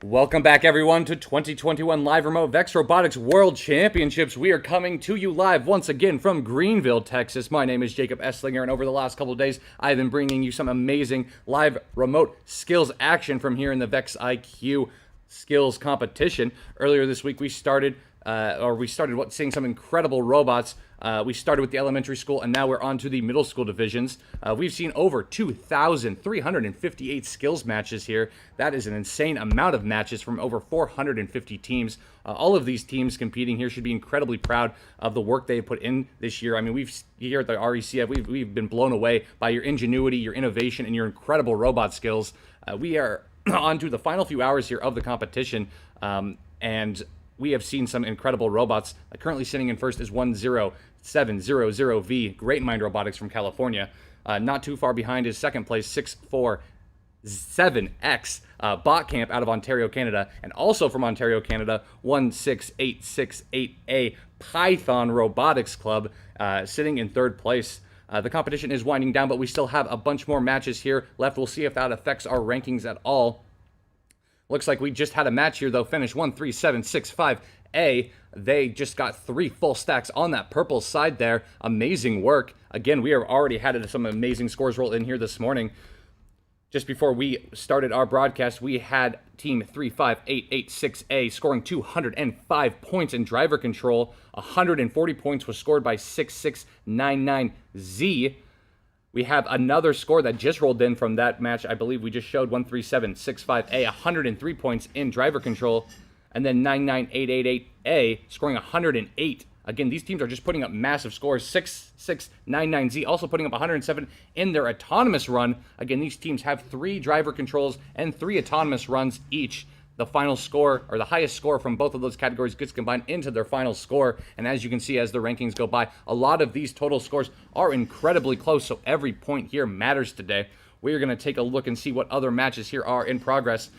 Welcome back, everyone, to 2021 Live Remote VEX Robotics World Championships. We are coming to you live once again from Greenville, Texas. My name is Jacob Esslinger, and over the last couple of days, I've been bringing you some amazing live remote skills action from here in the VEX IQ skills competition. Earlier this week, we started seeing some incredible robots. We started with the elementary school, and now we're on to the middle school divisions. We've seen over 2,358 skills matches here. That is an insane amount of matches from over 450 teams. All of these teams competing here should be incredibly proud of the work they put in this year. I mean, here at the RECF, we've been blown away by your ingenuity, your innovation, and your incredible robot skills. We are on to the final few hours here of the competition, and we have seen some incredible robots. Currently sitting in first is 10700V, Great Mind Robotics from California. Not too far behind is second place 647X, Bot Camp out of Ontario, Canada. And also from Ontario, Canada, 16868A, Python Robotics Club, sitting in third place. The competition is winding down, but we still have a bunch more matches here left. We'll see if that affects our rankings at all. Looks like we just had a match here, though. Finished 13765A. They just got 3 full stacks on that purple side there. Amazing work. Again, we have already had some amazing scores roll in here this morning. Just before we started our broadcast, we had Team 35886A scoring 205 points in driver control. 140 points was scored by 6699Z. We have another score that just rolled in from that match. I believe we just showed 13765A, 103 points in driver control. And then 99888A scoring 108. Again, these teams are just putting up massive scores. 6699Z also putting up 107 in their autonomous run. Again, these teams have 3 driver controls and 3 autonomous runs each. The final score, or the highest score from both of those categories, gets combined into their final score. And as you can see, as the rankings go by, a lot of these total scores are incredibly close, so every point here matters today. We are going to take a look and see what other matches here are in progress.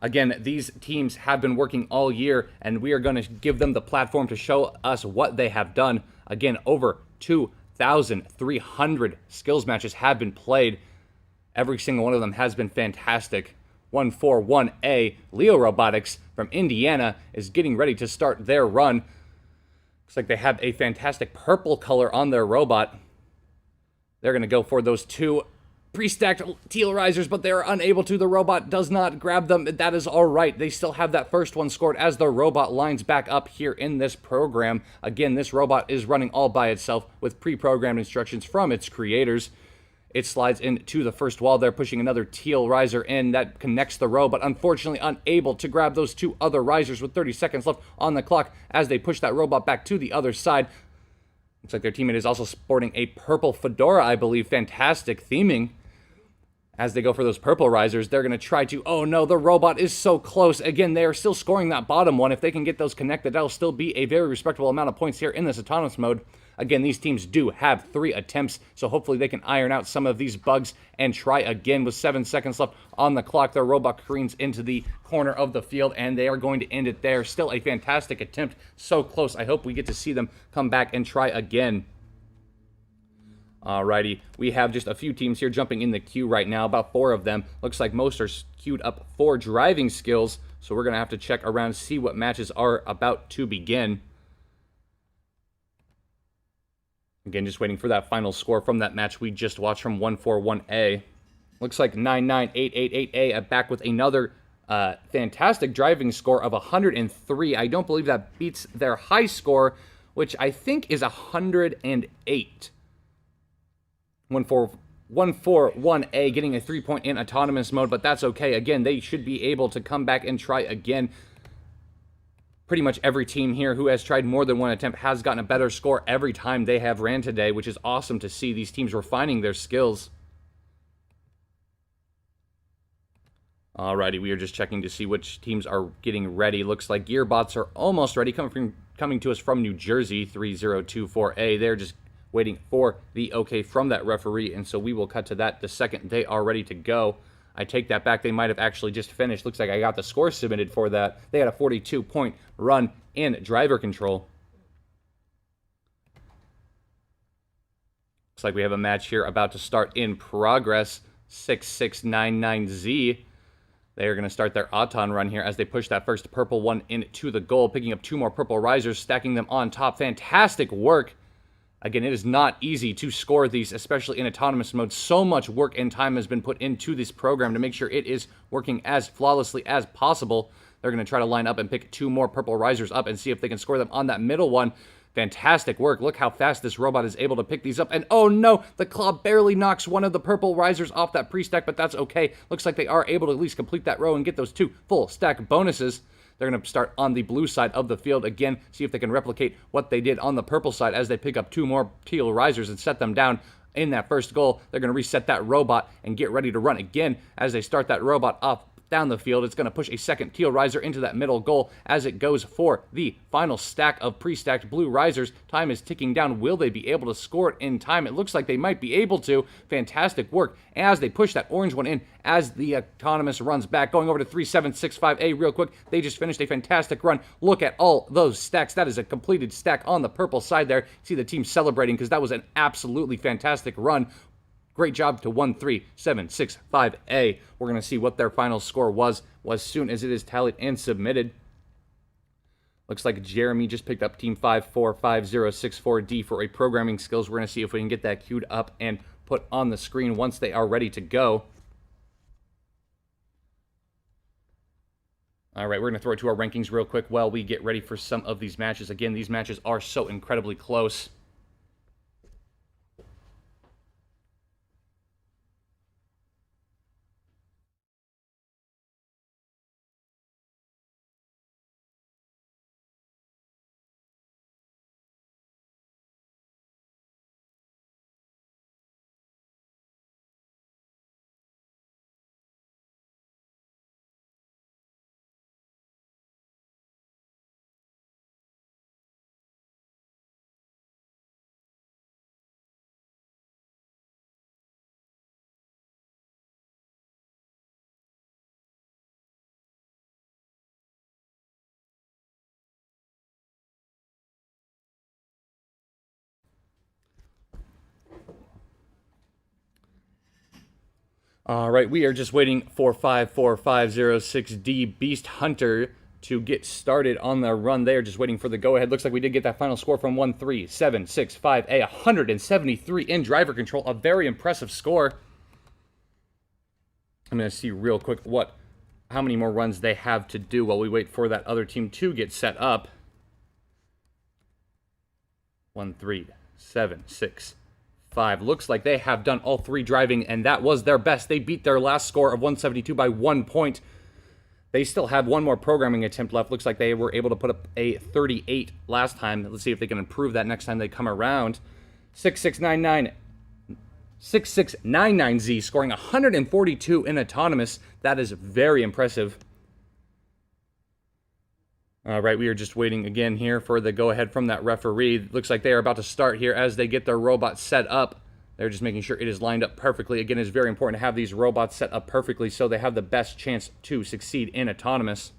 Again, these teams have been working all year, and we are going to give them the platform to show us what they have done. Again, over 2,300 skills matches have been played. Every single one of them has been fantastic. 141A, Leo Robotics from Indiana is getting ready to start their run. Looks like they have a fantastic purple color on their robot. They're going to go for those 2 pre-stacked teal risers, but they are unable to. The robot does not grab them. That is all right. They still have that first one scored as the robot lines back up here in this program. Again, this robot is running all by itself with pre-programmed instructions from its creators. It slides into the first wall there, pushing another teal riser in. That connects the row, but unfortunately unable to grab those 2 other risers with 30 seconds left on the clock as they push that robot back to the other side. Looks like their teammate is also sporting a purple fedora, I believe. Fantastic theming. As they go for those purple risers, they're going to try to... Oh no, the robot is so close. Again, they are still scoring that bottom one. If they can get those connected, that'll still be a very respectable amount of points here in this autonomous mode. Again, these teams do have 3 attempts, so hopefully they can iron out some of these bugs and try again. With 7 seconds left on the clock, their robot careens into the corner of the field, and they are going to end it there. Still a fantastic attempt. So close. I hope we get to see them come back and try again. Alrighty, we have just a few teams here jumping in the queue right now, about 4 of them. Looks like most are queued up for driving skills, so we're going to have to check around, see what matches are about to begin. Again, just waiting for that final score from that match we just watched from 141A. Looks like 99888A back with another fantastic driving score of 103. I don't believe that beats their high score, which I think is 108. 141A getting a 3-point in autonomous mode, but that's okay. Again, they should be able to come back and try again. Pretty much every team here who has tried more than one attempt has gotten a better score every time they have ran today, which is awesome to see. These teams refining their skills. Alrighty, we are just checking to see which teams are getting ready. Looks like Gearbots are almost ready, coming to us from New Jersey, 3024A. They're just waiting for the okay from that referee, and so we will cut to that the second they are ready to go. I take that back. They might have actually just finished. Looks like I got the score submitted for that. They had a 42-point run in driver control. Looks like we have a match here about to start in progress. 6699Z They are going to start their Auton run here as they push that first purple one into the goal, picking up 2 more purple risers, stacking them on top. Fantastic work. Again, it is not easy to score these, especially in autonomous mode. So much work and time has been put into this program to make sure it is working as flawlessly as possible. They're going to try to line up and pick 2 more purple risers up and see if they can score them on that middle one. Fantastic work. Look how fast this robot is able to pick these up. And oh no, the claw barely knocks one of the purple risers off that pre-stack, but that's okay. Looks like they are able to at least complete that row and get those 2 full stack bonuses. They're going to start on the blue side of the field again, see if they can replicate what they did on the purple side as they pick up 2 more teal risers and set them down in that first goal. They're going to reset that robot and get ready to run again as they start that robot off down the field. It's going to push a second teal riser into that middle goal as it goes for the final stack of pre-stacked blue risers. Time is ticking down. Will they be able to score it in time? It looks like they might be able to. Fantastic work as they push that orange one in as the autonomous runs back. Going over to 3765A real quick. They just finished a fantastic run. Look at all those stacks. That is a completed stack on the purple side there. See the team celebrating because that was an absolutely fantastic run. Great job to 13765A. We're going to see what their final score was as soon as it is tallied and submitted. Looks like Jeremy just picked up Team 545064D for a programming skills. We're going to see if we can get that queued up and put on the screen once they are ready to go. All right, we're going to throw it to our rankings real quick while we get ready for some of these matches. Again, these matches are so incredibly close. All right, we are just waiting for 54506D Beast Hunter to get started on their run. They are just waiting for the go-ahead. Looks like we did get that final score from 13765A, 173 in driver control. A very impressive score. I'm going to see real quick how many more runs they have to do while we wait for that other team to get set up. 13765. Looks like they have done all 3 driving, and that was their best. They beat their last score of 172 by 1 point. They still have 1 more programming attempt left. Looks like they were able to put up a 38 last time. Let's see if they can improve that next time they come around. 6699Z scoring 142 in autonomous. That is very impressive. All right, we are just waiting again here for the go-ahead from that referee. Looks like they are about to start here as they get their robot set up. They're just making sure it is lined up perfectly. Again, it's very important to have these robots set up perfectly so they have the best chance to succeed in autonomous.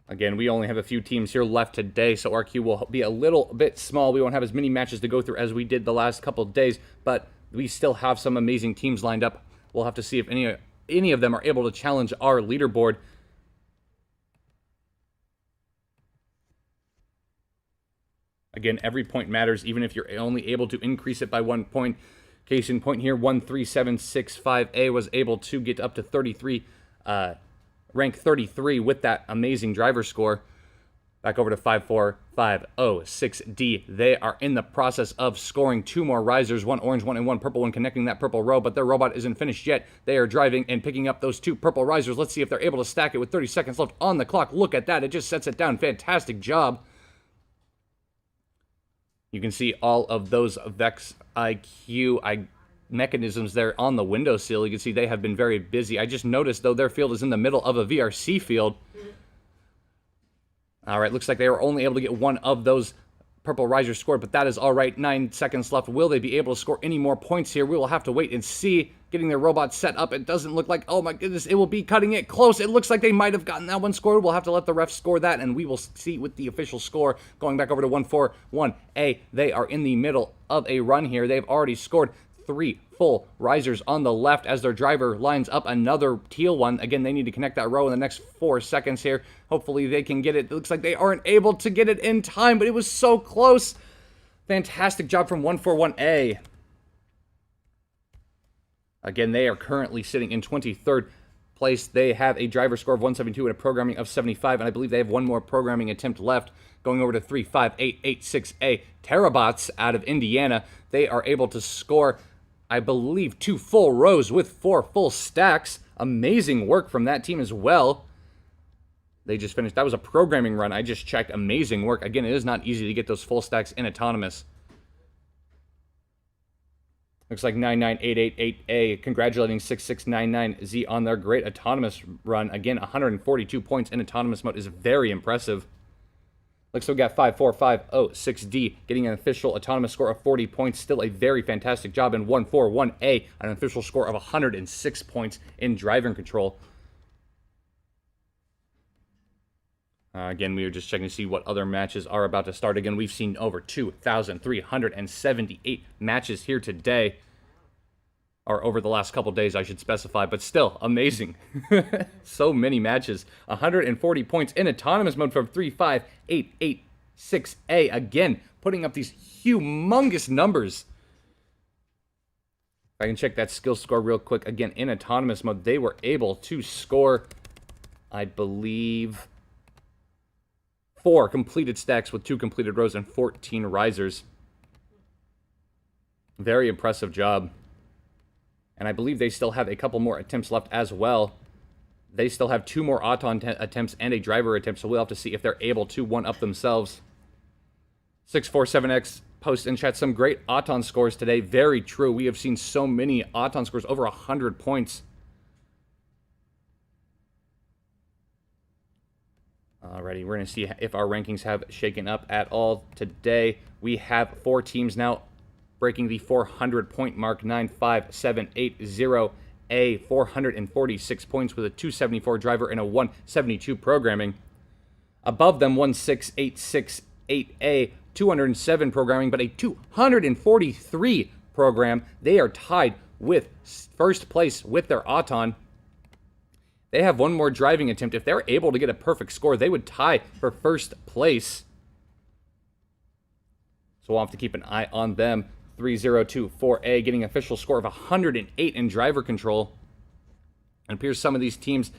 Again, we only have a few teams here left today, so our queue will be a little bit small. We won't have as many matches to go through as we did the last couple of days, but we still have some amazing teams lined up. We'll have to see if any of them are able to challenge our leaderboard. Again, every point matters, even if you're only able to increase it by 1 point. Case in point here, 13765A was able to get up to 33, rank 33 with that amazing driver score. Back over to 54506D. They are in the process of scoring 2 more risers, 1 orange one and 1 purple one, connecting that purple row, but their robot isn't finished yet. They are driving and picking up those 2 purple risers. Let's see if they're able to stack it with 30 seconds left on the clock. Look at that. It just sets it down. Fantastic job. You can see all of those VEX IQ mechanisms there on the windowsill. You can see they have been very busy. I just noticed, though, their field is in the middle of a VRC field. All right, looks like they were only able to get 1 of those purple risers scored, but that is all right. 9 seconds left. Will they be able to score any more points here? We will have to wait and see. getting their robot set up. It doesn't look like, oh my goodness, it will be cutting it close. It looks like they might have gotten that one scored. We'll have to let the refs score that, and we will see with the official score. Going back over to 141A, they are in the middle of a run here. They've already scored 3 full risers on the left as their driver lines up another teal one. Again, they need to connect that row in the next 4 seconds here. Hopefully they can get it. It looks like they aren't able to get it in time, but it was so close. Fantastic job from 141A. Again, they are currently sitting in 23rd place. They have a driver score of 172 and a programming of 75, and I believe they have one more programming attempt left. Going over to 35886A, Terabots out of Indiana. They are able to score, I believe, 2 full rows with 4 full stacks. Amazing work from that team as well. They just finished. That was a programming run. I just checked. Amazing work. Again, it is not easy to get those full stacks in autonomous. Looks like 99888A congratulating 6699Z on their great autonomous run. Again, 142 points in autonomous mode is very impressive. Looks like we got 54506D getting an official autonomous score of 40 points. Still a very fantastic job. And 141A, an official score of 106 points in driving control. Again, we were just checking to see what other matches are about to start. Again, we've seen over 2,378 matches here today. Or over the last couple days, I should specify. But still, amazing. So many matches. 140 points in autonomous mode from 35886A. Again, putting up these humongous numbers. If I can check that skill score real quick. Again, in autonomous mode, they were able to score, I believe, 4 completed stacks with 2 completed rows and 14 risers. Very impressive job. And I believe they still have a couple more attempts left as well. They still have 2 more auton attempts and a driver attempt, so we'll have to see if they're able to one-up themselves. 647X posts in chat some great auton scores today. Very true. We have seen so many auton scores, over 100 points. Alrighty, we're going to see if our rankings have shaken up at all today. We have 4 teams now breaking the 400-point mark. 95780A, 446 points with a 274 driver and a 172 programming. Above them, 16868A, 207 programming, but a 243 program. They are tied with first place with their auton. They have 1 more driving attempt. If they're able to get a perfect score, they would tie for first place. So we'll have to keep an eye on them. 3024A getting an official score of 108 in driver control. It appears some of these teams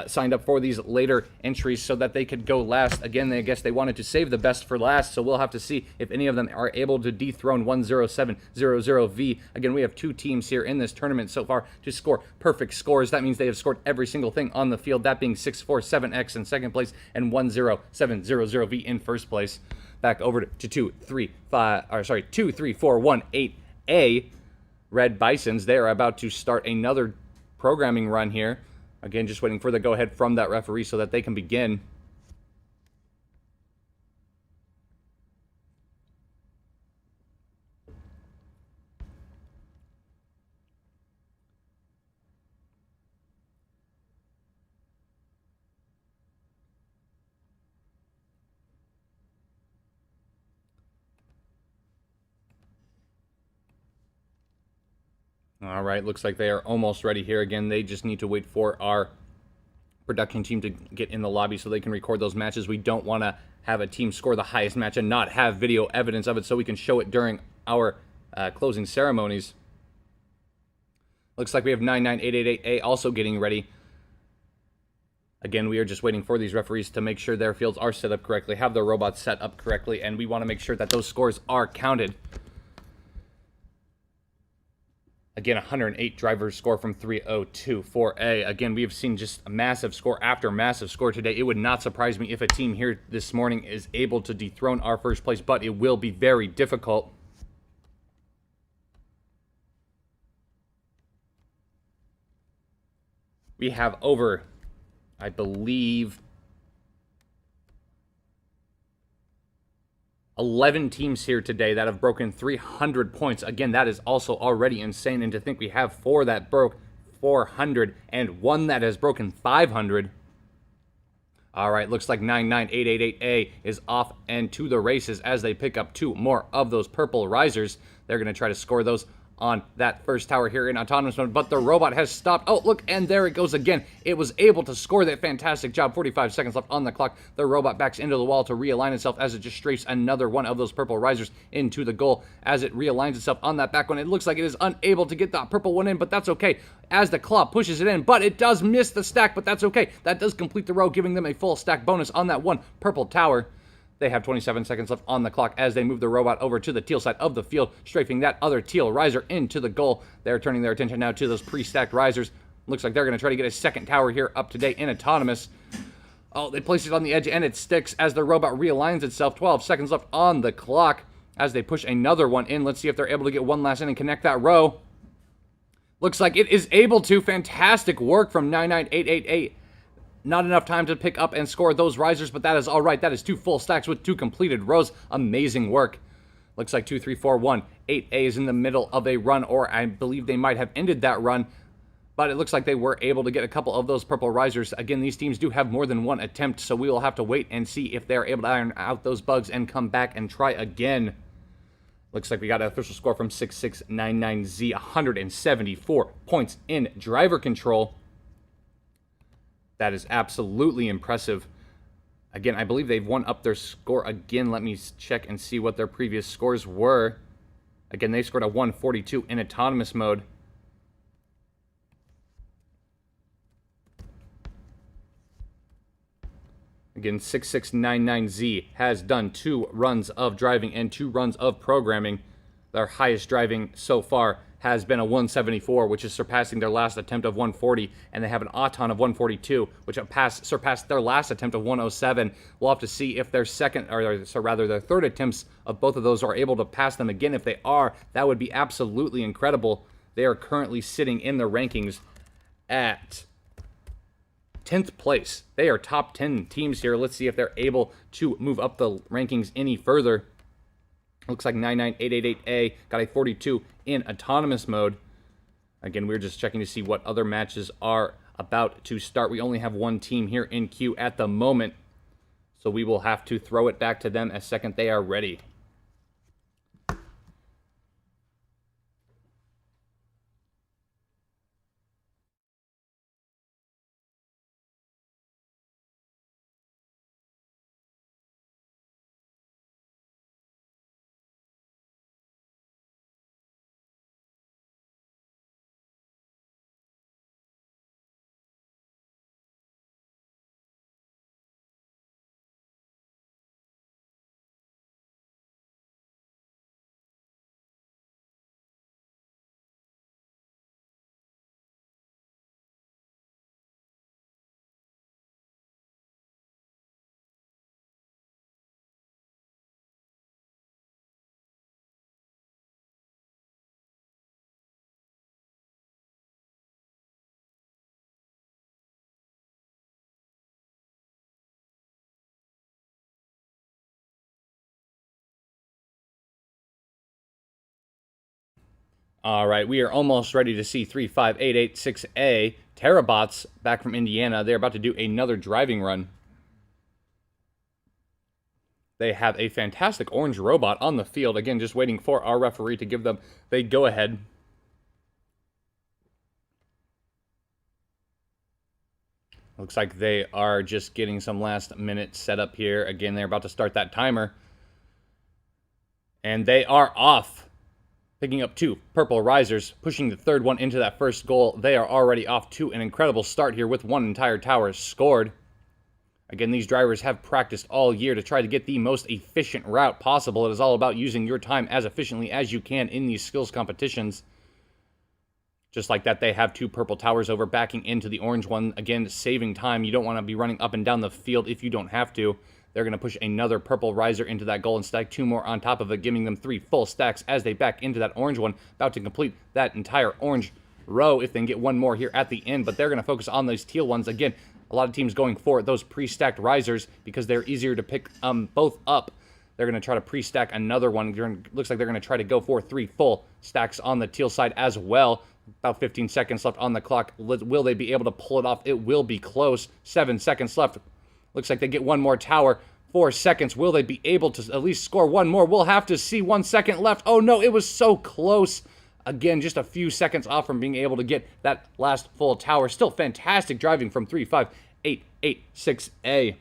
signed up for these later entries so that they could go last. Again, I guess they wanted to save the best for last, so we'll have to see if any of them are able to dethrone 10700V. Again, we have 2 teams here in this tournament so far to score perfect scores. That means they have scored every single thing on the field, that being 647X in second place and 10700V in first place. Back over to 23418A. Red Bisons, they are about to start another programming run here. Again, just waiting for the go-ahead from that referee so that they can begin. All right, looks like they are almost ready here. Again, they just need to wait for our production team to get in the lobby so they can record those matches. We don't want to have a team score the highest match and not have video evidence of it so we can show it during our closing ceremonies. Looks like we have 99888A also getting ready. Again, we are just waiting for these referees to make sure their fields are set up correctly, have their robots set up correctly, and we want to make sure that those scores are counted. Again, 108 driver score from 3024A. Again, we have seen just a massive score after massive score today. It would not surprise me if a team here this morning is able to dethrone our first place, but it will be very difficult. We have over, I believe, 11 teams here today that have broken 300 points. Again, that is also already insane. And to think we have 4 that broke 400 and 1 that has broken 500. All right, looks like 99888A is off and to the races as they pick up 2 more of those purple risers. They're going to try to score those on that first tower here in autonomous mode, but the robot has stopped. Oh, look, and there it goes again. It was able to score that fantastic job. 45 seconds left on the clock. The robot backs into the wall to realign itself as it just strafes another one of those purple risers into the goal. As it realigns itself on that back one, it looks like it is unable to get that purple one in, but that's okay as the claw pushes it in, but it does miss the stack, but that's okay. That does complete the row, giving them a full stack bonus on that one purple tower. They have 27 seconds left on the clock as they move the robot over to the teal side of the field, strafing that other teal riser into the goal. They're turning their attention now to those pre-stacked risers. Looks like they're going to try to get a second tower here up to date in autonomous. Oh, they place it on the edge and it sticks as the robot realigns itself. 12 seconds left on the clock as they push another one in. Let's see if they're able to get one last in and connect that row. Looks like it is able to. Fantastic work from 99888. Not enough time to pick up and score those risers, but that is all right. That is 2 full stacks with 2 completed rows. Amazing work. Looks like 2, 3, 4, 1. 8A is in the middle of a run, or I believe they might have ended that run, but it looks like they were able to get a couple of those purple risers. Again, these teams do have more than one attempt, so we will have to wait and see if they're able to iron out those bugs and come back and try again. Looks like we got an official score from 6699Z, 174 points in driver control. That is absolutely impressive. Again, I believe they've won up their score again. Let me check and see what their previous scores were. Again, they scored a 142 in autonomous mode. Again, 6699Z has done 2 runs of driving and 2 runs of programming. Their highest driving so far has been a 174, which is surpassing their last attempt of 140, and they have an auton of 142, which surpassed their last attempt of 107. We'll have to see if their their third attempts of both of those are able to pass them again. If they are, that would be absolutely incredible. They are currently sitting in the rankings at 10th place. They are top 10 teams here. Let's see if they're able to move up the rankings any further. Looks like 99888A got a 42 in autonomous mode. Again, we're just checking to see what other matches are about to start. We only have one team here in queue at the moment, so we will have to throw it back to them as second they are ready. All right, we are almost ready to see 35886A Terabots back from Indiana. They're about to do another driving run. They have a fantastic orange robot on the field. Again, just waiting for our referee to give them the go-ahead. Looks like they are just getting some last-minute setup here. Again, they're about to start that timer. And they are off. Picking up 2 purple risers, pushing the third one into that first goal. They are already off to an incredible start here with 1 entire tower scored. Again, these drivers have practiced all year to try to get the most efficient route possible. It is all about using your time as efficiently as you can in these skills competitions. Just like that, they have 2 purple towers over, backing into the orange one. Again, saving time. You don't want to be running up and down the field if you don't have to. They're going to push another purple riser into that goal and stack 2 more on top of it, giving them 3 full stacks as they back into that orange one. About to complete that entire orange row if they can get 1 more here at the end. But they're going to focus on those teal ones. Again, a lot of teams going for those pre-stacked risers because they're easier to pick both up They're going to try to pre-stack another one. Looks like they're going to try to go for 3 full stacks on the teal side as well. About 15 seconds left on the clock. Will they be able to pull it off? It will be close. 7 seconds left. Looks like they get one more tower. 4 seconds. Will they be able to at least score one more? We'll have to see. 1 second left. Oh no, it was so close. Again, just a few seconds off from being able to get that last full tower. Still fantastic driving from 35886A.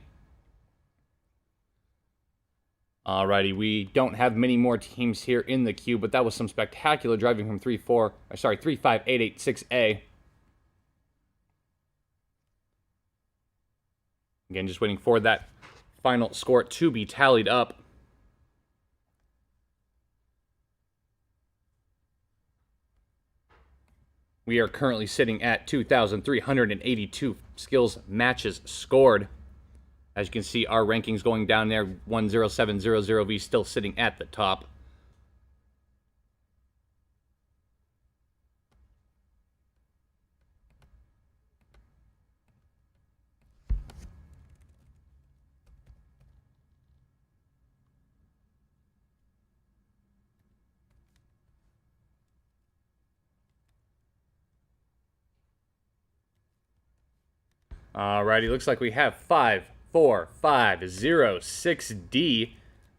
Alrighty, we don't have many more teams here in the queue, but that was some spectacular driving from 35886A. Again, just waiting for that final score to be tallied up. We are currently sitting at 2,382 skills matches scored. As you can see, our rankings going down there. 10700V still sitting at the top. Alrighty, looks like we have 54506D.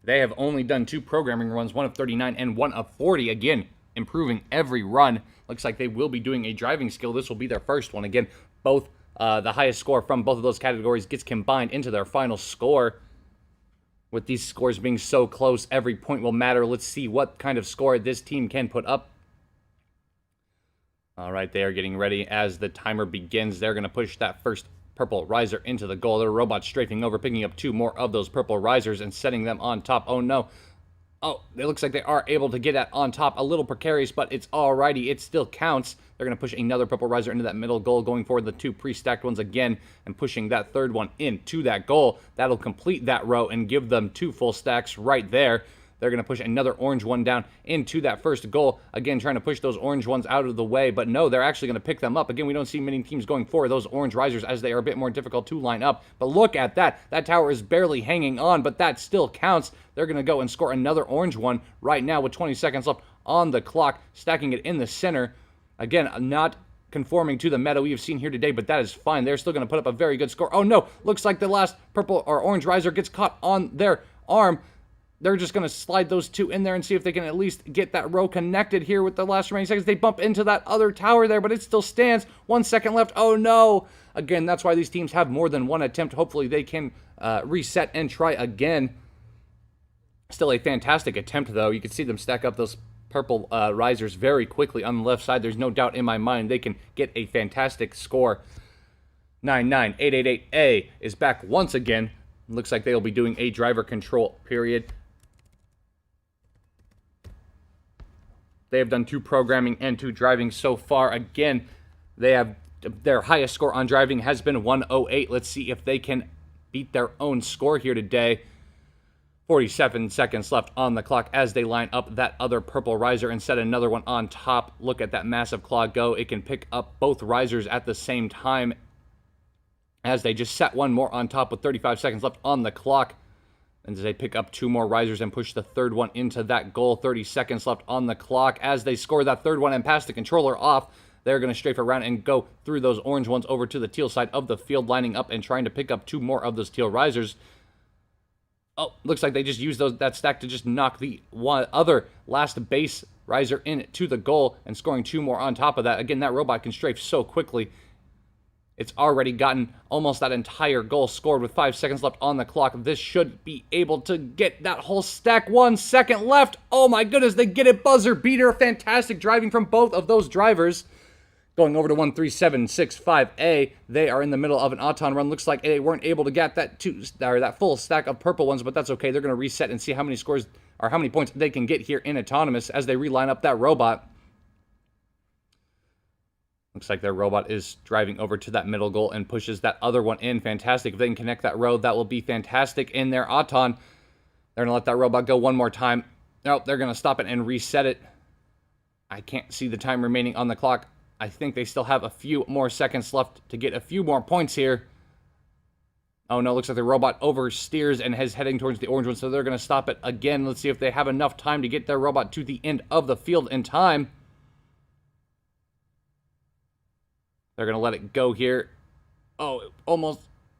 They have only done 2 programming runs, one of 39 and one of 40. Again, improving every run. Looks like they will be doing a driving skill. This will be their first one. Again, both the highest score from both of those categories gets combined into their final score. With these scores being so close, every point will matter. Let's see what kind of score this team can put up. All right, they are getting ready as the timer begins. They're going to push that first purple riser into the goal. Their robot strafing over, picking up 2 more of those purple risers and setting them on top. Oh no. Oh, it looks like they are able to get that on top. A little precarious, but it's alrighty. It still counts. They're going to push another purple riser into that middle goal, going for the 2 pre-stacked ones again and pushing that third one into that goal. That'll complete that row and give them 2 full stacks right there. They're going to push another orange one down into that first goal. Again, trying to push those orange ones out of the way. But no, they're actually going to pick them up. Again, we don't see many teams going for those orange risers as they are a bit more difficult to line up. But look at that. That tower is barely hanging on, but that still counts. They're going to go and score another orange one right now with 20 seconds left on the clock, stacking it in the center. Again, not conforming to the meta we have seen here today, but that is fine. They're still going to put up a very good score. Oh no, looks like the last purple or orange riser gets caught on their arm. They're just going to slide those 2 in there and see if they can at least get that row connected here with the last remaining seconds. They bump into that other tower there, but it still stands. 1 second left. Oh, no. Again, that's why these teams have more than one attempt. Hopefully, they can reset and try again. Still a fantastic attempt, though. You can see them stack up those purple risers very quickly on the left side. There's no doubt in my mind they can get a fantastic score. 99888A is back once again. Looks like they will be doing a driver control period. They have done 2 programming and 2 driving so far. Again, they have their highest score on driving has been 108. Let's see if they can beat their own score here today. 47 seconds left on the clock as they line up that other purple riser and set another one on top. Look at that massive claw go. It can pick up both risers at the same time as they just set one more on top with 35 seconds left on the clock. And as they pick up 2 more risers and push the third one into that goal. 30 seconds left on the clock as they score that third one and pass the controller off. They're going to strafe around and go through those orange ones over to the teal side of the field, lining up and trying to pick up 2 more of those teal risers. Oh, looks like they just used that stack to just knock the other last base riser into the goal and scoring 2 more on top of that. Again, that robot can strafe so quickly. It's already gotten almost that entire goal scored with 5 seconds left on the clock. This should be able to get that whole stack. 1 second left. Oh my goodness, they get it. Buzzer beater. Fantastic driving from both of those drivers. Going over to 13765A, they are in the middle of an auton run. Looks like they weren't able to get that full stack of purple ones, but that's okay. They're going to reset and see how many scores or how many points they can get here in autonomous as they reline up that robot. Looks like their robot is driving over to that middle goal and pushes that other one in. Fantastic. If they can connect that row, that will be fantastic in their auton. They're going to let that robot go one more time. Nope, they're going to stop it and reset it. I can't see the time remaining on the clock. I think they still have a few more seconds left to get a few more points here. Oh no, looks like the robot oversteers and is heading towards the orange one, so they're going to stop it again. Let's see if they have enough time to get their robot to the end of the field in time. They're going to let it go here. Oh, almost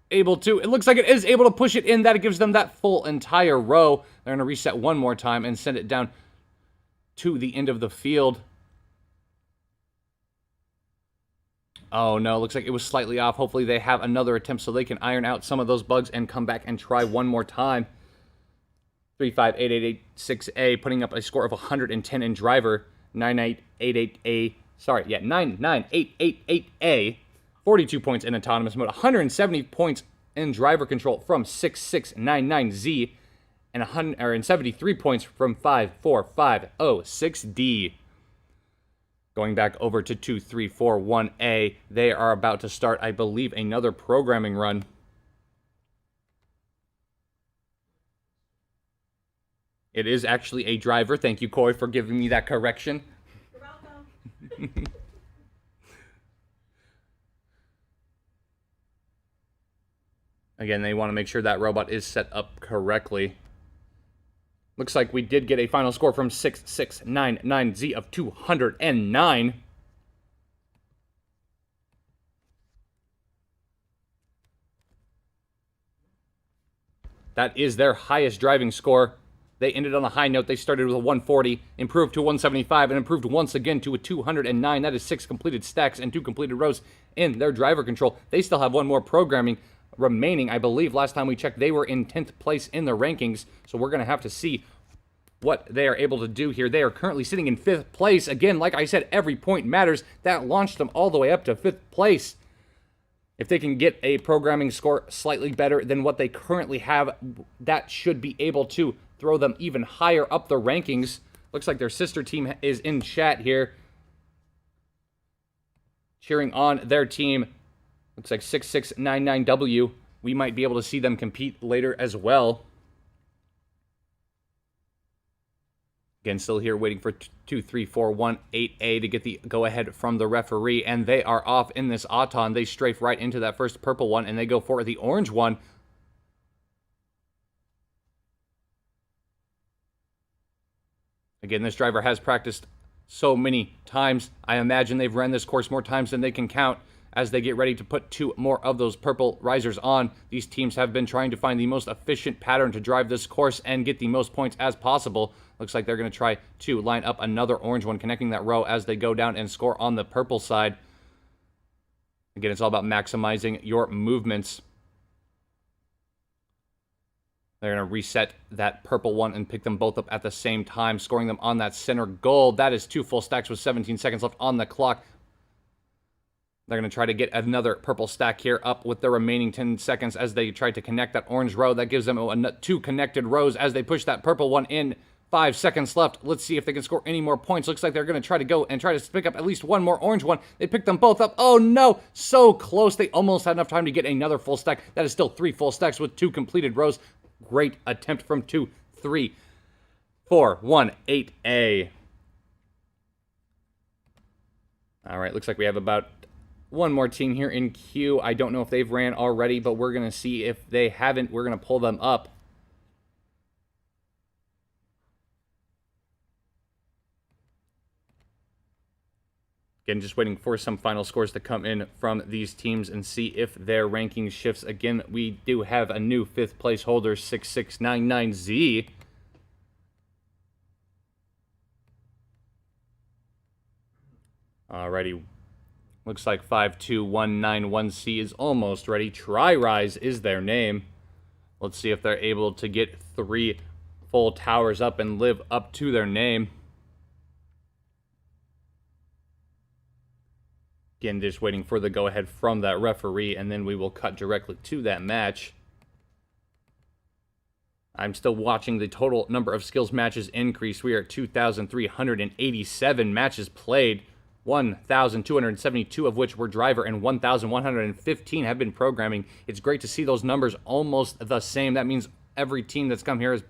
able to. It looks like it is able to push it in. That gives them that full entire row. They're going to reset one more time and send it down to the end of the field. Oh no, looks like it was slightly off. Hopefully they have another attempt so they can iron out some of those bugs and come back and try one more time. 3588886A putting up a score of 110 in driver. 99888A. 42 points in autonomous mode. 170 points in driver control from 6699Z. And 73 points from 54506D. Going back over to 2341A, they are about to start, I believe, another programming run. It is actually a driver. Thank you, Coy, for giving me that correction. You're welcome. Again, they want to make sure that robot is set up correctly. Looks like we did get a final score from 6699Z of 209. That is their highest driving score. They ended on a high note. They started with a 140, improved to 175, and improved once again to a 209. That is 6 completed stacks and 2 completed rows in their driver control. They still have one more programming remaining. I believe last time we checked, they were in 10th place in the rankings, so we're going to have to see what they are able to do here. They are currently sitting in 5th place. Again, like I said, every point matters. That launched them all the way up to 5th place. If they can get a programming score slightly better than what they currently have, that should be able to throw them even higher up the rankings. Looks like their sister team is in chat here, cheering on their team. Looks like 6699W. We might be able to see them compete later as well. Again, still here waiting for 23418A to get the go-ahead from the referee, and they are off in this Auton. They strafe right into that first purple one, and they go for the orange one. Again, this driver has practiced so many times. I imagine they've ran this course more times than they can count. As they get ready to put 2 more of those purple risers on, these teams have been trying to find the most efficient pattern to drive this course and get the most points as possible. Looks like they're going to try to line up another orange one, connecting that row as they go down and score on the purple side. Again, it's all about maximizing your movements. They're going to reset that purple one and pick them both up at the same time, scoring them on that center goal. That is 2 full stacks with 17 seconds left on the clock. They're going to try to get another purple stack here up with the remaining 10 seconds as they try to connect that orange row. That gives them 2 connected rows as they push that purple one in. 5 seconds left. Let's see if they can score any more points. Looks like they're going to try to go and try to pick up at least one more orange one. They picked them both up. Oh no, so close. They almost had enough time to get another full stack. That is still 3 full stacks with 2 completed rows. Great attempt from 23418A. All right, looks like we have about one more team here in queue. I don't know if they've ran already, but we're going to see if they haven't. We're going to pull them up. Again, just waiting for some final scores to come in from these teams and see if their ranking shifts. Again, we do have a new 5th place holder, 6699Z. Alrighty. Looks like 52191C is almost ready. Tri-Rise is their name. Let's see if they're able to get 3 full towers up and live up to their name. Again, just waiting for the go-ahead from that referee, and then we will cut directly to that match. I'm still watching the total number of skills matches increase. We are at 2,387 matches played, 1,272 of which were driver, and 1,115 have been programming. It's great to see those numbers almost the same. That means every team that's come here has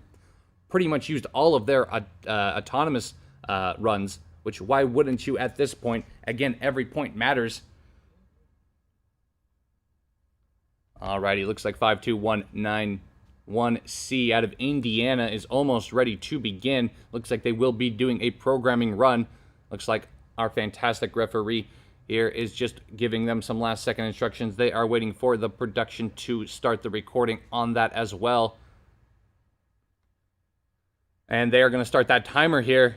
pretty much used all of their autonomous runs, which why wouldn't you at this point? Again, every point matters. Alrighty, looks like 52191C out of Indiana is almost ready to begin. Looks like they will be doing a programming run. Looks like our fantastic referee here is just giving them some last-second instructions. They are waiting for the production to start the recording on that as well. And they are going to start that timer here.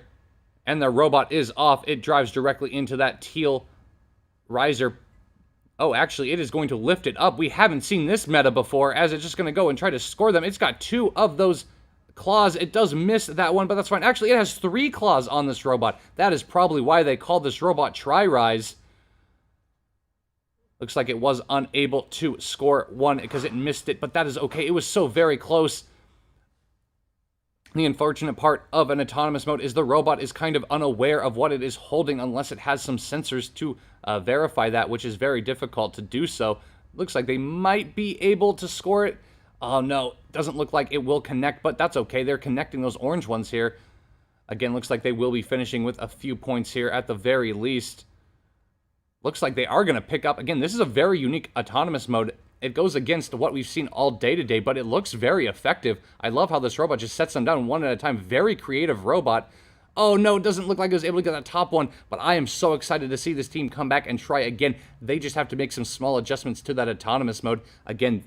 And the robot is off. It drives directly into that teal riser. Oh, actually, it is going to lift it up. We haven't seen this meta before, as it's just going to go and try to score them. It's got 2 of those claws. It does miss that one, but that's fine. Actually, it has 3 claws on this robot. That is probably why they called this robot Tri-Rise. Looks like it was unable to score 1 because it missed it, but that is okay. It was so very close. The unfortunate part of an autonomous mode is the robot is kind of unaware of what it is holding unless it has some sensors to verify that, which is very difficult to do so. Looks like they might be able to score it. Oh no, doesn't look like it will connect, but that's okay. They're connecting those orange ones here. Again, looks like they will be finishing with a few points here at the very least. Looks like they are going to pick up. Again, this is a very unique autonomous mode. It goes against what we've seen all day today, but it looks very effective. I love how this robot just sets them down one at a time. Very creative robot. Oh no, it doesn't look like it was able to get that top one, but I am so excited to see this team come back and try again. They just have to make some small adjustments to that autonomous mode. Again,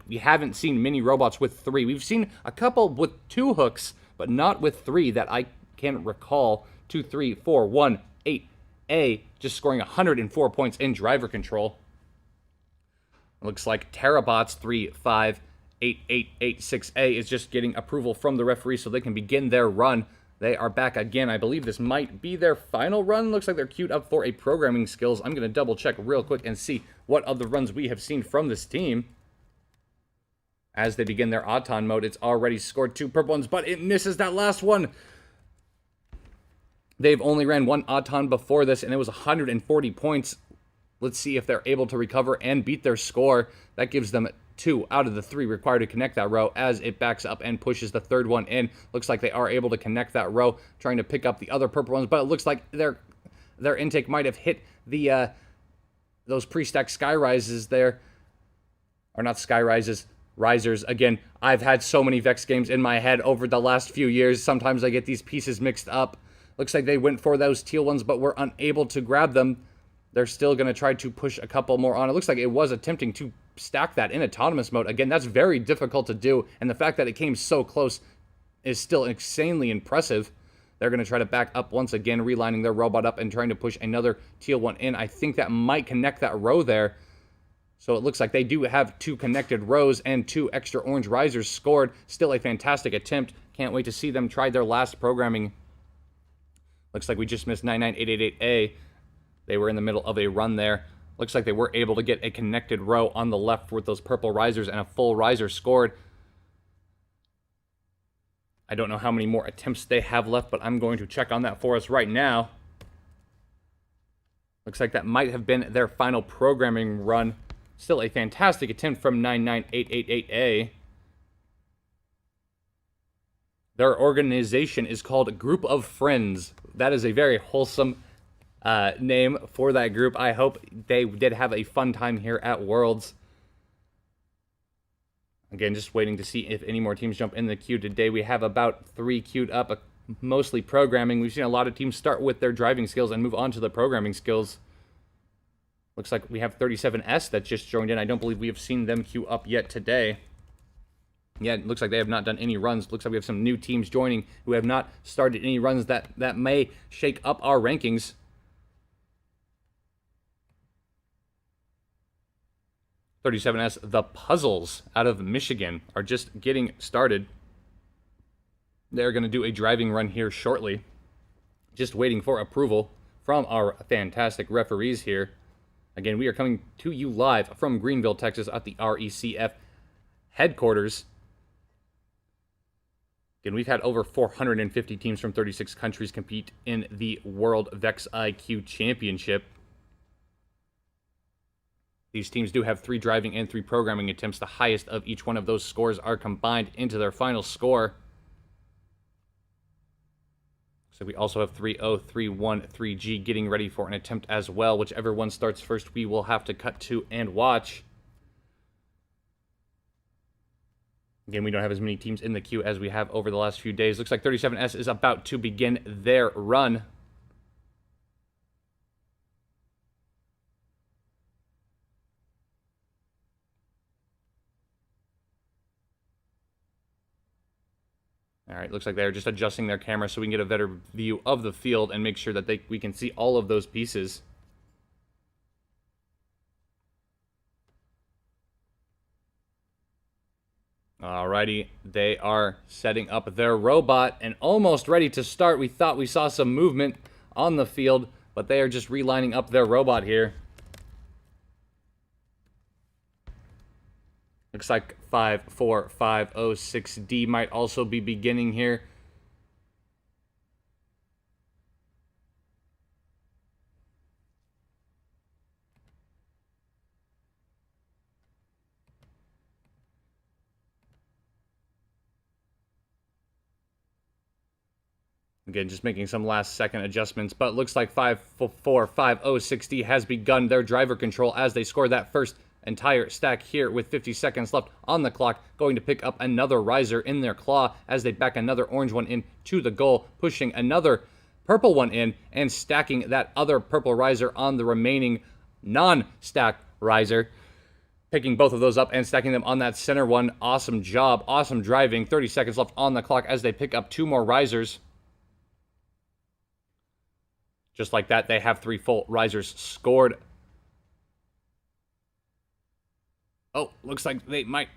we haven't seen many robots with 3. We've seen a couple with 2 hooks, but not with 3 that I can recall. 2, 3, 4, 1, 8, A, just scoring 104 points in driver control. It looks like Terabots 3588886A is just getting approval from the referee so they can begin their run. They are back again. I believe this might be their final run. Looks like they're queued up for a programming skills. I'm going to double check real quick and see what other runs we have seen from this team. As they begin their Auton mode, it's already scored 2 purple ones, but it misses that last one. They've only ran 1 Auton before this, and it was 140 points. Let's see if they're able to recover and beat their score. That gives them 2 out of the 3 required to connect that row as it backs up and pushes the 3rd one in. Looks like they are able to connect that row, trying to pick up the other purple ones, but it looks like their intake might have hit the those pre-stacked sky rises there. Or not sky rises, risers. Again, I've had so many VEX games in my head over the last few years. Sometimes I get these pieces mixed up. Looks like they went for those teal ones, but were unable to grab them. They're still going to try to push a couple more on. It looks like it was attempting to stack that in autonomous mode. Again, that's very difficult to do, and the fact that it came so close is still insanely impressive. They're going to try to back up once again, relining their robot up and trying to push another teal one in. I think that might connect that row there. So it looks like they do have 2 connected rows and 2 extra orange risers scored. Still a fantastic attempt. Can't wait to see them try their last programming. Looks like we just missed 99888A. They were in the middle of a run there. Looks like they were able to get a connected row on the left with those purple risers and a full riser scored. I don't know how many more attempts they have left, but I'm going to check on that for us right now. Looks like that might have been their final programming run. Still a fantastic attempt from 99888A. Their organization is called Group of Friends. That is a very wholesome name for that group. I hope they did have a fun time here at Worlds. Again, just waiting to see if any more teams jump in the queue today. We have about 3 queued up, mostly programming. We've seen a lot of teams start with their driving skills and move on to the programming skills. Looks like we have 37S that just joined in. I don't believe we have seen them queue up yet today. Yeah, it looks like they have not done any runs. Looks like we have some new teams joining who have not started any runs that may shake up our rankings. 37S, the Puzzles out of Michigan, are just getting started. They're going to do a driving run here shortly. Just waiting for approval from our fantastic referees here. Again, we are coming to you live from Greenville, Texas at the RECF headquarters. Again, we've had over 450 teams from 36 countries compete in the World VEX IQ Championship. These teams do have 3 driving and 3 programming attempts. The highest of each one of those scores are combined into their final score. So we also have 3-0, 3-1, 3G getting ready for an attempt as well. Whichever one starts first, we will have to cut to and watch. Again, we don't have as many teams in the queue as we have over the last few days. Looks like 37S is about to begin their run. All right, looks like they're just adjusting their camera so we can get a better view of the field and make sure that we can see all of those pieces. Alrighty, they are setting up their robot and almost ready to start. We thought we saw some movement on the field, but they are just relining up their robot here. Looks like 54506D might also be beginning here. Again, just making some last-second adjustments, but looks like 54506D has begun their driver control as they score that first entire stack here with 50 seconds left on the clock, going to pick up another riser in their claw as they back another orange one in to the goal, pushing another purple one in and stacking that other purple riser on the remaining non-stack riser. Picking both of those up and stacking them on that center one. Awesome job, awesome driving. 30 seconds left on the clock as they pick up two more risers. Just like that, they have 3 full risers scored. Oh, looks like they might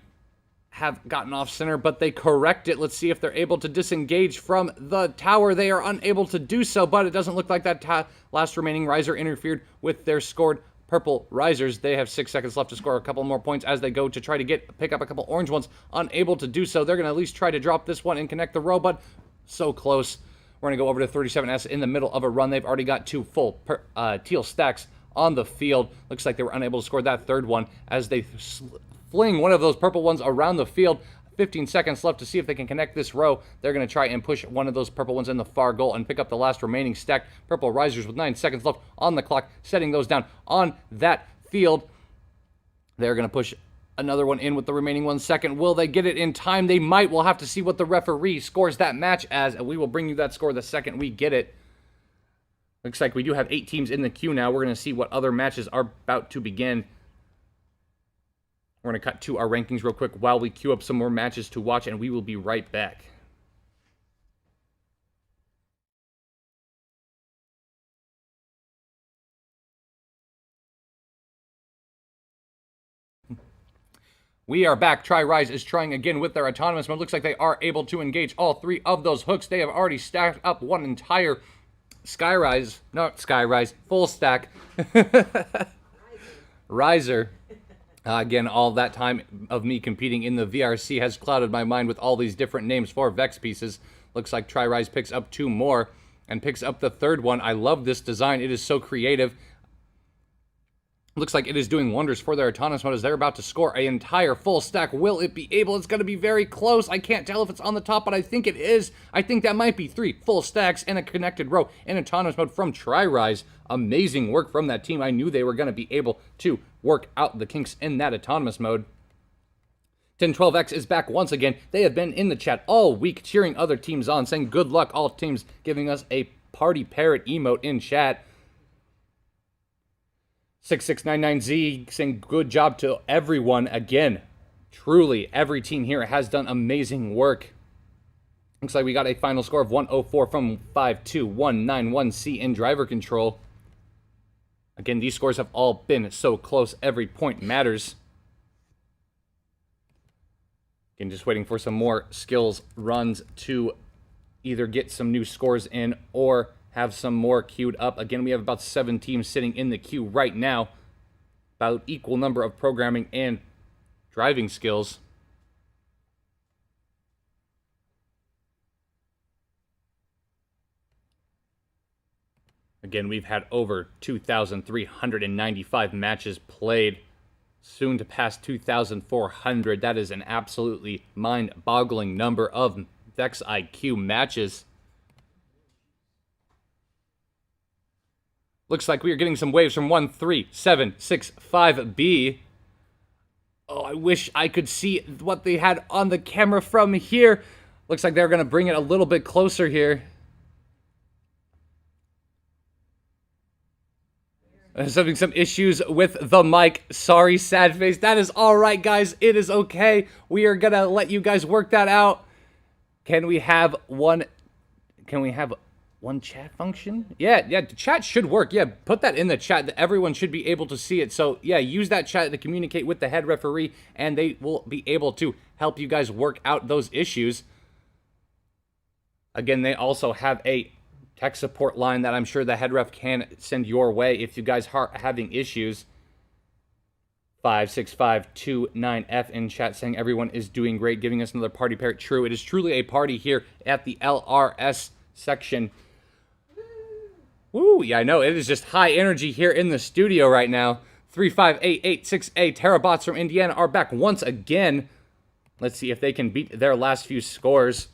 have gotten off center, but they correct it. Let's see if they're able to disengage from the tower. They are unable to do so, but it doesn't look like that last remaining riser interfered with their scored purple risers. They have 6 seconds left to score a couple more points as they go to try to pick up a couple orange ones. Unable to do so. They're going to at least try to drop this one and connect the row, but so close. We're going to go over to 37S in the middle of a run. They've already got 2 full teal stacks on the field. Looks like they were unable to score that third one as they fling one of those purple ones around the field. 15 seconds left to see if they can connect this row. They're going to try and push one of those purple ones in the far goal and pick up the last remaining stacked purple risers with 9 seconds left on the clock, setting those down on that field. They're going to push another one in with the remaining 1 second. Will they get it in time? They might. We'll have to see what the referee scores that match as, and we will bring you that score the second we get it. Looks like we do have 8 teams in the queue now. We're going to see what other matches are about to begin. We're going to cut to our rankings real quick while we queue up some more matches to watch, and we will be right back. We are back. Tri-Rise is trying again with their autonomous mode. Looks like they are able to engage all 3 of those hooks. They have already stacked up one entire full stack riser. Again, all that time of me competing in the VRC has clouded my mind with all these different names for VEX pieces. Looks like Tri-Rise picks up 2 more and picks up the third one. I love this design. It is so creative. Looks like it is doing wonders for their autonomous mode as they're about to score an entire full stack. Will it be able? It's going to be very close. I can't tell if it's on the top, but I think it is. I think that might be 3 full stacks and a connected row in autonomous mode from Tri-Rise. Amazing work from that team. I knew they were going to be able to work out the kinks in that autonomous mode. 1012X is back once again. They have been in the chat all week cheering other teams on, saying good luck, all teams, giving us a party parrot emote in chat. 6699Z saying good job to everyone again. Truly, every team here has done amazing work. Looks like we got a final score of 104 from 52191C in driver control. Again, these scores have all been so close. Every point matters. Again, just waiting for some more skills runs to either get some new scores in or have some more queued up. Again, we have about 7 teams sitting in the queue right now. About equal number of programming and driving skills. Again, we've had over 2,395 matches played. Soon to pass 2,400. That is an absolutely mind-boggling number of VEX IQ matches. Looks like we are getting some waves from 13765B. Oh, I wish I could see what they had on the camera from here. Looks like they're going to bring it a little bit closer here. Having some issues with the mic. Sorry, sad face. That is all right, guys. It is okay. We are going to let you guys work that out. Can we have one chat function? Yeah, the chat should work. Yeah, put that in the chat. Everyone should be able to see it. So, yeah, use that chat to communicate with the head referee, and they will be able to help you guys work out those issues. Again, they also have a tech support line that I'm sure the head ref can send your way if you guys are having issues. 56529F in chat saying everyone is doing great, giving us another party parrot. True, it is truly a party here at the LRS section. Woo, yeah, I know. It is just high energy here in the studio right now. 35886A Terabots from Indiana are back once again. Let's see if they can beat their last few scores.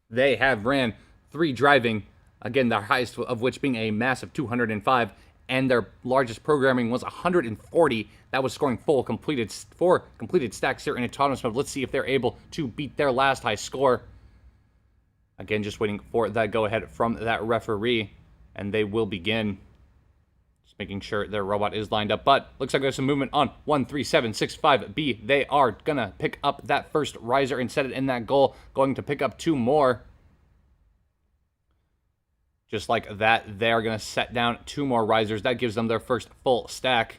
They have ran 3 driving, again, their highest of which being a massive 205, and their largest programming was 140. That was scoring 4 completed stacks here in autonomous mode. Let's see if they're able to beat their last high score. Again, just waiting for that go-ahead from that referee, and they will begin. Just making sure their robot is lined up, but looks like there's some movement on 13765B. They are going to pick up that first riser and set it in that goal, going to pick up 2 more. Just like that, they're going to set down 2 more risers. That gives them their first full stack.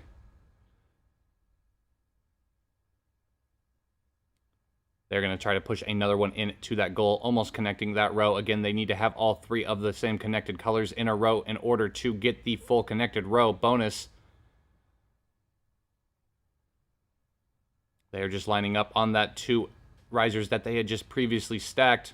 They're going to try to push another one into that goal, almost connecting that row. Again, they need to have all 3 of the same connected colors in a row in order to get the full connected row bonus. They are just lining up on that 2 risers that they had just previously stacked.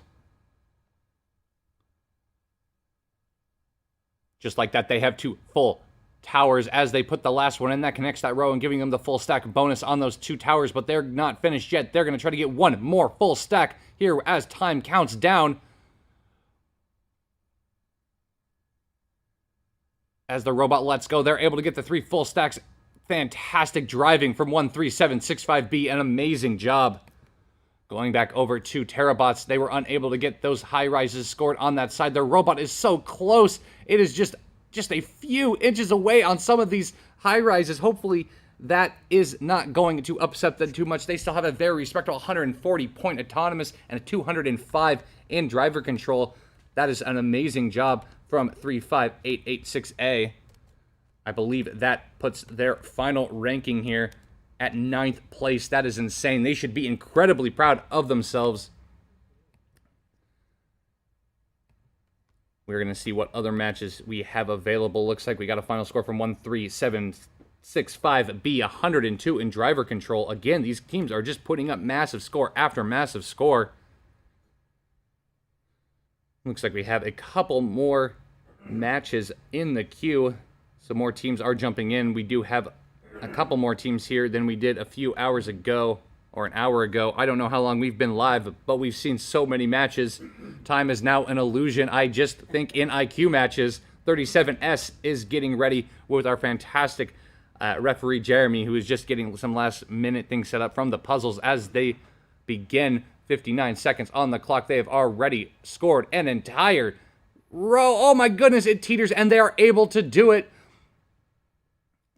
Just like that, they have 2 full towers as they put the last one in. That connects that row and giving them the full stack bonus on those 2 towers, but they're not finished yet. They're going to try to get 1 more full stack here as time counts down. As the robot lets go, they're able to get the 3 full stacks. Fantastic driving from 13765B. An amazing job. Going back over to Terabots, they were unable to get those high rises scored on that side. Their robot is so close. It is just a few inches away on some of these high rises. Hopefully that is not going to upset them too much. They still have a very respectable 140-point autonomous and a 205 in driver control. That is an amazing job from 35886A. I believe that puts their final ranking here at 9th place. That is insane. They should be incredibly proud of themselves. We're going to see what other matches we have available. Looks like we got a final score from 13765B, 102 in driver control. Again, these teams are just putting up massive score after massive score. Looks like we have a couple more matches in the queue. Some more teams are jumping in. We do have a couple more teams here than we did a few hours ago, or an hour ago. I don't know how long we've been live, but we've seen so many matches. Time is now an illusion. I just think in IQ matches, 37S is getting ready with our fantastic referee, Jeremy, who is just getting some last-minute things set up from the puzzles as they begin. 59 seconds on the clock. They have already scored an entire row. Oh, my goodness, it teeters, and they are able to do it.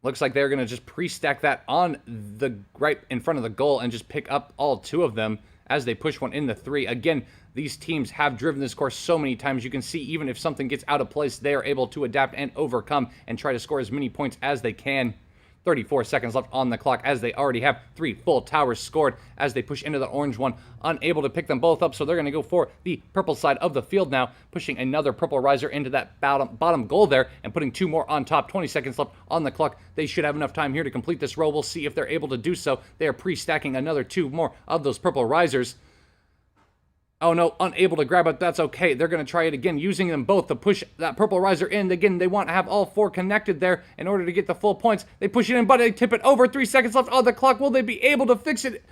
Looks like they're going to just pre-stack that on the right in front of the goal and just pick up all 2 of them as they push one in the 3. Again, these teams have driven this course so many times. You can see even if something gets out of place, they are able to adapt and overcome and try to score as many points as they can. 34 seconds left on the clock as they already have 3 full towers scored as they push into the orange one. Unable to pick them both up, so they're going to go for the purple side of the field now, pushing another purple riser into that bottom goal there and putting 2 more on top. 20 seconds left on the clock. They should have enough time here to complete this row. We'll see if they're able to do so. They are pre-stacking another 2 more of those purple risers. Oh no, unable to grab it. That's okay. They're going to try it again, using them both to push that purple riser in. Again, they want to have all 4 connected there in order to get the full points. They push it in, but they tip it over. 3 seconds left on the clock. Will they be able to fix it?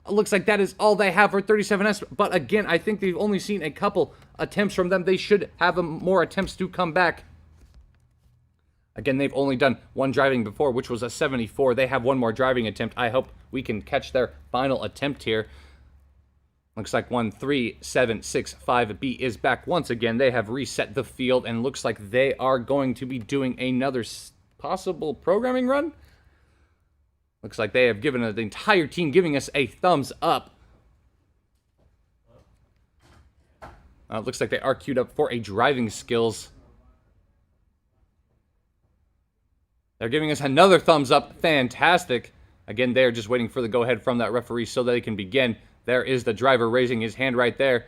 Looks like that is all they have for 37S. But again, I think they've only seen a couple attempts from them. They should have more attempts to come back. Again, they've only done one driving before, which was a 74. They have one more driving attempt. I hope we can catch their final attempt here. Looks like 13765B is back once again. They have reset the field, and looks like they are going to be doing another possible programming run. Looks like they have given the entire team giving us a thumbs up. Looks like they are queued up for a driving skills. They're giving us another thumbs up. Fantastic. Again, they're just waiting for the go-ahead from that referee so that they can begin. There is the driver raising his hand right there.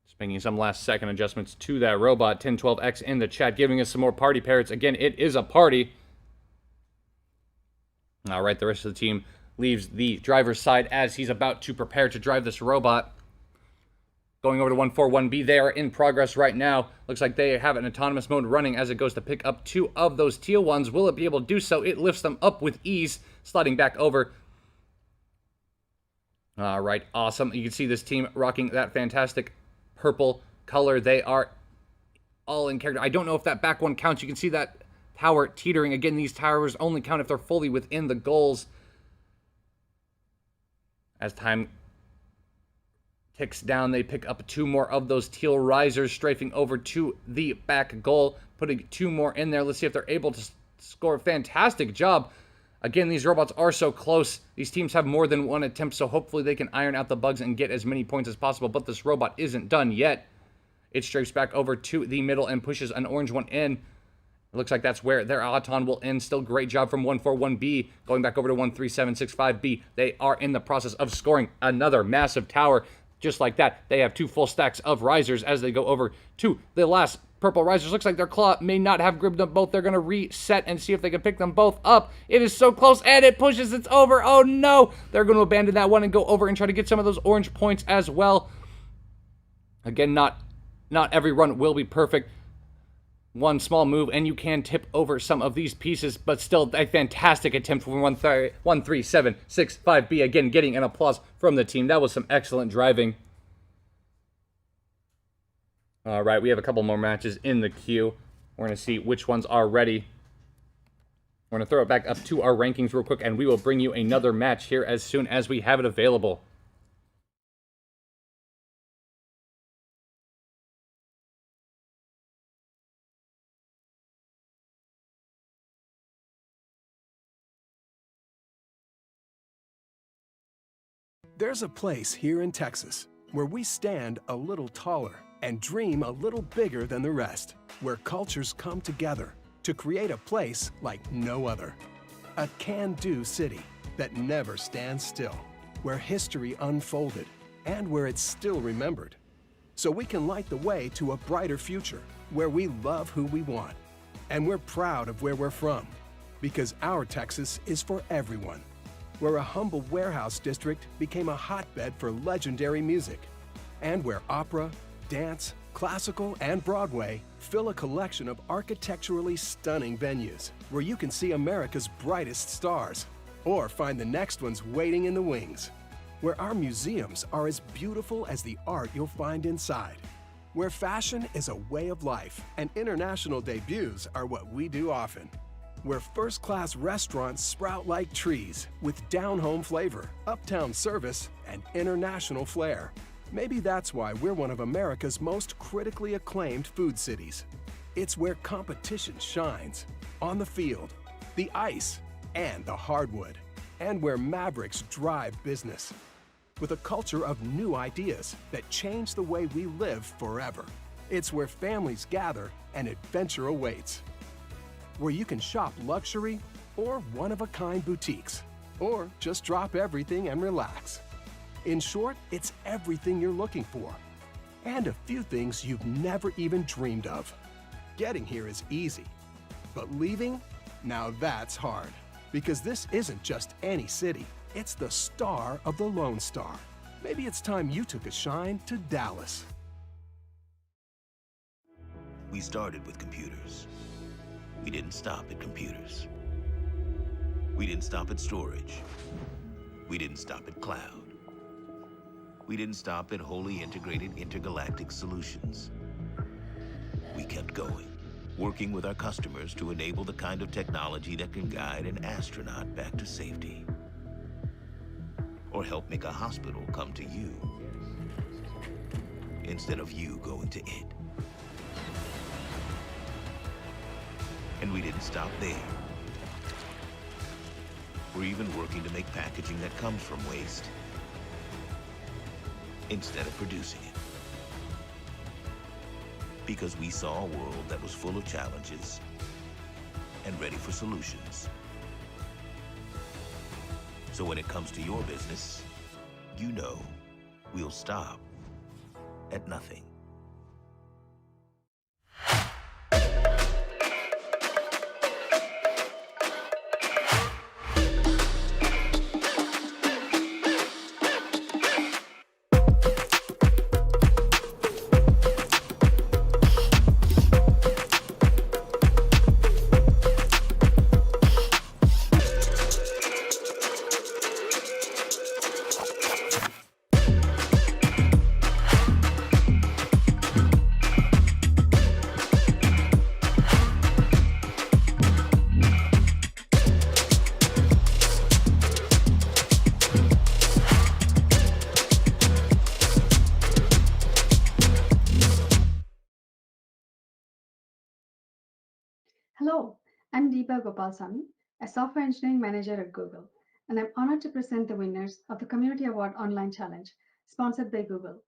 Just making some last-second adjustments to that robot. 1012X in the chat, giving us some more party parrots. Again, it is a party. All right, the rest of the team leaves the driver's side as he's about to prepare to drive this robot. Going over to 141B, they are in progress right now. Looks like they have an autonomous mode running as it goes to pick up two of those teal ones. Will it be able to do so? It lifts them up with ease, sliding back over. All right, awesome. You can see this team rocking that fantastic purple color. They are all in character. I don't know if that back one counts. You can see that tower teetering. Again, these towers only count if they're fully within the goals. As time ticks down, they pick up two more of those teal risers, strafing over to the back goal, putting two more in there. Let's see if they're able to score. A fantastic job. Again, these robots are so close. These teams have more than one attempt, so hopefully they can iron out the bugs and get as many points as possible, but this robot isn't done yet. It strafes back over to the middle and pushes an orange one in. It looks like that's where their Auton will end. Still great job from 141B. Going back over to 13765B. They are in the process of scoring another massive tower. Just like that, they have two full stacks of risers as they go over to the last purple risers. Looks like their claw may not have gripped them both. They're going to reset and see if they can pick them both up. It is so close, and it pushes. It's over. Oh, no. They're going to abandon that one and go over and try to get some of those orange points as well. Again, not every run will be perfect. One small move, and you can tip over some of these pieces, but still a fantastic attempt from 13765B. Again, getting an applause from the team. That was some excellent driving. All right, we have a couple more matches in the queue. We're going to see which ones are ready. We're going to throw it back up to our rankings real quick, and we will bring you another match here as soon as we have it available. There's a place here in Texas where we stand a little taller and dream a little bigger than the rest, where cultures come together to create a place like no other. A can-do city that never stands still, where history unfolded and where it's still remembered. So we can light the way to a brighter future where we love who we want. And we're proud of where we're from, because our Texas is for everyone. Where a humble warehouse district became a hotbed for legendary music, and where opera, dance, classical, and Broadway fill a collection of architecturally stunning venues, where you can see America's brightest stars, or find the next ones waiting in the wings, where our museums are as beautiful as the art you'll find inside, where fashion is a way of life, and international debuts are what we do often. Where first-class restaurants sprout like trees with down-home flavor, uptown service, and international flair. Maybe that's why we're one of America's most critically acclaimed food cities. It's where competition shines, on the field, the ice, and the hardwood, and where mavericks drive business. With a culture of new ideas that change the way we live forever. It's where families gather and adventure awaits. Where you can shop luxury or one-of-a-kind boutiques, or just drop everything and relax. In short, it's everything you're looking for, and a few things you've never even dreamed of. Getting here is easy, but leaving? Now that's hard, because this isn't just any city, it's the star of the Lone Star. Maybe it's time you took a shine to Dallas. We started with computers. We didn't stop at computers. We didn't stop at storage. We didn't stop at cloud. We didn't stop at wholly integrated intergalactic solutions. We kept going, working with our customers to enable the kind of technology that can guide an astronaut back to safety. Or help make a hospital come to you, instead of you going to it. And we didn't stop there. We're even working to make packaging that comes from waste, instead of producing it. Because we saw a world that was full of challenges and ready for solutions. So when it comes to your business, you know we'll stop at nothing. Hello, I'm Deepa Gopalsamy, a software engineering manager at Google, and I'm honored to present the winners of the Community Award Online Challenge, sponsored by Google.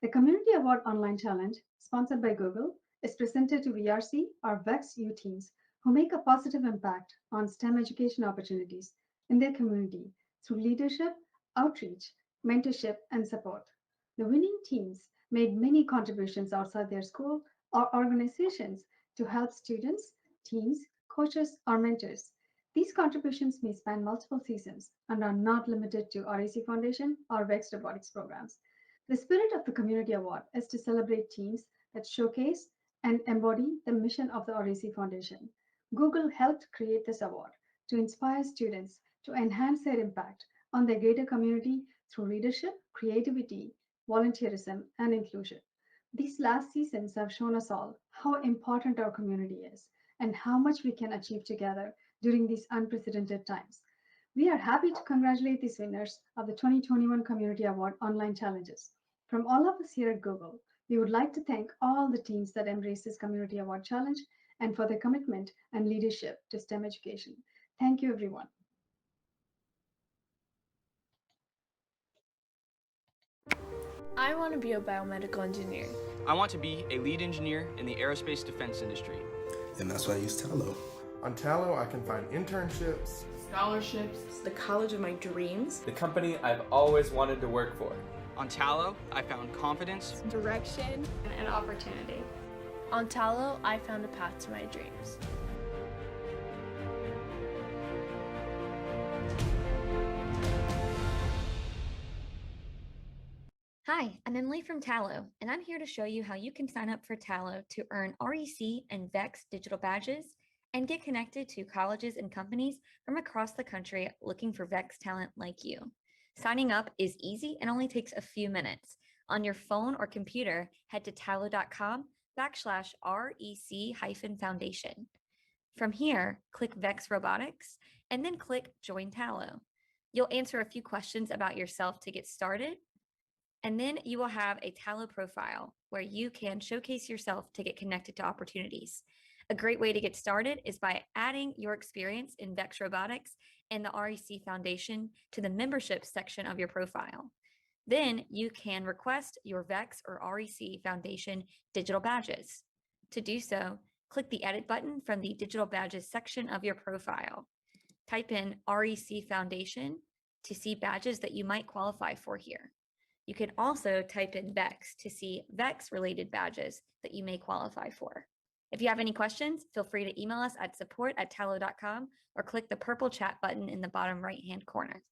The Community Award Online Challenge, sponsored by Google, is presented to VRC or VEX teams who make a positive impact on STEM education opportunities in their community through leadership, outreach, mentorship, and support. The winning teams made many contributions outside their school or organizations to help students, teams, coaches, or mentors. These contributions may span multiple seasons and are not limited to REC Foundation or VEX robotics programs. The spirit of the Community Award is to celebrate teams that showcase and embody the mission of the REC Foundation. Google helped create this award to inspire students to enhance their impact on their greater community through leadership, creativity, volunteerism, and inclusion. These last seasons have shown us all how important our community is and how much we can achieve together during these unprecedented times. We are happy to congratulate these winners of the 2021 Community Award online challenges. From all of us here at Google, we would like to thank all the teams that embraced this Community Award challenge and for their commitment and leadership to STEM education. Thank you, everyone. I want to be a biomedical engineer. I want to be a lead engineer in the aerospace defense industry. And that's why I use Tallo. On Tallo, I can find internships, Scholarships, the college of my dreams, the company I've always wanted to work for. On Tallo, I found confidence, direction, and opportunity. On Tallo, I found a path to my dreams. Hi, I'm Emily from Tallo, and I'm here to show you how you can sign up for Tallo to earn REC and VEX digital badges and get connected to colleges and companies from across the country looking for VEX talent like you. Signing up is easy and only takes a few minutes. On your phone or computer, head to tallo.com/REC-foundation. From here, click VEX Robotics and then click Join Tallo. You'll answer a few questions about yourself to get started, and then you will have a Tallo profile where you can showcase yourself to get connected to opportunities. A great way to get started is by adding your experience in VEX Robotics and the REC Foundation to the membership section of your profile. Then you can request your VEX or REC Foundation digital badges. To do so, click the Edit button from the Digital Badges section of your profile. Type in REC Foundation to see badges that you might qualify for here. You can also type in VEX to see VEX-related badges that you may qualify for. If you have any questions, feel free to email us at support@tallo.com or click the purple chat button in the bottom right-hand corner.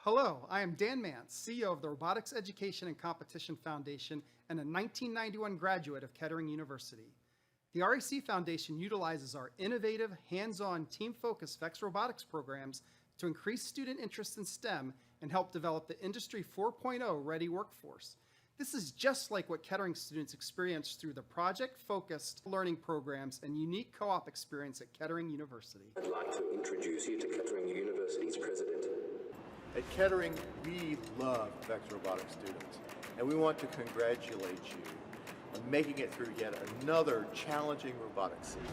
Hello, I am Dan Mance, CEO of the Robotics Education and Competition Foundation and a 1991 graduate of Kettering University. The REC Foundation utilizes our innovative, hands-on, team-focused VEX robotics programs to increase student interest in STEM and help develop the Industry 4.0 ready workforce. This is just like what Kettering students experience through the project-focused learning programs and unique co-op experience at Kettering University. I'd like to introduce you to Kettering University's president. At Kettering, we love VEX robotics students, and we want to congratulate you on making it through yet another challenging robotics season.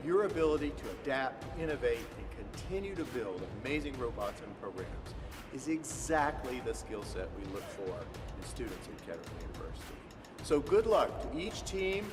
Your ability to adapt, innovate, and continue to build amazing robots and programs is exactly the skill set we look for in students at Kettering University. So good luck to each team,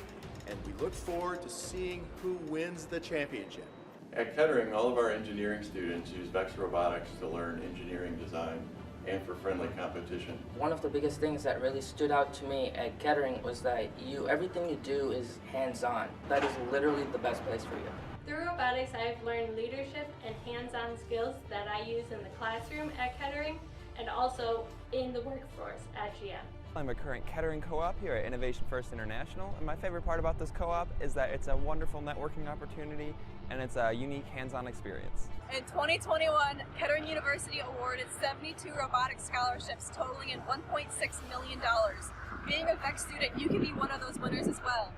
and we look forward to seeing who wins the championship. At Kettering, all of our engineering students use VEX robotics to learn engineering design and for friendly competition. One of the biggest things that really stood out to me at Kettering was that everything you do is hands-on. That is literally the best place for you. Through robotics, I've learned leadership and hands-on skills that I use in the classroom at Kettering and also in the workforce at GM. I'm a current Kettering co-op here at Innovation First International, and my favorite part about this co-op is that it's a wonderful networking opportunity and it's a unique hands-on experience. In 2021, Kettering University awarded 72 robotics scholarships totaling in $1.6 million. Being a VEX student, you can be one of those winners as well.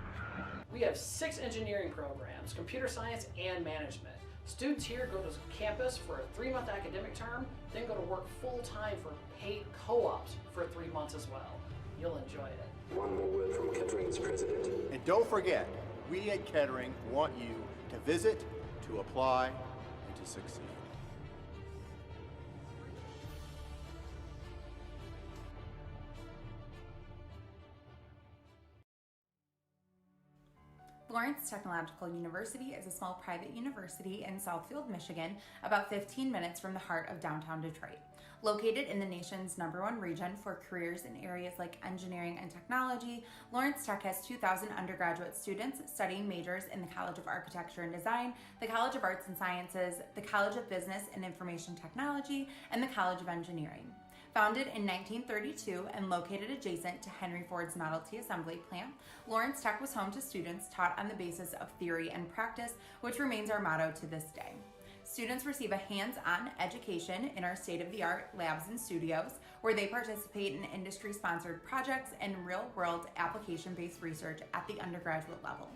We have 6 engineering programs, computer science and management. Students here go to campus for a 3-month academic term, then go to work full-time for paid co-ops for 3 months as well. You'll enjoy it. One more word from Kettering's president. And don't forget, we at Kettering want you to visit, to apply, and to succeed. Lawrence Technological University is a small private university in Southfield, Michigan, about 15 minutes from the heart of downtown Detroit. Located in the nation's #1 region for careers in areas like engineering and technology, Lawrence Tech has 2,000 undergraduate students studying majors in the College of Architecture and Design, the College of Arts and Sciences, the College of Business and Information Technology, and the College of Engineering. Founded in 1932 and located adjacent to Henry Ford's Model T assembly plant, Lawrence Tech was home to students taught on the basis of theory and practice, which remains our motto to this day. Students receive a hands-on education in our state-of-the-art labs and studios, where they participate in industry-sponsored projects and real-world application-based research at the undergraduate level.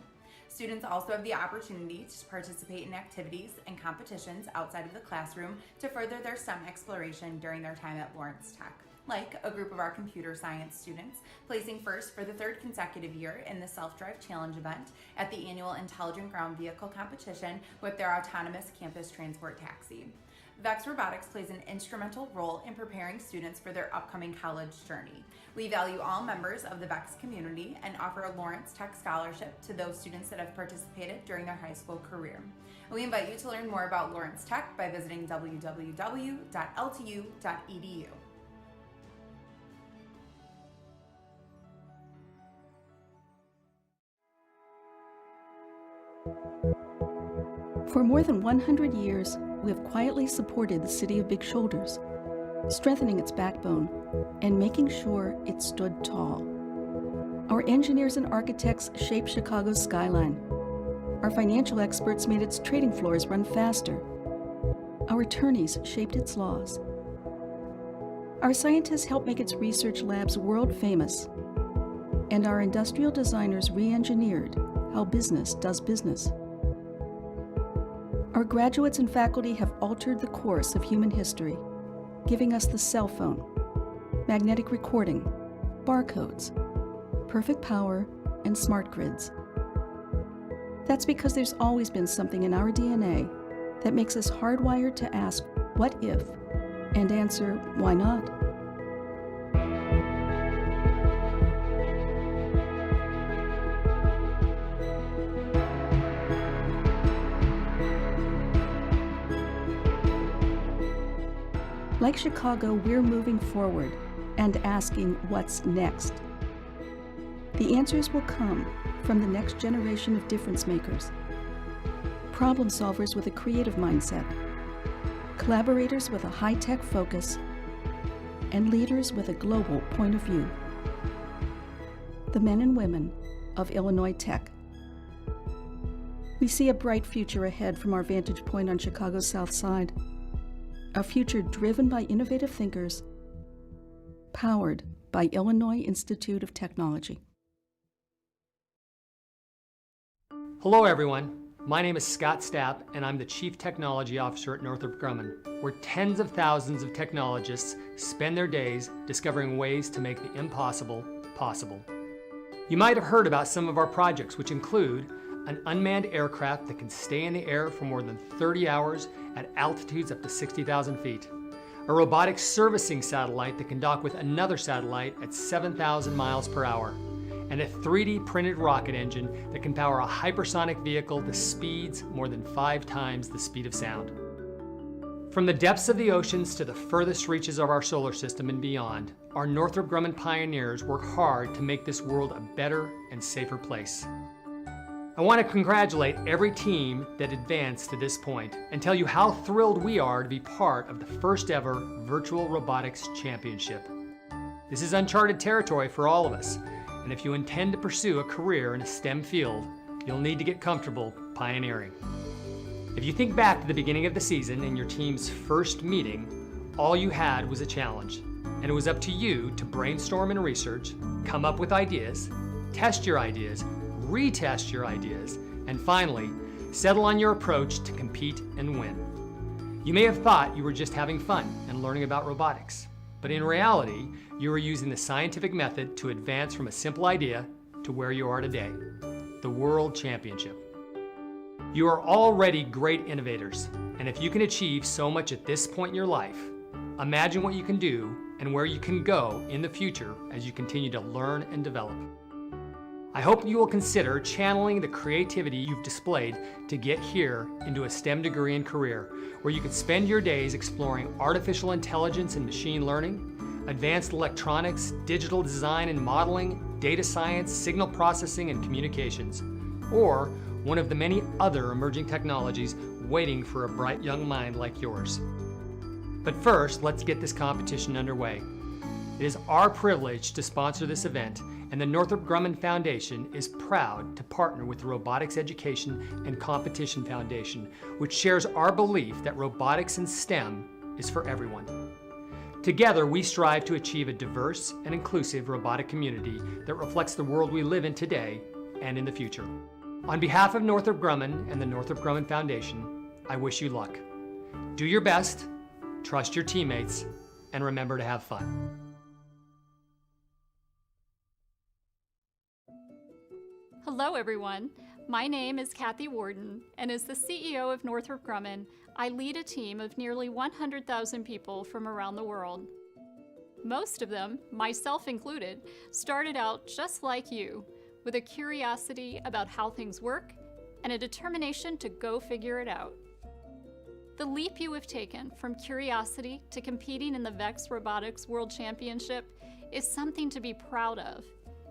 Students also have the opportunity to participate in activities and competitions outside of the classroom to further their STEM exploration during their time at Lawrence Tech, like a group of our computer science students placing first for the 3rd consecutive year in the Self-Drive Challenge event at the annual Intelligent Ground Vehicle competition with their autonomous campus transport taxi. VEX Robotics plays an instrumental role in preparing students for their upcoming college journey. We value all members of the VEX community and offer a Lawrence Tech scholarship to those students that have participated during their high school career. We invite you to learn more about Lawrence Tech by visiting www.ltu.edu. For more than 100 years, we have quietly supported the city of Big Shoulders, strengthening its backbone and making sure it stood tall. Our engineers and architects shaped Chicago's skyline. Our financial experts made its trading floors run faster. Our attorneys shaped its laws. Our scientists helped make its research labs world famous. And our industrial designers re-engineered how business does business. Our graduates and faculty have altered the course of human history, giving us the cell phone, magnetic recording, barcodes, perfect power, and smart grids. That's because there's always been something in our DNA that makes us hardwired to ask, what if, and answer, why not? Like Chicago, we're moving forward and asking what's next. The answers will come from the next generation of difference makers, problem solvers with a creative mindset, collaborators with a high-tech focus, and leaders with a global point of view. The men and women of Illinois Tech. We see a bright future ahead from our vantage point on Chicago's South Side. A future driven by innovative thinkers, powered by Illinois Institute of Technology. Hello everyone, my name is Scott Stapp and I'm the Chief Technology Officer at Northrop Grumman, where tens of thousands of technologists spend their days discovering ways to make the impossible possible. You might have heard about some of our projects, which include an unmanned aircraft that can stay in the air for more than 30 hours at altitudes up to 60,000 feet, a robotic servicing satellite that can dock with another satellite at 7,000 miles per hour, and a 3D printed rocket engine that can power a hypersonic vehicle to speeds more than 5 times the speed of sound. From the depths of the oceans to the furthest reaches of our solar system and beyond, our Northrop Grumman pioneers work hard to make this world a better and safer place. I want to congratulate every team that advanced to this point and tell you how thrilled we are to be part of the first ever Virtual Robotics Championship. This is uncharted territory for all of us, and if you intend to pursue a career in a STEM field, you'll need to get comfortable pioneering. If you think back to the beginning of the season and your team's first meeting, all you had was a challenge, and it was up to you to brainstorm and research, come up with ideas, test your ideas, retest your ideas, and finally, settle on your approach to compete and win. You may have thought you were just having fun and learning about robotics, but in reality, you were using the scientific method to advance from a simple idea to where you are today, the World Championship. You are already great innovators, and if you can achieve so much at this point in your life, imagine what you can do and where you can go in the future as you continue to learn and develop. I hope you will consider channeling the creativity you've displayed to get here into a STEM degree and career, where you can spend your days exploring artificial intelligence and machine learning, advanced electronics, digital design and modeling, data science, signal processing and communications, or one of the many other emerging technologies waiting for a bright young mind like yours. But first, let's get this competition underway. It is our privilege to sponsor this event, and the Northrop Grumman Foundation is proud to partner with the Robotics Education and Competition Foundation, which shares our belief that robotics and STEM is for everyone. Together, we strive to achieve a diverse and inclusive robotic community that reflects the world we live in today and in the future. On behalf of Northrop Grumman and the Northrop Grumman Foundation, I wish you luck. Do your best, trust your teammates, and remember to have fun. Hello everyone, my name is Kathy Warden, and as the CEO of Northrop Grumman, I lead a team of nearly 100,000 people from around the world. Most of them, myself included, started out just like you, with a curiosity about how things work and a determination to go figure it out. The leap you have taken from curiosity to competing in the VEX Robotics World Championship is something to be proud of.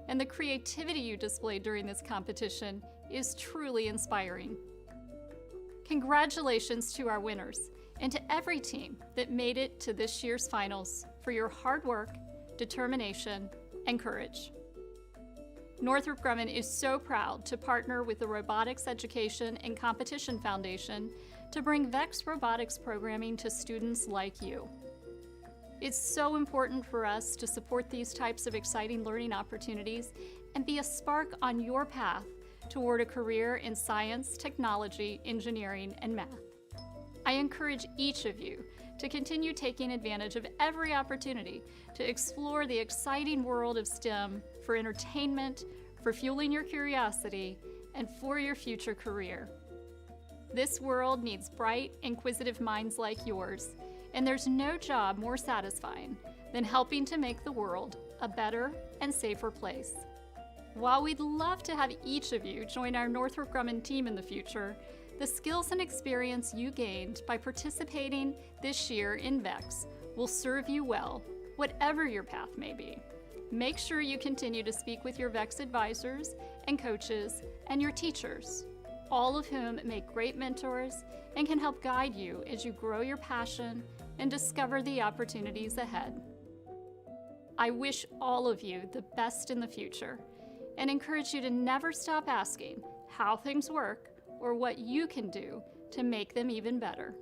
And the creativity you displayed during this competition is truly inspiring. Congratulations to our winners and to every team that made it to this year's finals for your hard work, determination, and courage. Northrop Grumman is so proud to partner with the Robotics Education and Competition Foundation to bring VEX robotics programming to students like you. It's so important for us to support these types of exciting learning opportunities and be a spark on your path toward a career in science, technology, engineering, and math. I encourage each of you to continue taking advantage of every opportunity to explore the exciting world of STEM for entertainment, for fueling your curiosity, and for your future career. This world needs bright, inquisitive minds like yours, and there's no job more satisfying than helping to make the world a better and safer place. While we'd love to have each of you join our Northrop Grumman team in the future, the skills and experience you gained by participating this year in VEX will serve you well, whatever your path may be. Make sure you continue to speak with your VEX advisors and coaches and your teachers, all of whom make great mentors and can help guide you as you grow your passion and discover the opportunities ahead. I wish all of you the best in the future and encourage you to never stop asking how things work or what you can do to make them even better.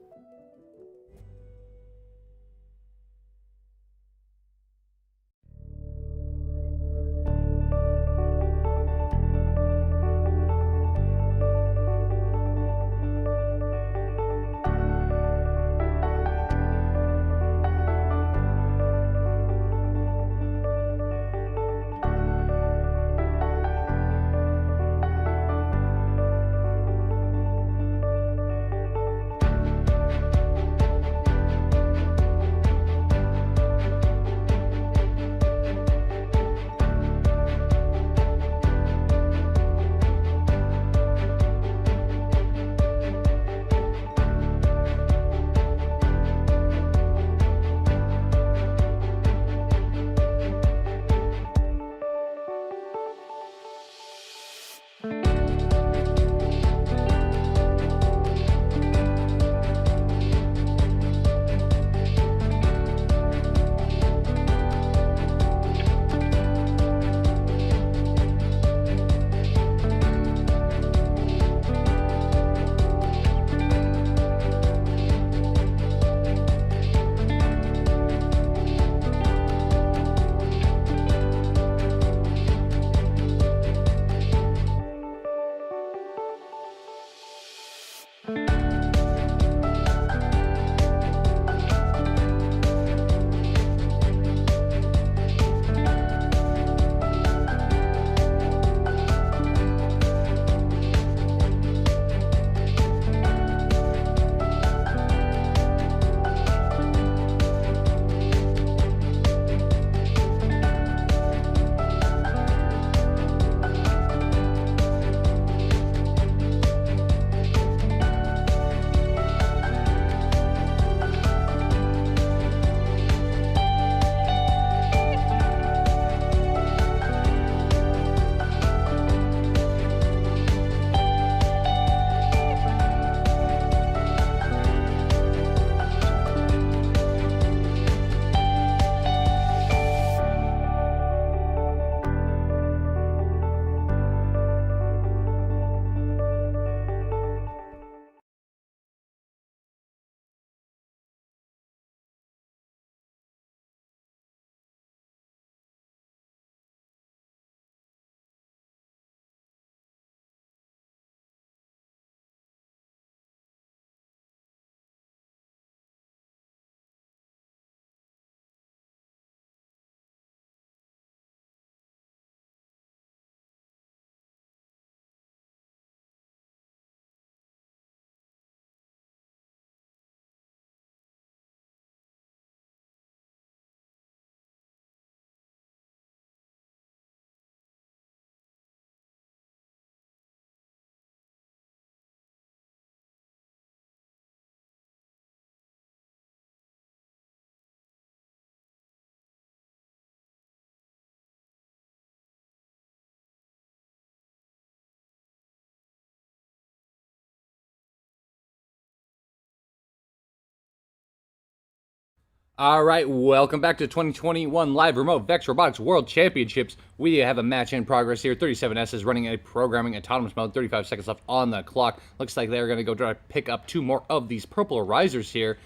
All right, welcome back to 2021 live remote VEX Robotics World Championships. We have a match in progress here. 37S is running a programming autonomous mode. 35 seconds left on the clock. Looks like they're going to go try to pick up two more of these purple risers here.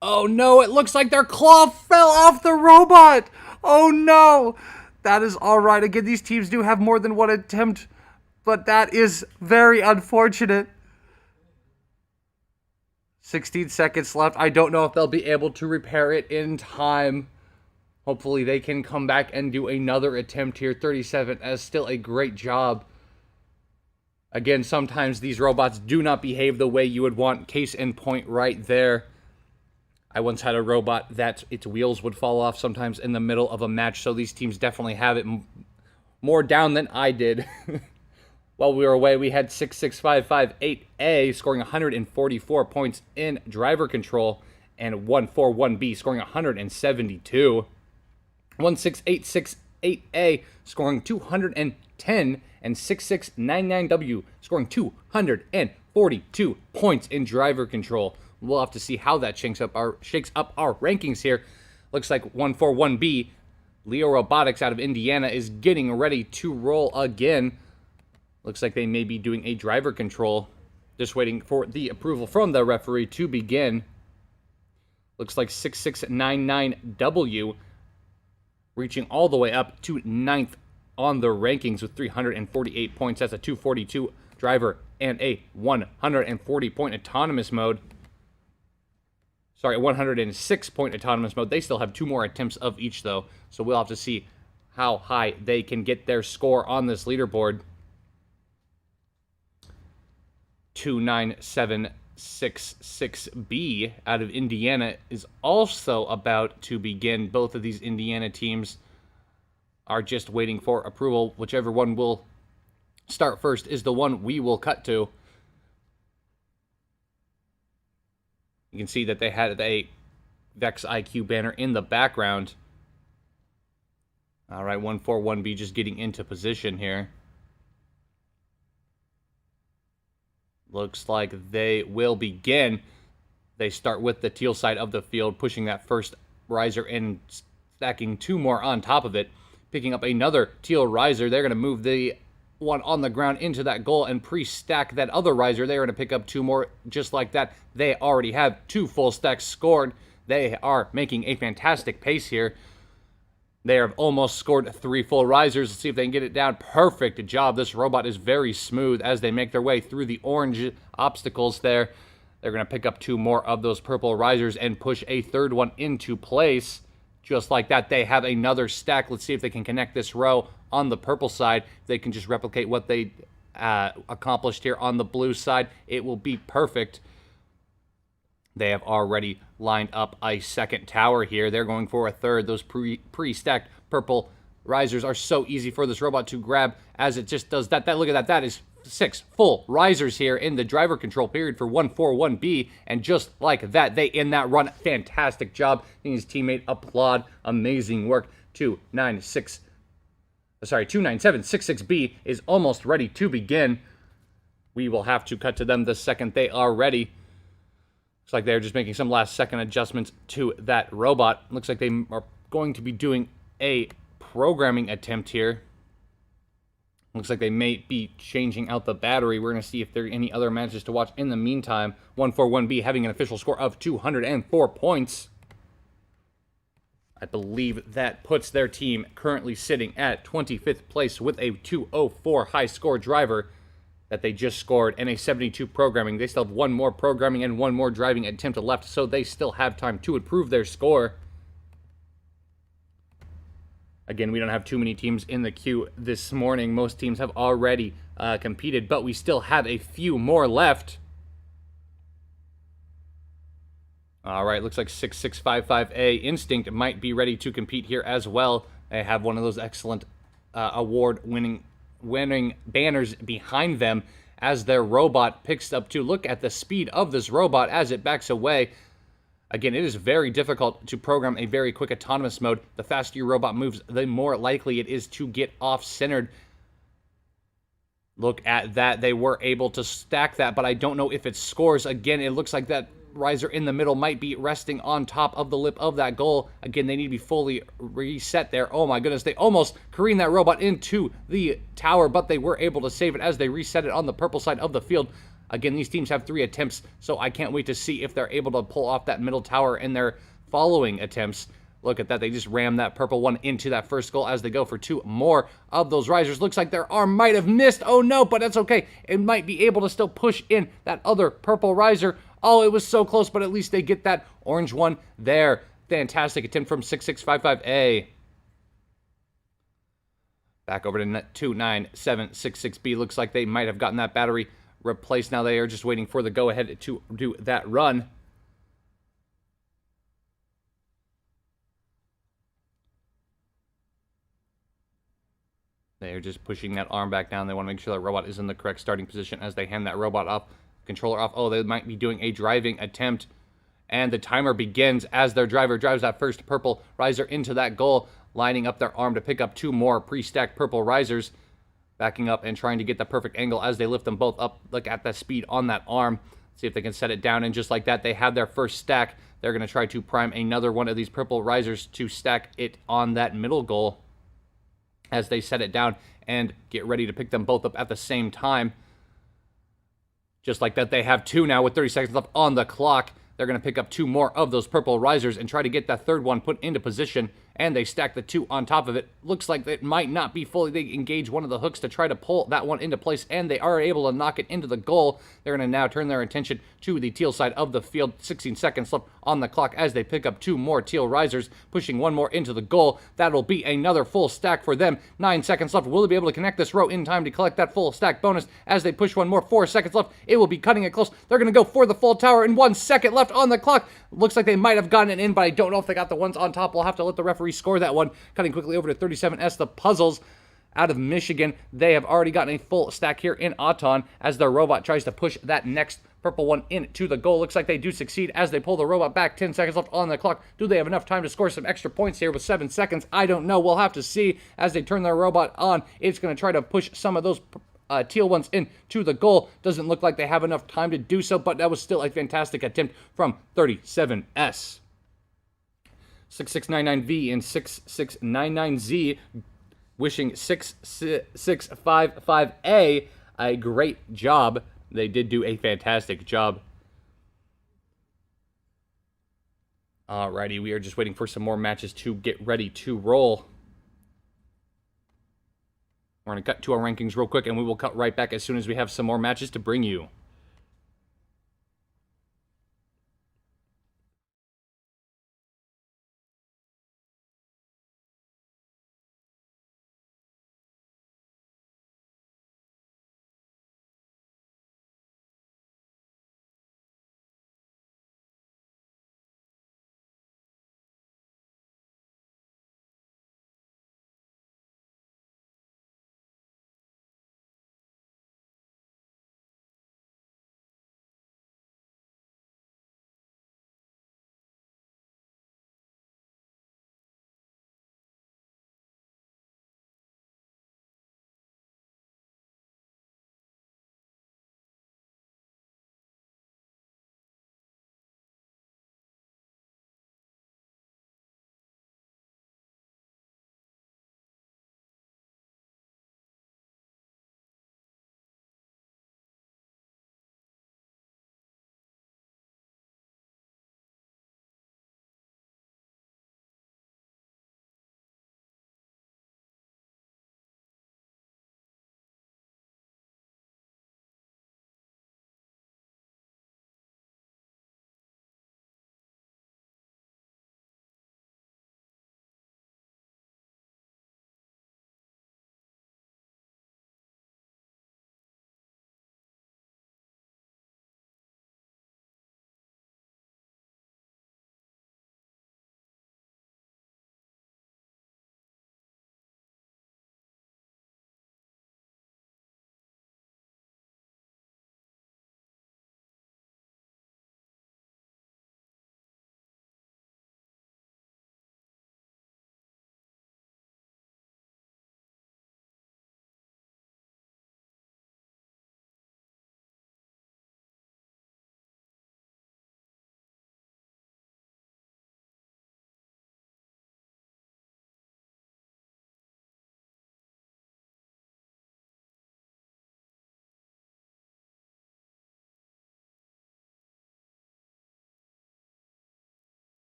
Oh no, it looks like their claw fell off the robot. Oh no. That is all right. Again, these teams do have more than one attempt, but that is very unfortunate. 16 seconds left. I don't know if they'll be able to repair it in time. Hopefully they can come back and do another attempt here. 37 as still a great job. Again, sometimes these robots do not behave the way you would want. Case in point right there. I once had a robot that its wheels would fall off sometimes in the middle of a match, so these teams definitely have it more down than I did. While we were away, we had 66558A scoring 144 points in driver control, and 141B scoring 172. 16868A scoring 210, and 6699W scoring 242 points in driver control. We'll have to see how that shakes up our rankings here. Looks like 141B Leo Robotics out of Indiana is getting ready to roll again. Looks like they may be doing a driver control. Just waiting for the approval from the referee to begin. Looks like 6699W reaching all the way up to 9th on the rankings with 348 points. That's a 242 driver and a 140-point autonomous mode. Sorry, 106-point autonomous mode. They still have 2 more attempts of each, though. So we'll have to see how high they can get their score on this leaderboard. 29766B out of Indiana is also about to begin. Both of these Indiana teams are just waiting for approval. Whichever one will start first is the one we will cut to. You can see that they had a VEX IQ banner in the background. All right, 141B just getting into position here. Looks like they will begin. They start with the teal side of the field, pushing that first riser and stacking 2 more on top of it. Picking up another teal riser. They're going to move the one on the ground into that goal and pre-stack that other riser. They're going to pick up 2 more just like that. They already have 2 full stacks scored. They are making a fantastic pace here. They have almost scored 3 full risers. Let's see if they can get it down. Perfect job. This robot is very smooth as they make their way through the orange obstacles there. They're going to pick up 2 more of those purple risers and push a 3rd one into place. Just like that, they have another stack. Let's see if they can connect this row on the purple side. They can just replicate what they accomplished here on the blue side. It will be perfect. They have already lined up a 2nd tower here. They're going for a 3rd. Those pre-stacked purple risers are so easy for this robot to grab as it just does that. Look at that. That is 6 full risers here in the driver control period for 141B. And just like that, they end that run. Fantastic job. And his teammate applaud. Amazing work. 29766B is almost ready to begin. We will have to cut to them the second they are ready. Looks like they're just making some last-second adjustments to that robot. Looks like they are going to be doing a programming attempt here. Looks like they may be changing out the battery. We're going to see if there are any other matches to watch in the meantime. 141B having an official score of 204 points. I believe that puts their team currently sitting at 25th place with a 204 high-score driver that they just scored, and a 72 programming. They still have 1 more programming and 1 more driving attempt left, so they still have time to improve their score. Again, we don't have too many teams in the queue this morning. Most teams have already competed, but we still have a few more left. All right, looks like 6655A Instinct might be ready to compete here as well. They have one of those excellent award-winning banners behind them as their robot picks up to look at the speed of this robot as it backs away. Again, it is very difficult to program a very quick autonomous mode. The faster your robot moves, the more likely it is to get off-centered. Look at that. They were able to stack that, but I don't know if it scores. Again, it looks like that riser in the middle might be resting on top of the lip of that goal. Again, they need to be fully reset there. Oh my goodness, they almost careened that robot into the tower, but they were able to save it as they reset it on the purple side of the field. Again, these teams have 3 attempts, so I can't wait to see if they're able to pull off that middle tower in their following attempts. Look at that. They just rammed that purple one into that first goal as they go for 2 more of those risers. Looks like their arm might have missed. Oh no, but that's okay. It might be able to still push in that other purple riser. Oh, it was so close, but at least they get that orange one there. Fantastic attempt from 6655A. Back over to 29766B. Looks like they might have gotten that battery replaced. Now they are just waiting for the go-ahead to do that run. They are just pushing that arm back down. They want to make sure that robot is in the correct starting position as they hand that robot off. Controller off. Oh, they might be doing a driving attempt. And the timer begins as their driver drives that first purple riser into that goal, lining up their arm to pick up 2 more pre-stacked purple risers. Backing up and trying to get the perfect angle as they lift them both up. Look at the speed on that arm. See if they can set it down, and just like that, they have their first stack. They're going to try to prime another one of these purple risers to stack it on that middle goal as they set it down and get ready to pick them both up at the same time. Just like that, they have two now with 30 seconds left on the clock. They're going to pick up two more of those purple risers and try to get that third one put into position, and they stack the two on top of it. Looks like it might not be fully. They engage one of the hooks to try to pull that one into place, and they are able to knock it into the goal. They're going to now turn their attention to the teal side of the field. 16 seconds left on the clock as they pick up two more teal risers, pushing one more into the goal. That'll be another full stack for them. 9 seconds left. Will they be able to connect this row in time to collect that full stack bonus as they push one more? 4 seconds left. It will be cutting it close. They're going to go for the full tower in 1 second left on the clock. Looks like they might have gotten it in, but I don't know if they got the ones on top. We'll have to let the referee score that one. Cutting quickly over to 37S, the Puzzles out of Michigan. They have already gotten a full stack here in Auton as their robot tries to push that next purple one into the goal. Looks like they do succeed as they pull the robot back. 10 seconds left on the clock. Do they have enough time to score some extra points here with 7 seconds? I don't know. We'll have to see as they turn their robot on. It's going to try to push some of those teal ones into the goal. Doesn't look like they have enough time to do so, but that was still a fantastic attempt from 37S. 6699V and 6699Z wishing 6655A a great job. They did do a fantastic job. Alrighty, we are just waiting for some more matches to get ready to roll. We're going to cut to our rankings real quick, and we will cut right back as soon as we have some more matches to bring you.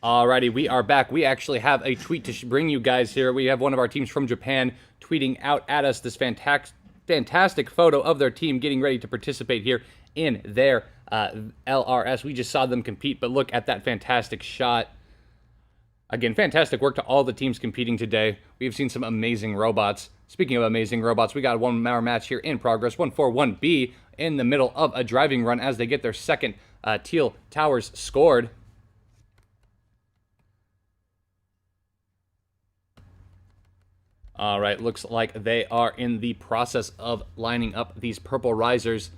Alrighty, we are back. We actually have a tweet to bring you guys here. We have one of our teams from Japan tweeting out at us this fantastic photo of their team getting ready to participate here in their LRS. We just saw them compete, but look at that fantastic shot. Again, fantastic work to all the teams competing today. We've seen some amazing robots. Speaking of amazing robots, we got a 1 hour match here in progress. 141B in the middle of a driving run as they get their second teal towers scored. All right, looks like they are in the process of lining up these purple risers.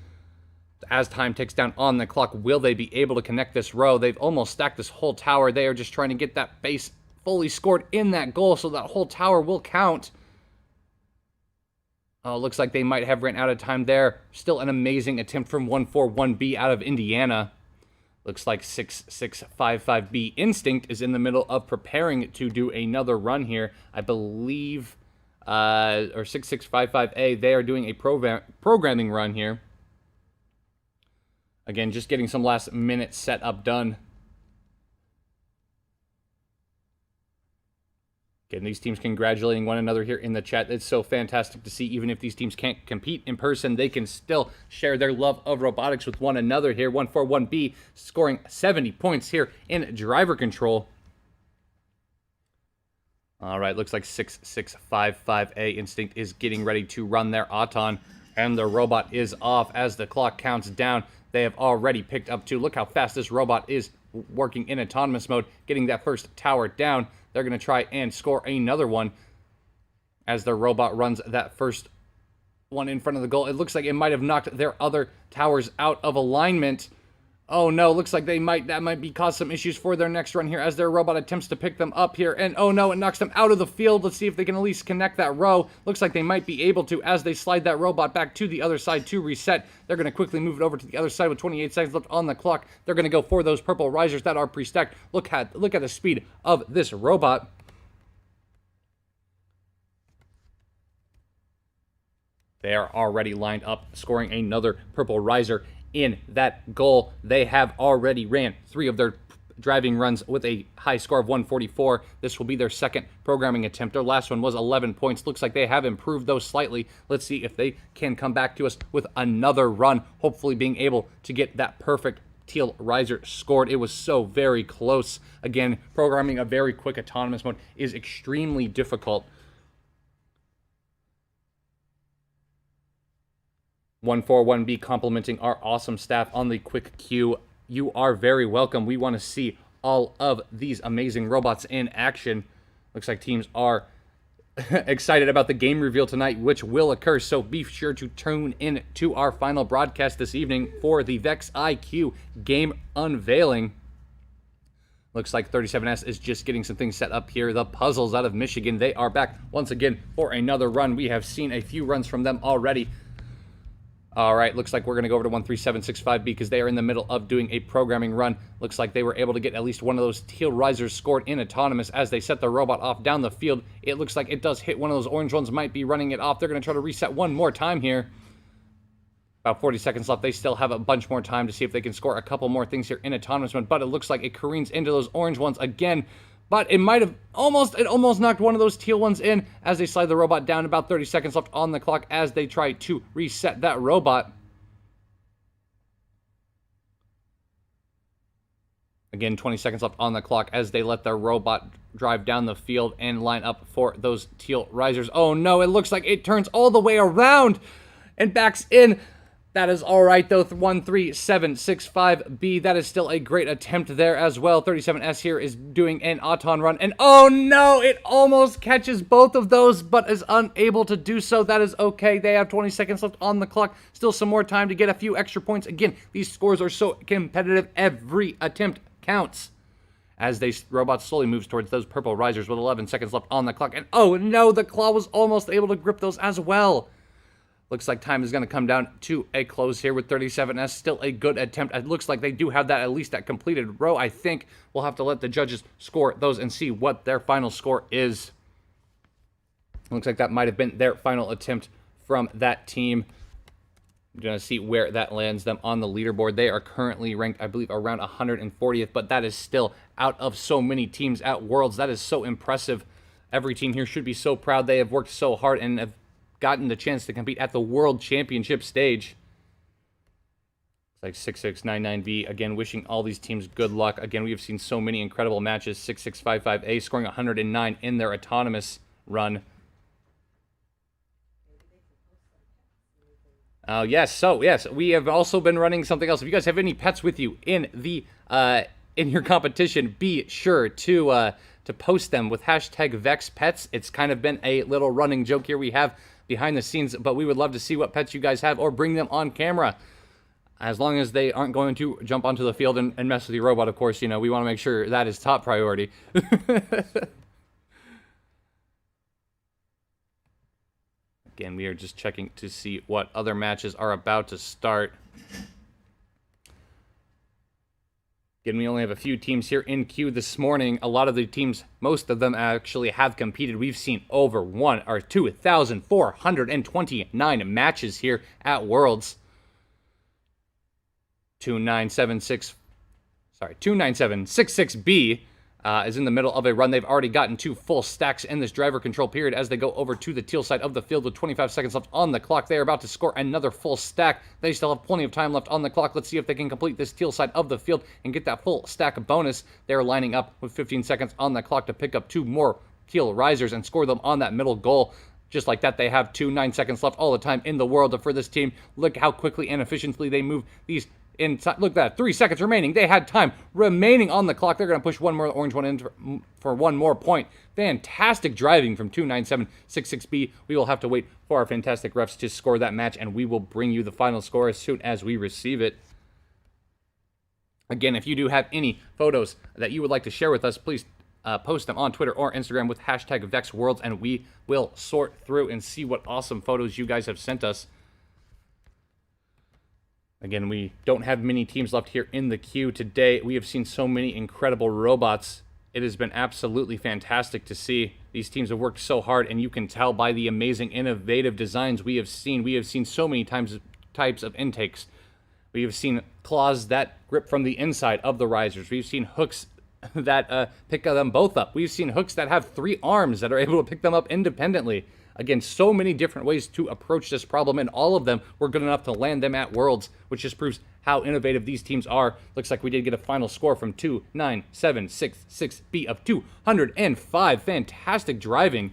As time ticks down on the clock, will they be able to connect this row? They've almost stacked this whole tower. They are just trying to get that base fully scored in that goal so that whole tower will count. Oh, looks like they might have ran out of time there. Still an amazing attempt from 141B out of Indiana. Looks like 6655B Instinct is in the middle of preparing to do another run here. I believe, or 6655A, they are doing a programming run here. Again, just getting some last minute setup done. Again, these teams congratulating one another here in the chat. It's so fantastic to see. Even if these teams can't compete in person, they can still share their love of robotics with one another here. 141B scoring 70 points here in driver control. All right, looks like 6655A Instinct is getting ready to run their Auton, and the robot is off as the clock counts down. They have already picked up 2. Look how fast this robot is working in autonomous mode, getting that first tower down. They're going to try and score another one as the robot runs that first one in front of the goal. It looks like it might have knocked their other towers out of alignment. Oh no, looks like that might cause some issues for their next run here as their robot attempts to pick them up here. And oh no, it knocks them out of the field. Let's see if they can at least connect that row. Looks like they might be able to as they slide that robot back to the other side to reset. They're going to quickly move it over to the other side with 28 seconds left on the clock. They're going to go for those purple risers that are pre-stacked. Look at the speed of this robot. They are already lined up, scoring another purple riser in that goal. They have already ran 3 of their driving runs with a high score of 144. This will be their second programming attempt. Their last one was 11 points. Looks like they have improved those slightly. Let's see if they can come back to us with another run, hopefully being able to get that perfect teal riser scored. It was so very close. Again, programming a very quick autonomous mode is extremely difficult. 141B complimenting our awesome staff on the quick queue. You are very welcome. We want to see all of these amazing robots in action. Looks like teams are excited about the game reveal tonight, which will occur, so be sure to tune in to our final broadcast this evening for the VEX IQ game unveiling. Looks like 37S is just getting some things set up here. The Puzzles out of Michigan, they are back once again for another run. We have seen a few runs from them already. All right, looks like we're going to go over to 13765B because they are in the middle of doing a programming run. Looks like they were able to get at least one of those teal risers scored in autonomous as they set the robot off down the field. It looks like it does hit one of those orange ones, might be running it off. They're going to try to reset one more time here. About 40 seconds left. They still have a bunch more time to see if they can score a couple more things here in autonomous mode, but it looks like it careens into those orange ones again. But it might have almost knocked one of those teal ones in as they slide the robot down. About 30 seconds left on the clock as they try to reset that robot. Again, 20 seconds left on the clock as they let the robot drive down the field and line up for those teal risers. Oh no, it looks like it turns all the way around and backs in. That is all right, though. 13765B. That is still a great attempt there as well. 37S here is doing an Auton run. And oh no, it almost catches both of those, but is unable to do so. That is okay. They have 20 seconds left on the clock. Still some more time to get a few extra points. Again, these scores are so competitive. Every attempt counts. As the robot slowly moves towards those purple risers with 11 seconds left on the clock. And oh no, the claw was almost able to grip those as well. Looks like time is going to come down to a close here with 37S. Still a good attempt. It looks like they do have that, at least that completed row. I think we'll have to let the judges score those and see what their final score is. Looks like that might have been their final attempt from that team. I'm going to see where that lands them on the leaderboard. They are currently ranked, I believe, around 140th, but that is still out of so many teams at Worlds. That is so impressive. Every team here should be so proud. They have worked so hard and have gotten the chance to compete at the World Championship stage. It's like 6699V, again, wishing all these teams good luck. Again, we have seen so many incredible matches. 6655A scoring 109 in their autonomous run. Yes, we have also been running something else. If you guys have any pets with you in the in your competition, be sure to to post them with hashtag VEXPets. It's kind of been a little running joke here we have behind the scenes, but we would love to see what pets you guys have or bring them on camera. As long as they aren't going to jump onto the field and mess with your robot, of course, you know, we want to make sure that is top priority. Again, we are just checking to see what other matches are about to start. Again, we only have a few teams here in queue this morning. A lot of the teams, most of them actually have competed. We've seen over 2,429 matches here at Worlds. 29766B is in the middle of a run. They've already gotten 2 full stacks in this driver control period as they go over to the teal side of the field with 25 seconds left on the clock. They are about to score another full stack. They still have plenty of time left on the clock. Let's see if they can complete this teal side of the field and get that full stack bonus. They're lining up with 15 seconds on the clock to pick up 2 more teal risers and score them on that middle goal. Just like that, they have 9 seconds left, all the time in the world for this team. Look how quickly and efficiently they move these inside. Look at that, 3 seconds remaining. They had time remaining on the clock. They're going to push one more orange one in for one more point. Fantastic driving from 29766B. We will have to wait for our fantastic refs to score that match, and we will bring you the final score as soon as we receive it. Again, if you do have any photos that you would like to share with us, please post them on Twitter or Instagram with hashtag VEXWorlds, and we will sort through and see what awesome photos you guys have sent us. Again, we don't have many teams left here in the queue today. We have seen so many incredible robots. It has been absolutely fantastic to see. These teams have worked so hard, and you can tell by the amazing, innovative designs we have seen. We have seen so many types of intakes. We have seen claws that grip from the inside of the risers. We've seen hooks that pick them both up. We've seen hooks that have 3 arms that are able to pick them up independently. Again, so many different ways to approach this problem, and all of them were good enough to land them at Worlds, which just proves how innovative these teams are. Looks like we did get a final score from 29766B of 205. Fantastic driving.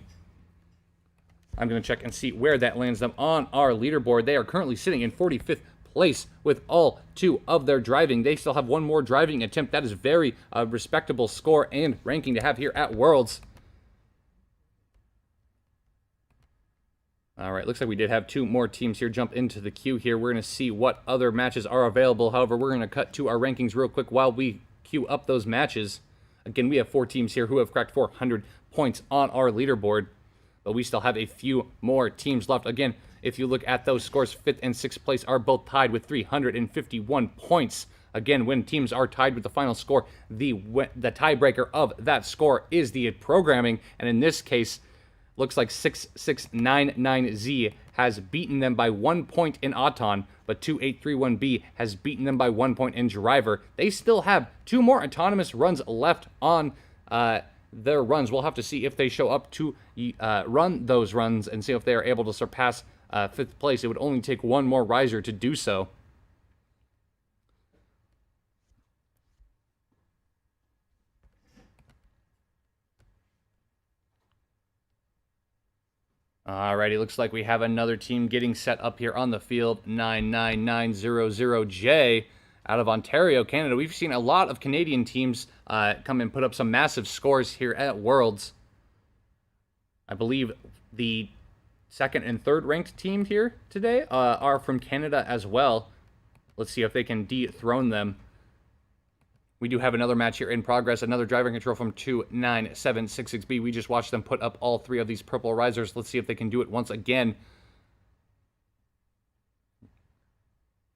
I'm going to check and see where that lands them on our leaderboard. They are currently sitting in 45th place with all 2 of their driving. They still have 1 more driving attempt. That is very respectable score and ranking to have here at Worlds. All right, looks like we did have 2 more teams here jump into the queue here. We're going to see what other matches are available. However, we're going to cut to our rankings real quick while we queue up those matches. Again, we have 4 teams here who have cracked 400 points on our leaderboard, but we still have a few more teams left. Again, if you look at those scores, 5th and 6th place are both tied with 351 points. Again, when teams are tied with the final score, the tiebreaker of that score is the programming, and in this case, looks like 6699Z has beaten them by 1 point in Auton, but 2831B has beaten them by 1 point in Driver. They still have 2 more autonomous runs left on their runs. We'll have to see if they show up to run those runs and see if they are able to surpass 5th place. It would only take 1 more riser to do so. Alrighty, looks like we have another team getting set up here on the field. 99900J out of Ontario, Canada. We've seen a lot of Canadian teams come and put up some massive scores here at Worlds. I believe the 2nd and 3rd ranked team here today are from Canada as well. Let's see if they can dethrone them. We do have another match here in progress, another driving control from 29766B. We just watched them put up all 3 of these purple risers. Let's see if they can do it once again.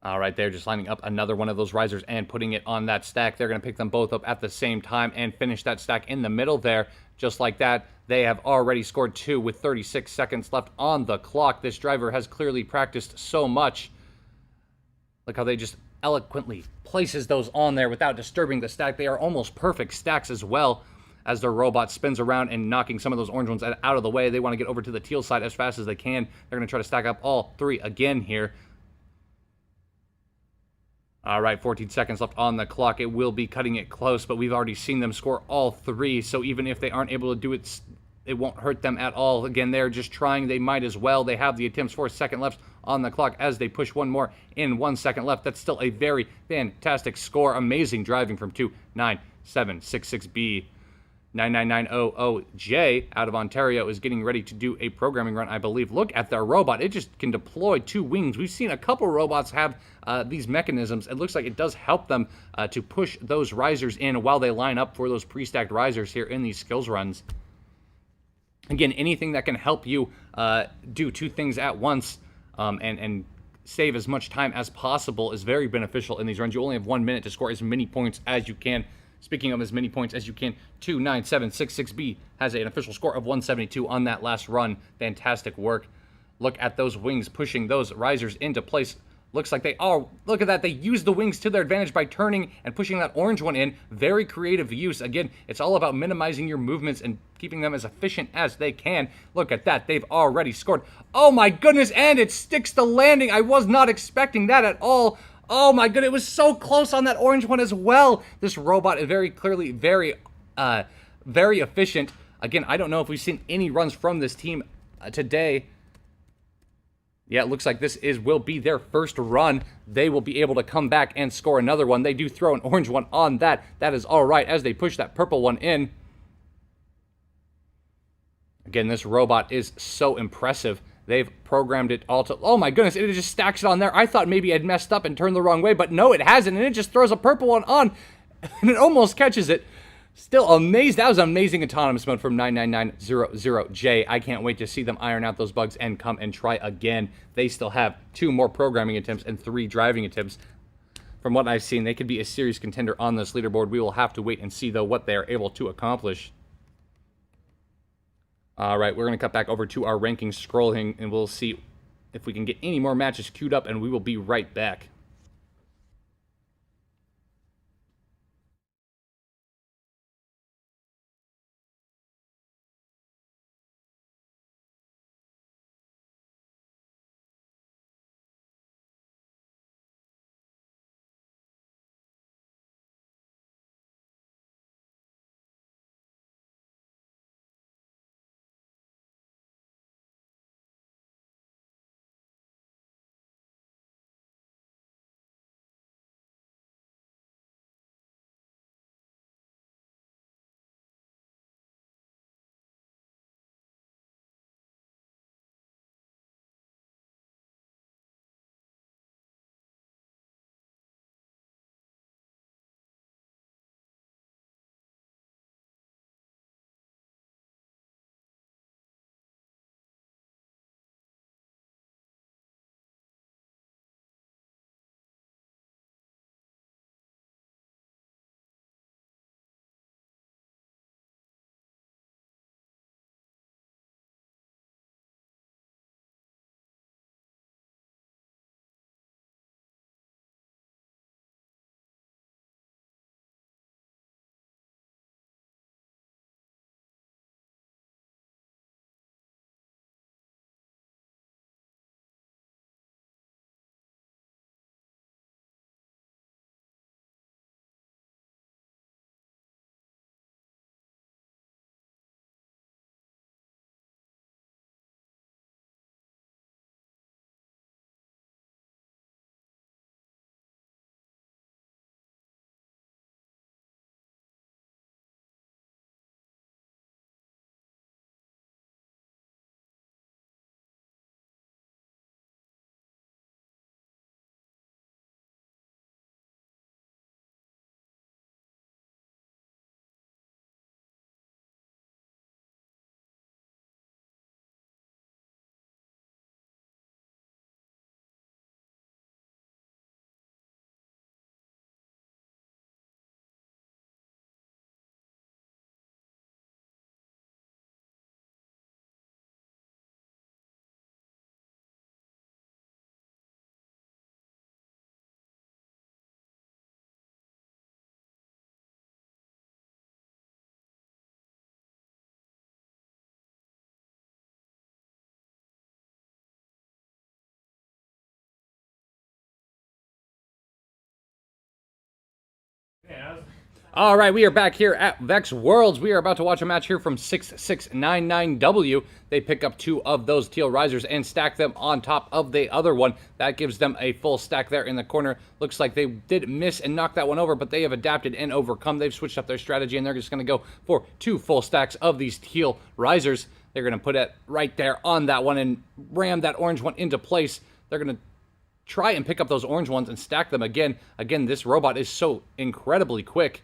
All right, they're just lining up another one of those risers and putting it on that stack. They're going to pick them both up at the same time and finish that stack in the middle there. Just like that, they have already scored 2 with 36 seconds left on the clock. This driver has clearly practiced so much. Look how they just eloquently places those on there without disturbing the stack. They are almost perfect stacks as well as their robot spins around and knocking some of those orange ones out of the way. They want to get over to the teal side as fast as they can. They're going to try to stack up all 3 again here. All right, 14 seconds left on the clock. It will be cutting it close, but we've already seen them score all 3, so even if they aren't able to do it, it won't hurt them at all. Again, they're just trying. They might as well. They have the attempts. 4 seconds left on the clock as they push 1 more in 1 second left. That's still a very fantastic score. Amazing driving from 29766B. 99900J out of Ontario is getting ready to do a programming run, I believe. Look at their robot. It just can deploy 2 wings. We've seen a couple robots have these mechanisms. It looks like it does help them to push those risers in while they line up for those pre-stacked risers here in these skills runs. Again, anything that can help you do 2 things at once and save as much time as possible is very beneficial in these runs. You only have 1 minute to score as many points as you can. Speaking of as many points as you can, 29766B has an official score of 172 on that last run. Fantastic work. Look at those wings pushing those risers into place. Looks like they are. Look at that. They use the wings to their advantage by turning and pushing that orange one in. Very creative use. Again, it's all about minimizing your movements and keeping them as efficient as they can. Look at that. They've already scored. Oh my goodness, and it sticks the landing. I was not expecting that at all. Oh my goodness, it was so close on that orange one as well. This robot is very clearly very efficient. Again, I don't know if we've seen any runs from this team today. Yeah, it looks like this will be their first run. They will be able to come back and score another one. They do throw an orange one on that. That is all right as they push that purple one in. Again, this robot is so impressive. They've programmed it all to... Oh my goodness, it just stacks it on there. I thought maybe I'd messed up and turned the wrong way, but no, it hasn't, and it just throws a purple one on, and it almost catches it. Still amazed. That was amazing autonomous mode from 99900J. I can't wait to see them iron out those bugs and come and try again. They still have 2 more programming attempts and 3 driving attempts. From what I've seen, they could be a serious contender on this leaderboard. We will have to wait and see, though, what they are able to accomplish. All right, we're going to cut back over to our rankings scrolling, and we'll see if we can get any more matches queued up, and we will be right back. All right, we are back here at VEX Worlds. We are about to watch a match here from 6699W. They pick up 2 of those teal risers and stack them on top of the other one. That gives them a full stack there in the corner. Looks like they did miss and knock that one over, but they have adapted and overcome. They've switched up their strategy, and they're just going to go for 2 full stacks of these teal risers. They're going to put it right there on that one and ram that orange one into place. They're going to try and pick up those orange ones and stack them again. Again, this robot is so incredibly quick.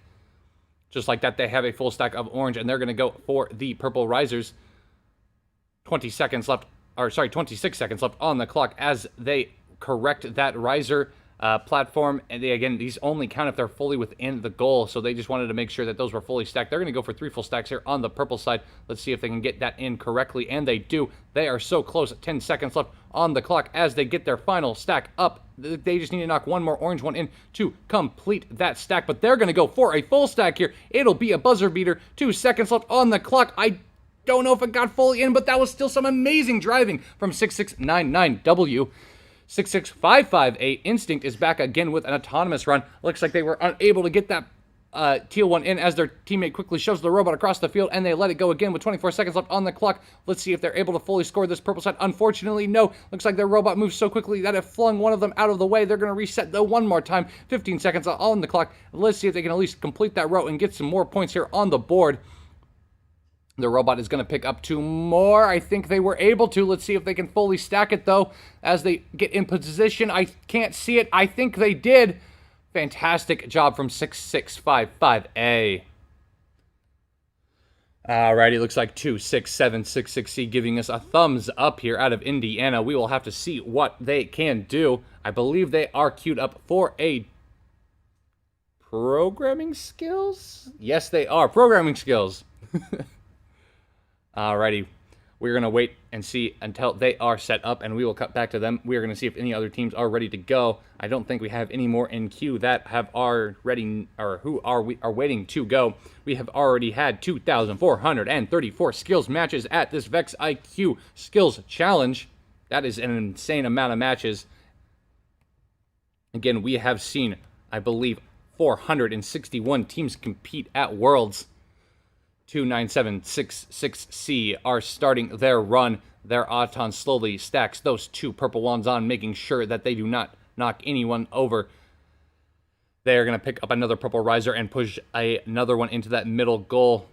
Just like that, they have a full stack of orange, and they're going to go for the purple risers. 26 seconds left on the clock as they correct that riser platform. And these only count if they're fully within the goal, so they just wanted to make sure that those were fully stacked. They're going to go for 3 full stacks here on the purple side. Let's see if they can get that in correctly, and they do. They are so close. 10 seconds left on the clock as they get their final stack up. They just need to knock one more orange one in to complete that stack, but they're going to go for a full stack here. It'll be a buzzer beater. 2 seconds left on the clock. I don't know if it got fully in, but that was still some amazing driving from 6699W. 66558 Instinct is back again with an autonomous run. Looks like they were unable to get that teal one in as their teammate quickly shoves the robot across the field, and they let it go again with 24 seconds left on the clock. Let's see if they're able to fully score this purple side. Unfortunately, no. Looks like their robot moves so quickly that it flung one of them out of the way. They're going to reset though one more time. 15 seconds on the clock. Let's see if they can at least complete that row and get some more points here on the board. The robot is going to pick up 2 more. I think they were able to. Let's see if they can fully stack it, though, as they get in position. I can't see it. I think they did. Fantastic job from 6655A. Alrighty, looks like 26766C giving us a thumbs up here out of Indiana. We will have to see what they can do. I believe they are queued up for a programming skills? Yes, they are. Programming skills. Alrighty, we're going to wait and see until they are set up, and we will cut back to them. We are going to see if any other teams are ready to go. I don't think we have any more in queue that have already, or who are waiting to go. We have already had 2,434 skills matches at this VEX IQ Skills Challenge. That is an insane amount of matches. Again, we have seen, I believe, 461 teams compete at Worlds. 29766C are starting their run. Their Auton slowly stacks those 2 purple ones on, making sure that they do not knock anyone over. They are going to pick up another purple riser and push another one into that middle goal.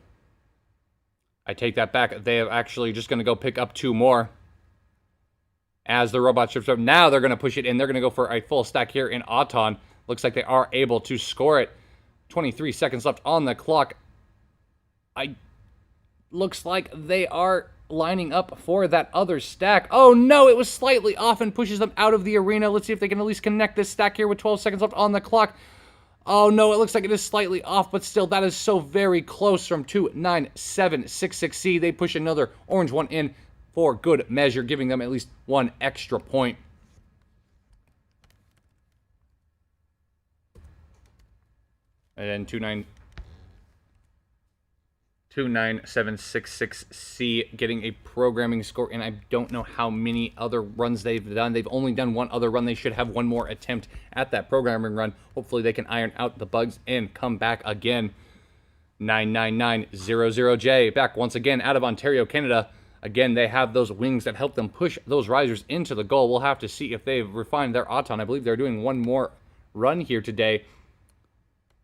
I take that back. They are actually just going to go pick up 2 more. As the robot shifts up, now they're going to push it in. They're going to go for a full stack here in Auton. Looks like they are able to score it. 23 seconds left on the clock. Looks like they are lining up for that other stack. Oh no, it was slightly off and pushes them out of the arena. Let's see if they can at least connect this stack here with 12 seconds left on the clock. Oh no, it looks like it is slightly off, but still, that is so very close from 29766C. They push another orange one in for good measure, giving them at least 1 extra point. And then 29766C getting a programming score, and I don't know how many other runs they've done. They've only done 1 other run. They should have 1 more attempt at that programming run. Hopefully they can iron out the bugs and come back again. 99900J back once again out of Ontario, Canada. Again, they have those wings that help them push those risers into the goal. We'll have to see if they've refined their Auton. I believe they're doing 1 more run here today.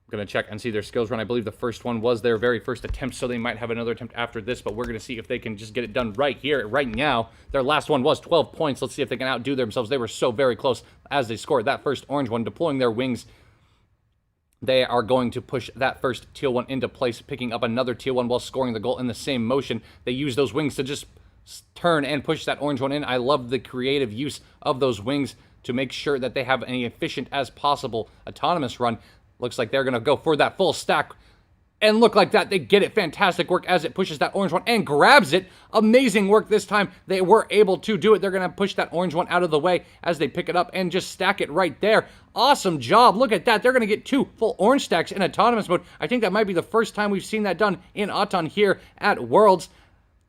Going to check and see their skills run. I believe the first one was their very first attempt, so they might have another attempt after this, but we're going to see if they can just get it done right here, right now. Their last one was 12 points. Let's see if they can outdo themselves. They were so very close as they scored that first orange one, deploying their wings. They are going to push that first teal one into place, picking up another teal one while scoring the goal in the same motion. They use those wings to just turn and push that orange one in. I love the creative use of those wings to make sure that they have an efficient as possible autonomous run. Looks like they're going to go for that full stack. And look like that. They get it. Fantastic work as it pushes that orange one and grabs it. Amazing work this time. They were able to do it. They're going to push that orange one out of the way as they pick it up and just stack it right there. Awesome job. Look at that. They're going to get 2 full orange stacks in autonomous mode. I think that might be the first time we've seen that done in Auton here at Worlds.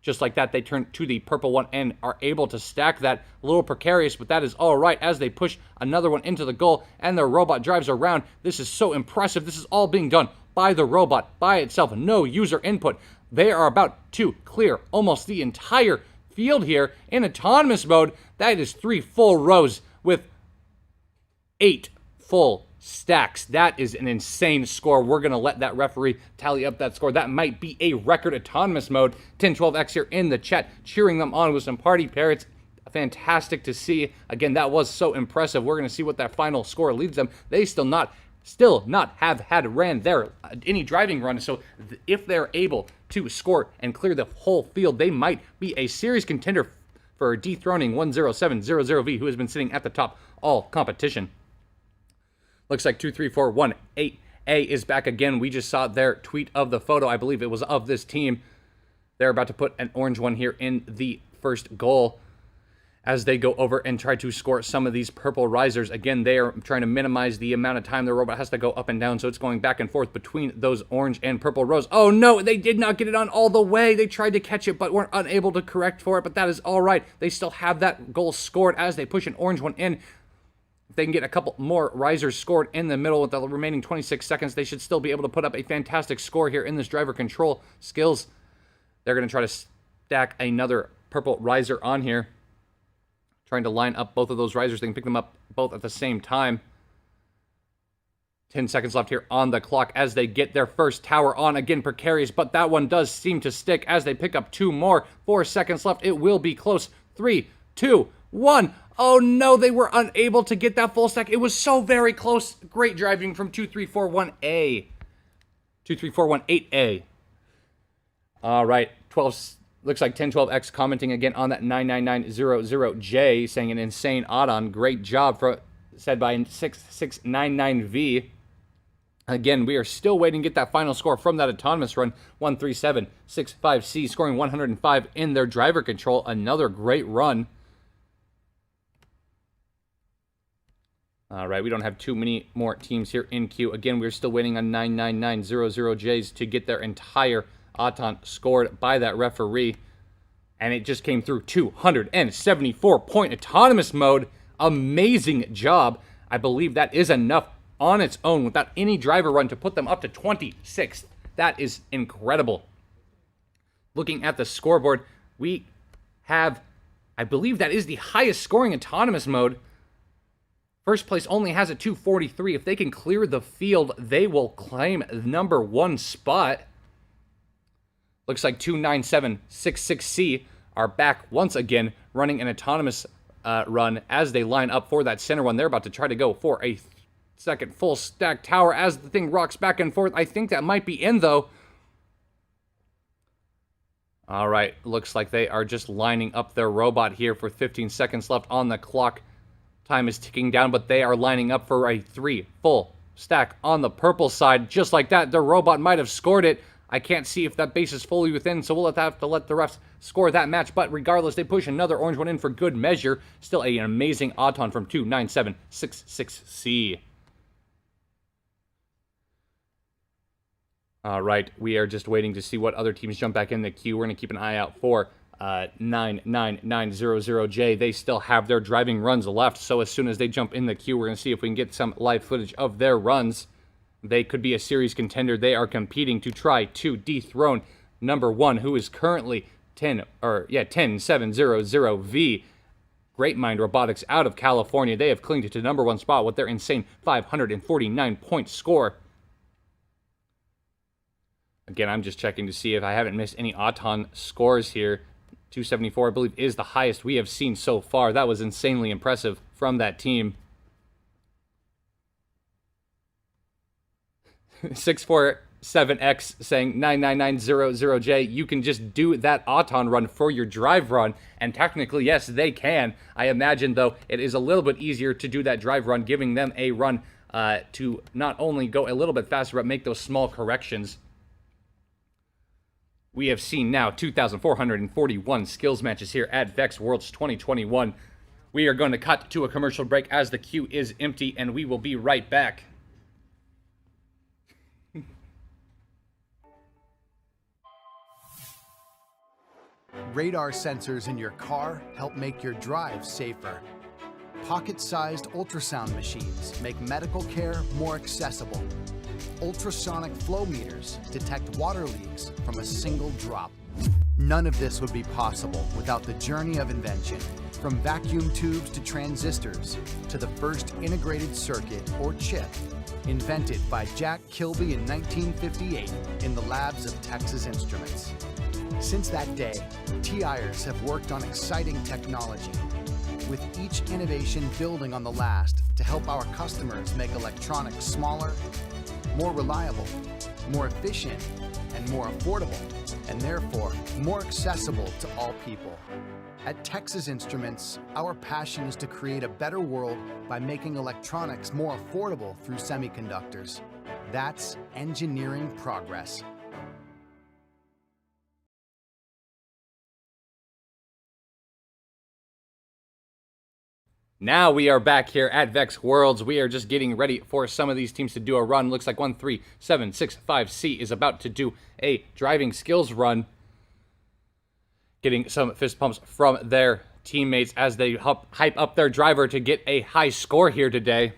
Just like that, they turn to the purple one and are able to stack that. A little precarious, but that is all right as they push another one into the goal and their robot drives around. This is so impressive. This is all being done by the robot, by itself. No user input. They are about to clear almost the entire field here in autonomous mode. That is 3 full rows with 8 full stacks. That is an insane score. We're going to let that referee tally up that score. That might be a record autonomous mode. 1012X here in the chat, cheering them on with some party parrots. Fantastic to see. Again, that was so impressive. We're going to see what that final score leads them. They still not have had ran their any driving run. So if they're able to score and clear the whole field, they might be a serious contender for dethroning 10700V, who has been sitting at the top all competition. Looks like 23418A is back again. We just saw their tweet of the photo. I believe it was of this team. They're about to put an orange one here in the first goal as they go over and try to score some of these purple risers. Again, they are trying to minimize the amount of time the robot has to go up and down, so it's going back and forth between those orange and purple rows. Oh no, they did not get it on all the way. They tried to catch it, but weren't unable to correct for it, but that is all right. They still have that goal scored as they push an orange one in. If they can get a couple more risers scored in the middle with the remaining 26 seconds, they should still be able to put up a fantastic score here in this driver control skills. They're going to try to stack another purple riser on here. Trying to line up both of those risers. They can pick them up both at the same time. 10 seconds left here on the clock as they get their first tower on. Again, precarious, but that one does seem to stick as they pick up 2 more. 4 seconds left. It will be close. 3, 2, 1. Oh no, they were unable to get that full stack. It was so very close. Great driving from 2341A. 2341-8A. All right, 12. Looks like 1012X commenting again on that 99900J, saying an insane odd-on. Great job, said by 6699V. Again, we are still waiting to get that final score from that autonomous run. 13765C, scoring 105 in their driver control. Another great run. All right, we don't have too many more teams here in queue. Again, we're still waiting on 99900Js to get their entire Auton scored by that referee, and it just came through 274-point autonomous mode. Amazing job. I believe that is enough on its own without any driver run to put them up to 26th. That is incredible. Looking at the scoreboard, we have, I believe that is the highest scoring autonomous mode. First place only has a 243. If they can clear the field, they will claim the #1 spot. Looks like 29766C are back once again, running an autonomous run as they line up for that center one. They're about to try to go for a second full stack tower as the thing rocks back and forth. I think that might be in, though. All right, looks like they are just lining up their robot here for 15 seconds left on the clock. Time is ticking down, but they are lining up for a 3 full stack on the purple side. Just like that, their robot might have scored it. I can't see if that base is fully within, so we'll have to let the refs score that match. But regardless, they push another orange one in for good measure. Still an amazing Auton from 29766C. All right, we are just waiting to see what other teams jump back in the queue. We're going to keep an eye out for 99900J. They still have their driving runs left, so as soon as they jump in the queue, we're going to see if we can get some live footage of their runs. They could be a series contender. They are competing to try to dethrone #1, who is currently 10700V. Great Mind Robotics out of California. They have clinged to #1 spot with their insane 549-point score. Again, I'm just checking to see if I haven't missed any Auton scores here. 274, I believe, is the highest we have seen so far. That was insanely impressive from that team. 647X saying 99900J, you can just do that Auton run for your drive run, and technically, yes, they can. I imagine, though, it is a little bit easier to do that drive run, giving them a run to not only go a little bit faster, but make those small corrections. We have seen now 2,441 skills matches here at VEX Worlds 2021. We are going to cut to a commercial break as the queue is empty, and we will be right back. Radar sensors in your car help make your drive safer. Pocket-sized ultrasound machines make medical care more accessible. Ultrasonic flow meters detect water leaks from a single drop. None of this would be possible without the journey of invention, from vacuum tubes to transistors to the first integrated circuit or chip, invented by Jack Kilby in 1958 in the labs of Texas Instruments. Since that day, TIers have worked on exciting technology, with each innovation building on the last to help our customers make electronics smaller, more reliable, more efficient, and more affordable, and therefore more accessible to all people. At Texas Instruments, our passion is to create a better world by making electronics more affordable through semiconductors. That's engineering progress. Now we are back here at VEX Worlds. We are just getting ready for some of these teams to do a run. Looks like 13765C is about to do a driving skills run. Getting some fist pumps from their teammates as they hype up their driver to get a high score here today.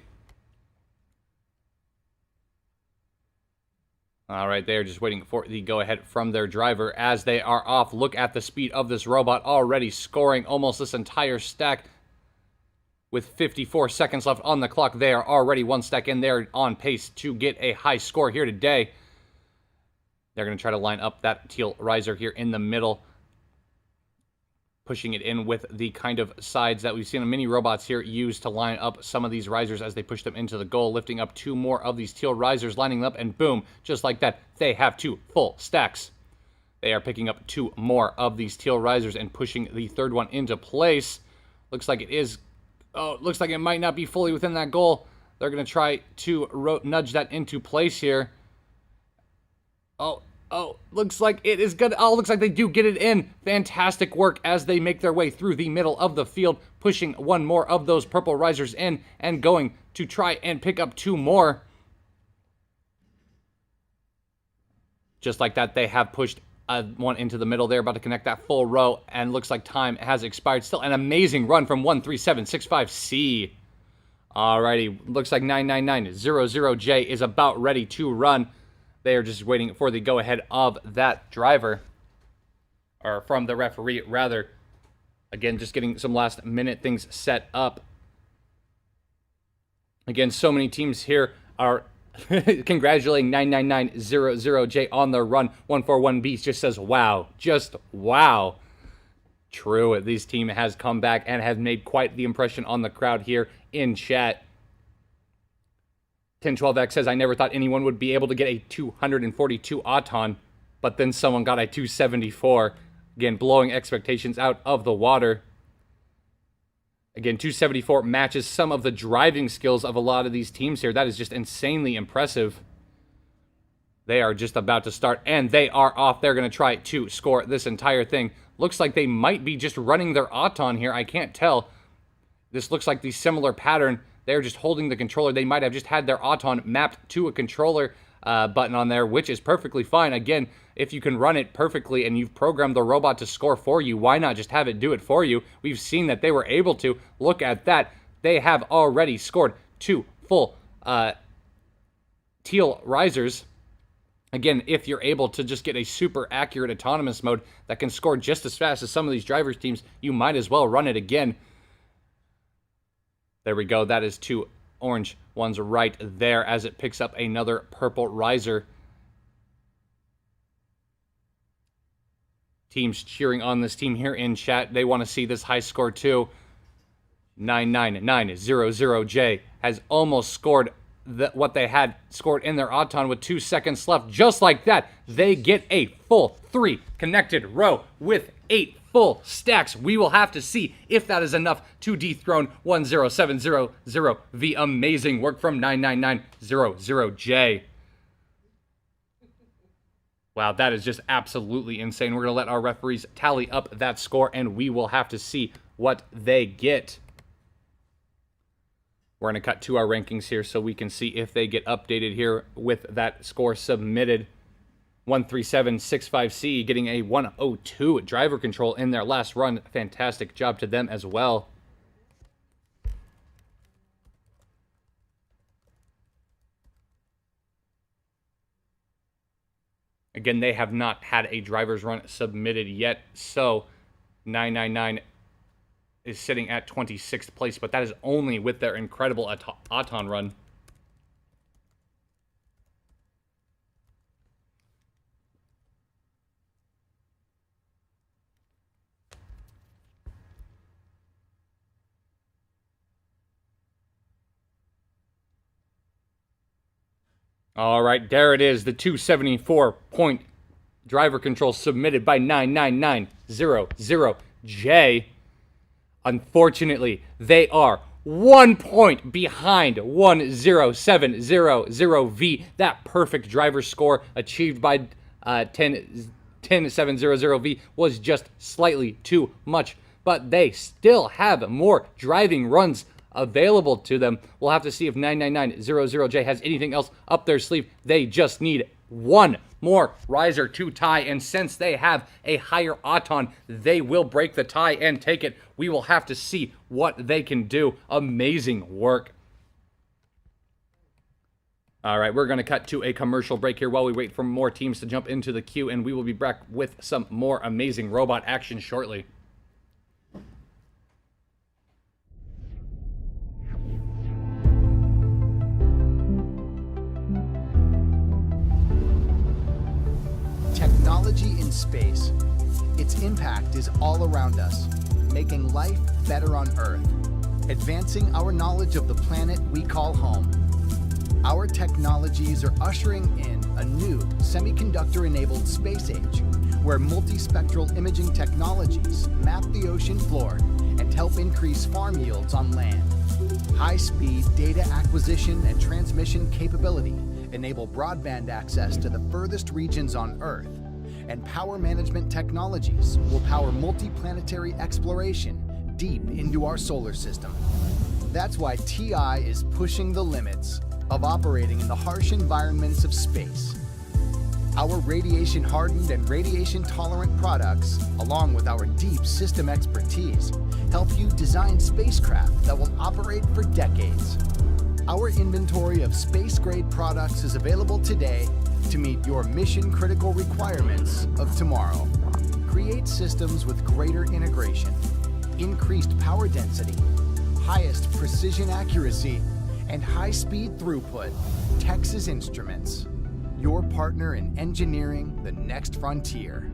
All right, they're just waiting for the go-ahead from their driver as they are off. Look at the speed of this robot, already scoring almost this entire stack. With 54 seconds left on the clock, they are already one stack in. They're on pace to get a high score here today. They're going to try to line up that teal riser here in the middle, pushing it in with the kind of sides that we've seen mini robots here use to line up some of these risers as they push them into the goal, lifting up two more of these teal risers, lining them up, and boom, just like that, they have two full stacks. They are picking up two more of these teal risers and pushing the third one into place. Looks like it is... Oh, looks like it might not be fully within that goal. They're going to try to nudge that into place here. Oh, looks like it is good. Oh, looks like they do get it in. Fantastic work as they make their way through the middle of the field, pushing one more of those purple risers in and going to try and pick up two more. Just like that, they have pushed one into the middle. They're about to connect that full row, and looks like time has expired. Still an amazing run from 13765C. Alrighty, looks like 99900J is about ready to run. They are just waiting for the go-ahead of that driver, or from the referee, rather. Again, just getting some last-minute things set up. Again, so many teams here are congratulating 99900J on their run. 141B just says, wow. Just wow. True, this team has come back and has made quite the impression on the crowd here in chat. 1012X says, I never thought anyone would be able to get a 242 Auton, but then someone got a 274. Again, blowing expectations out of the water. Again, 274 matches some of the driving skills of a lot of these teams here. That is just insanely impressive. They are just about to start, and they are off. They're going to try to score this entire thing. Looks like they might be just running their Auton here. I can't tell. This looks like the similar pattern. They're just holding the controller. They might have just had their Auton mapped to a controller button on there, which is perfectly fine. Again, if you can run it perfectly and you've programmed the robot to score for you, why not just have it do it for you? We've seen that they were able to. Look at that. They have already scored two full teal risers. Again, if you're able to just get a super accurate autonomous mode that can score just as fast as some of these drivers' teams, you might as well run it again. There we go. That is two orange ones right there as it picks up another purple riser. Teams cheering on this team here in chat. They want to see this high score too. 99900J has almost scored what they had scored in their Auton with 2 seconds left. Just like that, they get a full 3 connected row with 8 full stacks. We will have to see if that is enough to dethrone 10700V. Amazing work from 99900J. Wow, that is just absolutely insane. We're going to let our referees tally up that score, and we will have to see what they get. We're going to cut to our rankings here so we can see if they get updated here with that score submitted. 13765C getting a 102 driver control in their last run. Fantastic job to them as well. Again, they have not had a driver's run submitted yet, so 999 is sitting at 26th place, but that is only with their incredible Auton run. All right, there it is, the 274-point driver control submitted by 99900J. Unfortunately, they are 1 point behind 10700V. That perfect driver score achieved by 10700V was just slightly too much, but they still have more driving runs available to them. We'll have to see if 99900J has anything else up their sleeve. They just need one more riser to tie, and since they have a higher Auton, they will break the tie and take it. We will have to see what they can do. Amazing work. All right, we're going to cut to a commercial break here while we wait for more teams to jump into the queue, and we will be back with some more amazing robot action shortly. Technology in space. Its impact is all around us, making life better on Earth, advancing our knowledge of the planet we call home. Our technologies are ushering in a new semiconductor-enabled space age, where multispectral imaging technologies map the ocean floor and help increase farm yields on land. High-speed data acquisition and transmission capability enable broadband access to the furthest regions on Earth, and power management technologies will power multiplanetary exploration deep into our solar system. That's why TI is pushing the limits of operating in the harsh environments of space. Our radiation-hardened and radiation-tolerant products, along with our deep system expertise, help you design spacecraft that will operate for decades. Our inventory of space-grade products is available today to meet your mission-critical requirements of tomorrow. Create systems with greater integration, increased power density, highest precision accuracy, and high-speed throughput. Texas Instruments, your partner in engineering the next frontier.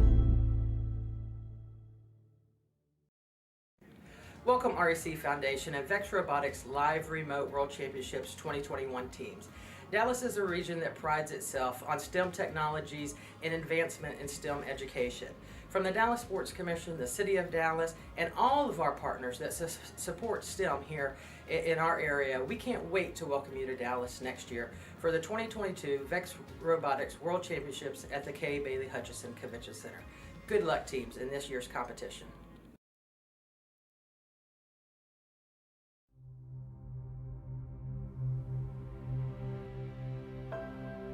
Welcome REC Foundation and VEX Robotics Live Remote World Championships 2021 teams. Dallas is a region that prides itself on STEM technologies and advancement in STEM education. From the Dallas Sports Commission, the City of Dallas, and all of our partners that support STEM here in our area, we can't wait to welcome you to Dallas next year for the 2022 VEX Robotics World Championships at the K. Bailey Hutchison Convention Center. Good luck, teams, in this year's competition.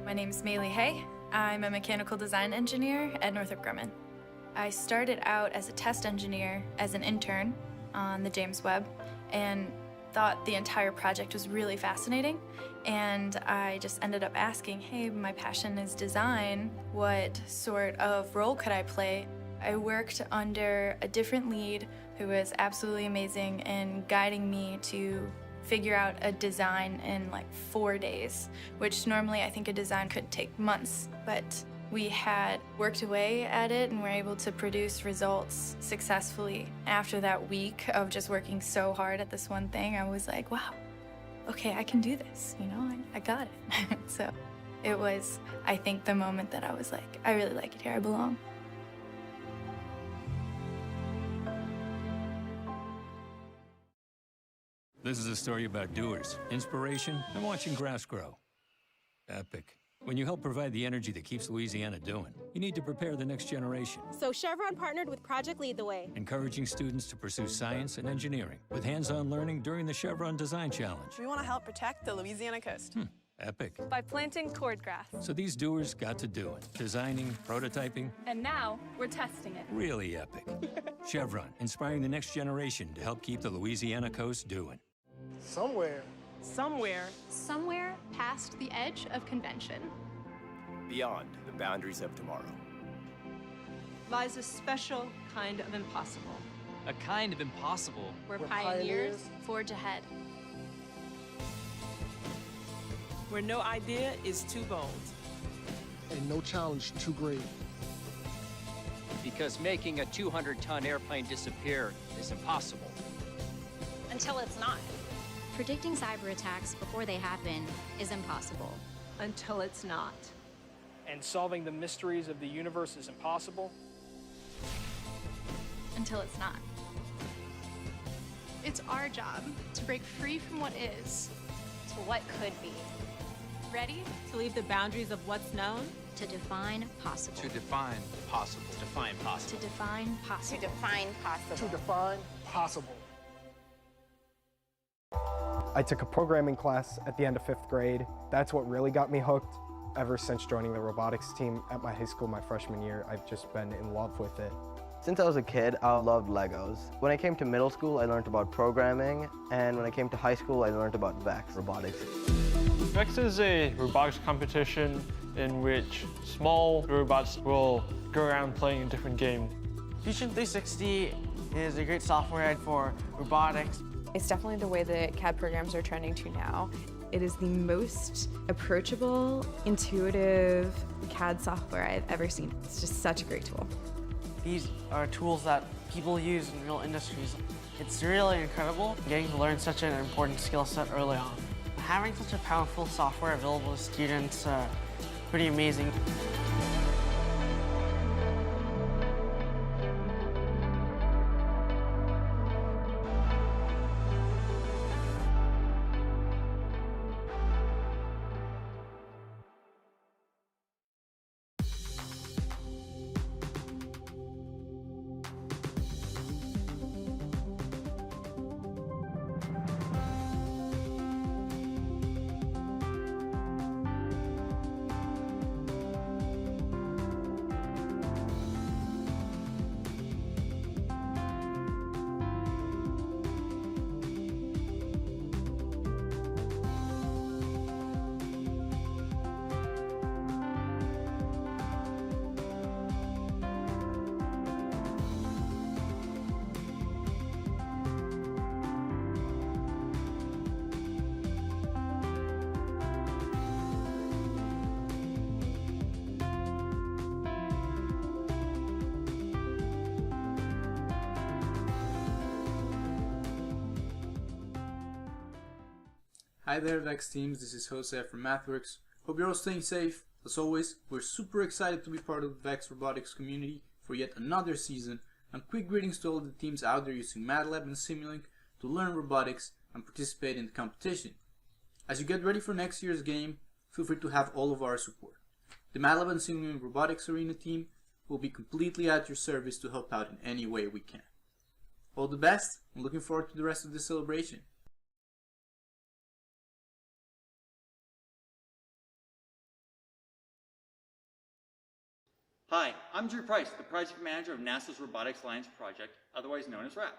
My name is Maylee Hay. I'm a mechanical design engineer at Northrop Grumman. I started out as a test engineer as an intern on the James Webb and thought the entire project was really fascinating, and I just ended up asking, hey, my passion is design, what sort of role could I play? I worked under a different lead who was absolutely amazing in guiding me to figure out a design in like 4 days, which normally I think a design could take months, but we had worked away at it and were able to produce results successfully. After that week of just working so hard at this one thing, I was like, wow, okay, I can do this, you know, I got it. So it was, I think, the moment that I was like, I really like it here, I belong. This is a story about doers, inspiration, and watching grass grow. Epic. When you help provide the energy that keeps Louisiana doing, you need to prepare the next generation. So Chevron partnered with Project Lead the Way, Encouraging students to pursue science and engineering with hands-on learning during the Chevron Design Challenge. We want to help protect the Louisiana coast. Epic. By planting cord grass. So these doers got to doing, designing, prototyping. And now we're testing it. Really epic. Chevron, inspiring the next generation to help keep the Louisiana coast doing. Somewhere past the edge of convention, beyond the boundaries of tomorrow, lies a special kind of impossible. A kind of impossible. Where pioneers forge ahead. Where no idea is too bold. and no challenge too great. Because making a 200-ton airplane disappear is impossible. Until it's not. Predicting cyber attacks before they happen is impossible. Until it's not. And solving the mysteries of the universe is impossible. Until it's not. It's our job to break free from what is To what could be. Ready? To leave the boundaries of what's known. To define possible. To define possible. To define possible. To define possible. To define possible. To define possible. I took a programming class at the end of 5th grade. That's what really got me hooked. Ever since joining the robotics team at my high school my freshman year, I've just been in love with it. Since I was a kid, I loved Legos. When I came to middle school, I learned about programming, and when I came to high school, I learned about VEX, robotics. VEX is a robotics competition in which small robots will go around playing a different game. Fusion 360 is a great software guide for robotics. It's definitely the way that CAD programs are trending to now. It is the most approachable, intuitive CAD software I've ever seen. It's just such a great tool. These are tools that people use in real industries. It's really incredible getting to learn such an important skill set early on. Having such a powerful software available to students, pretty amazing. Hi there VEX teams, this is Jose from MathWorks. Hope you're all staying safe. As always, we're super excited to be part of the VEX Robotics community for yet another season, and quick greetings to all the teams out there using MATLAB and Simulink to learn robotics and participate in the competition. As you get ready for next year's game, feel free to have all of our support. The MATLAB and Simulink Robotics Arena team will be completely at your service to help out in any way we can. All the best, and looking forward to the rest of the celebration. Hi, I'm Drew Price, the Project Manager of NASA's Robotics Alliance Project, otherwise known as RAP.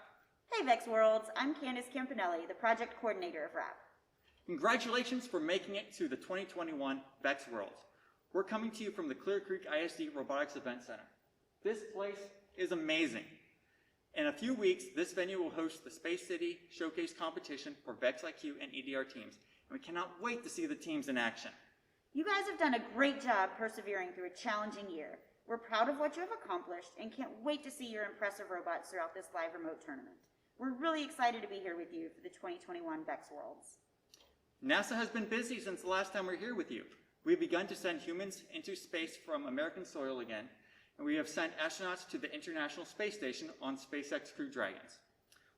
Hey VEX Worlds, I'm Candace Campanelli, the Project Coordinator of RAP. Congratulations for making it to the 2021 VEX Worlds. We're coming to you from the Clear Creek ISD Robotics Event Center. This place is amazing. In a few weeks, this venue will host the Space City Showcase competition for VEX IQ and EDR teams, and we cannot wait to see the teams in action. You guys have done a great job persevering through a challenging year. We're proud of what you have accomplished and can't wait to see your impressive robots throughout this live remote tournament. We're really excited to be here with you for the 2021 VEX Worlds. NASA has been busy since the last time we were here with you. We've begun to send humans into space from American soil again, and we have sent astronauts to the International Space Station on SpaceX Crew Dragons.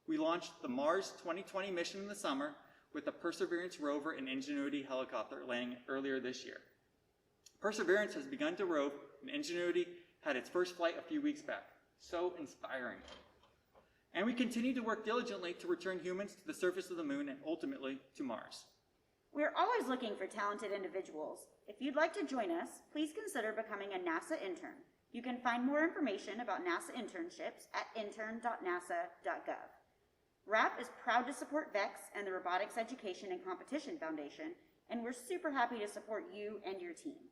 We launched the Mars 2020 mission in the summer with the Perseverance rover and Ingenuity helicopter landing earlier this year. Perseverance has begun to rove, and Ingenuity had its first flight a few weeks back. So inspiring. And we continue to work diligently to return humans to the surface of the moon and ultimately to Mars. We're always looking for talented individuals. If you'd like to join us, please consider becoming a NASA intern. You can find more information about NASA internships at intern.nasa.gov. RAP is proud to support VEX and the Robotics Education and Competition Foundation, and we're super happy to support you and your team.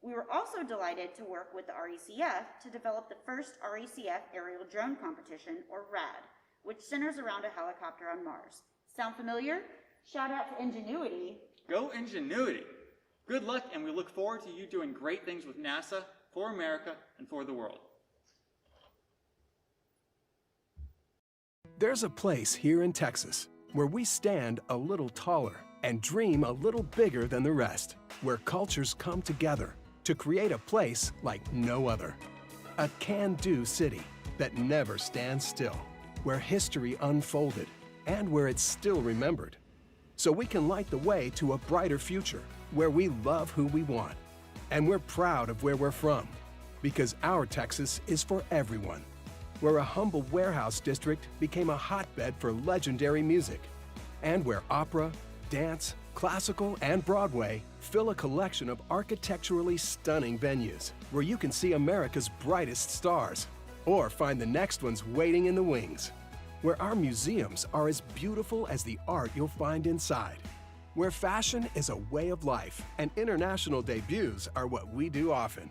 We were also delighted to work with the RECF to develop the first RECF aerial drone competition, or RAD, which centers around a helicopter on Mars. Sound familiar? Shout out to Ingenuity. Go Ingenuity! Good luck, and we look forward to you doing great things with NASA, for America, and for the world. There's a place here in Texas where we stand a little taller and dream a little bigger than the rest, where cultures come together to create a place like no other. A can-do city that never stands still, where history unfolded and where it's still remembered. So we can light the way to a brighter future where we love who we want. And we're proud of where we're from, because our Texas is for everyone. Where a humble warehouse district became a hotbed for legendary music, and where opera, dance, classical, and Broadway fill a collection of architecturally stunning venues where you can see America's brightest stars or find the next ones waiting in the wings. Where our museums are as beautiful as the art you'll find inside. Where fashion is a way of life and international debuts are what we do often.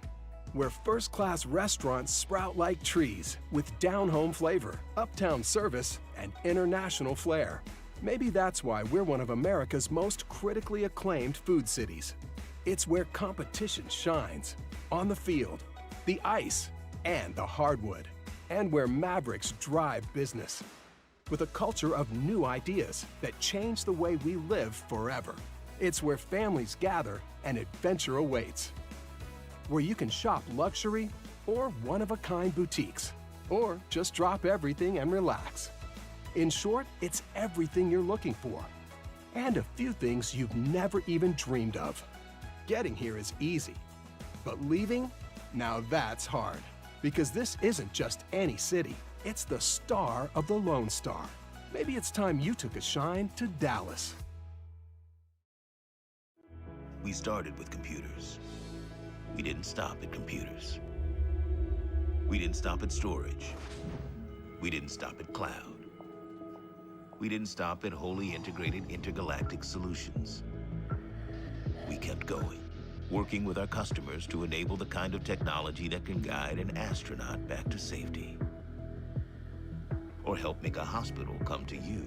Where first-class restaurants sprout like trees with down-home flavor, uptown service, and international flair. Maybe that's why we're one of America's most critically acclaimed food cities. It's where competition shines, on the field, the ice, and the hardwood. And where mavericks drive business. With a culture of new ideas that change the way we live forever. It's where families gather and adventure awaits. Where you can shop luxury or one-of-a-kind boutiques, or just drop everything and relax. In short, it's everything you're looking for, and a few things you've never even dreamed of. Getting here is easy, but leaving? Now that's hard, because this isn't just any city, it's the star of the Lone Star. Maybe it's time you took a shine to Dallas. We started with computers. We didn't stop at computers. We didn't stop at storage. We didn't stop at cloud. We didn't stop at wholly integrated intergalactic solutions. We kept going, working with our customers to enable the kind of technology that can guide an astronaut back to safety. Or help make a hospital come to you,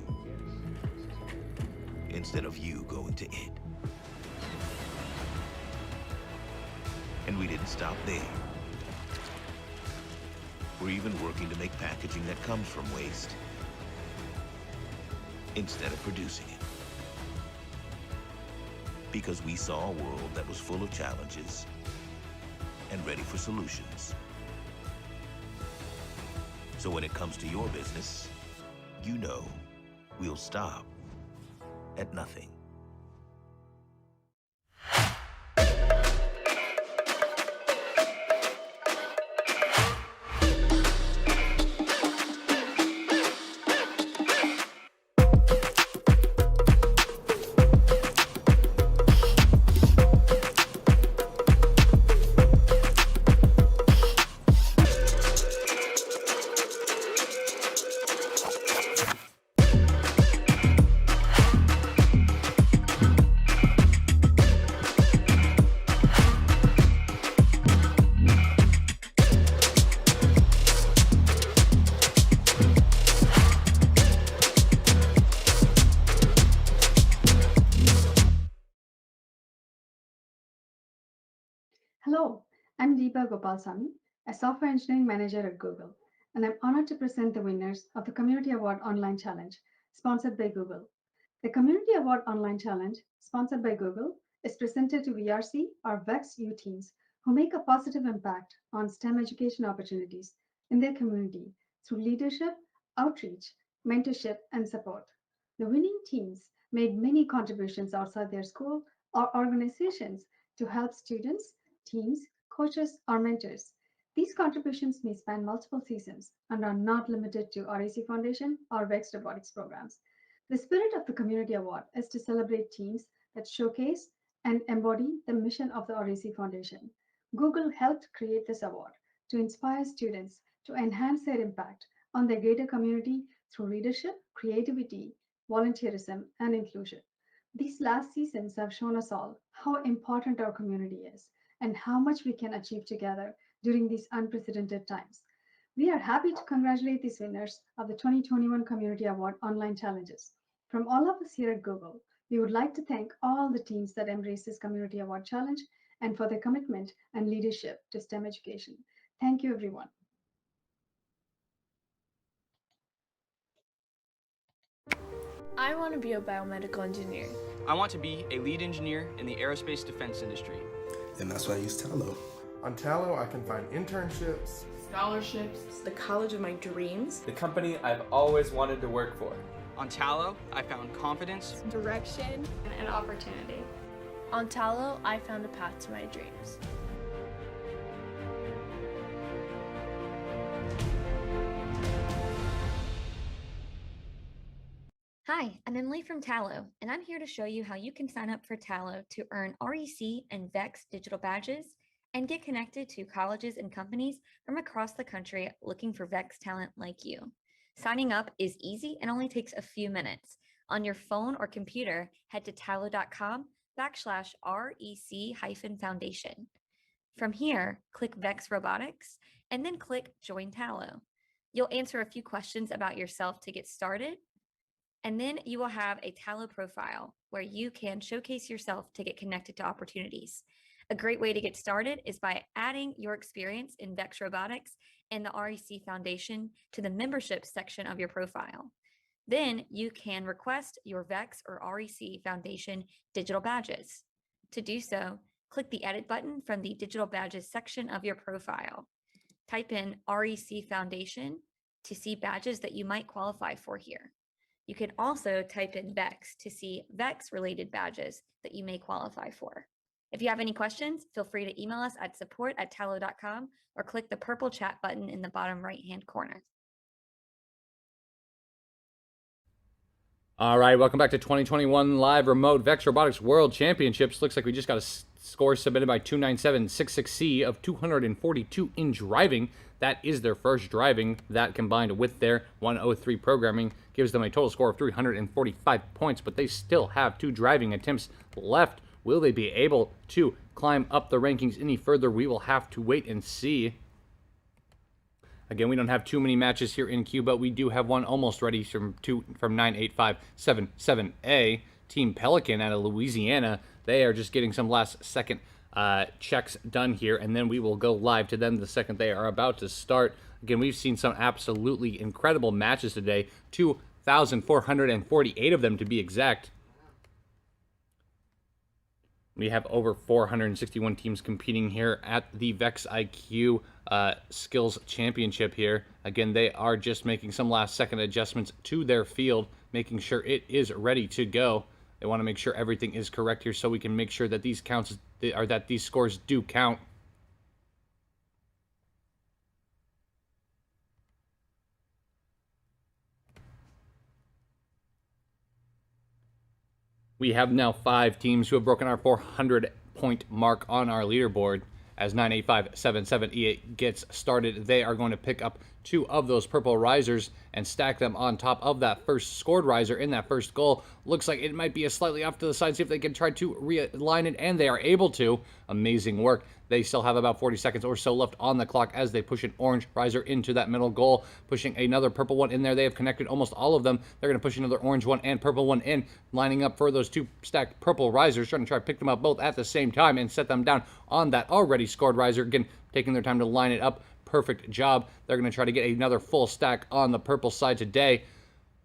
instead of you going to it. And we didn't stop there. We're even working to make packaging that comes from waste, instead of producing it. Because we saw a world that was full of challenges and ready for solutions. So when it comes to your business, you know we'll stop at nothing. Hello, I'm Deepa Gopalsamy, a software engineering manager at Google, and I'm honored to present the winners of the Community Award Online Challenge, sponsored by Google. The Community Award Online Challenge, sponsored by Google, is presented to VRC or VEX U teams who make a positive impact on STEM education opportunities in their community through leadership, outreach, mentorship, and support. The winning teams made many contributions outside their school or organizations to help students, teams, coaches, or mentors. These contributions may span multiple seasons and are not limited to RAC Foundation or VEX robotics programs. The spirit of the Community Award is to celebrate teams that showcase and embody the mission of the REC Foundation. Google helped create this award to inspire students to enhance their impact on their greater community through leadership, creativity, volunteerism, and inclusion. These last seasons have shown us all how important our community is and how much we can achieve together during these unprecedented times. We are happy to congratulate these winners of the 2021 Community Award online challenges. From all of us here at Google, we would like to thank all the teams that embrace this Community Award Challenge and for their commitment and leadership to STEM education. Thank you, everyone. I want to be a biomedical engineer. I want to be a lead engineer in the aerospace defense industry. And that's why I use Tallo. On Tallo, I can find internships, scholarships, the college of my dreams, the company I've always wanted to work for. On Tallo, I found confidence, direction, and opportunity. On Tallo, I found a path to my dreams. Hi, I'm Emily from Tallo, and I'm here to show you how you can sign up for Tallo to earn REC and VEX digital badges and get connected to colleges and companies from across the country looking for VEX talent like you. Signing up is easy and only takes a few minutes. On your phone or computer, head to tallo.com/REC-foundation. From here, click VEX Robotics and then click Join Tallo. You'll answer a few questions about yourself to get started, and then you will have a Tallo profile where you can showcase yourself to get connected to opportunities. A great way to get started is by adding your experience in VEX Robotics and the REC Foundation to the membership section of your profile. Then you can request your VEX or REC Foundation digital badges. To do so, click the Edit button from the Digital Badges section of your profile. Type in REC Foundation to see badges that you might qualify for here. You can also type in VEX to see VEX-related badges that you may qualify for. If you have any questions, feel free to email us at support@tallo.com or click the purple chat button in the bottom right-hand corner. All right, welcome back to 2021 Live Remote VEX Robotics World Championships. Looks like we just got a score submitted by 29766C of 242 in driving. That is their first driving. That combined with their 103 programming gives them a total score of 345 points, but they still have 2 driving attempts left. Will they be able to climb up the rankings any further? We will have to wait and see. Again, we don't have too many matches here in queue, but we do have one almost ready from 98577A. Team Pelican out of Louisiana. They are just getting some last-second checks done here, and then we will go live to them the second they are about to start. Again, we've seen some absolutely incredible matches today. 2,448 of them to be exact. We have over 461 teams competing here at the VEX IQ Skills Championship here. Again, they are just making some last-second adjustments to their field, making sure it is ready to go. They want to make sure everything is correct here so we can make sure that these these scores do count. We have now 5 teams who have broken our 400-point mark on our leaderboard. As 98577E8 gets started, they are going to pick up 2 of those purple risers and stack them on top of that first scored riser in that first goal. Looks like it might be a slightly off to the side, see if they can try to realign it, and they are able to. Amazing work. They still have about 40 seconds or so left on the clock as they push an orange riser into that middle goal, pushing another purple one in there. They have connected almost all of them. They're going to push another orange one and purple one in, lining up for those 2 stacked purple risers, trying to pick them up both at the same time and set them down on that already scored riser. Again, taking their time to line it up. Perfect job. They're going to try to get another full stack on the purple side today.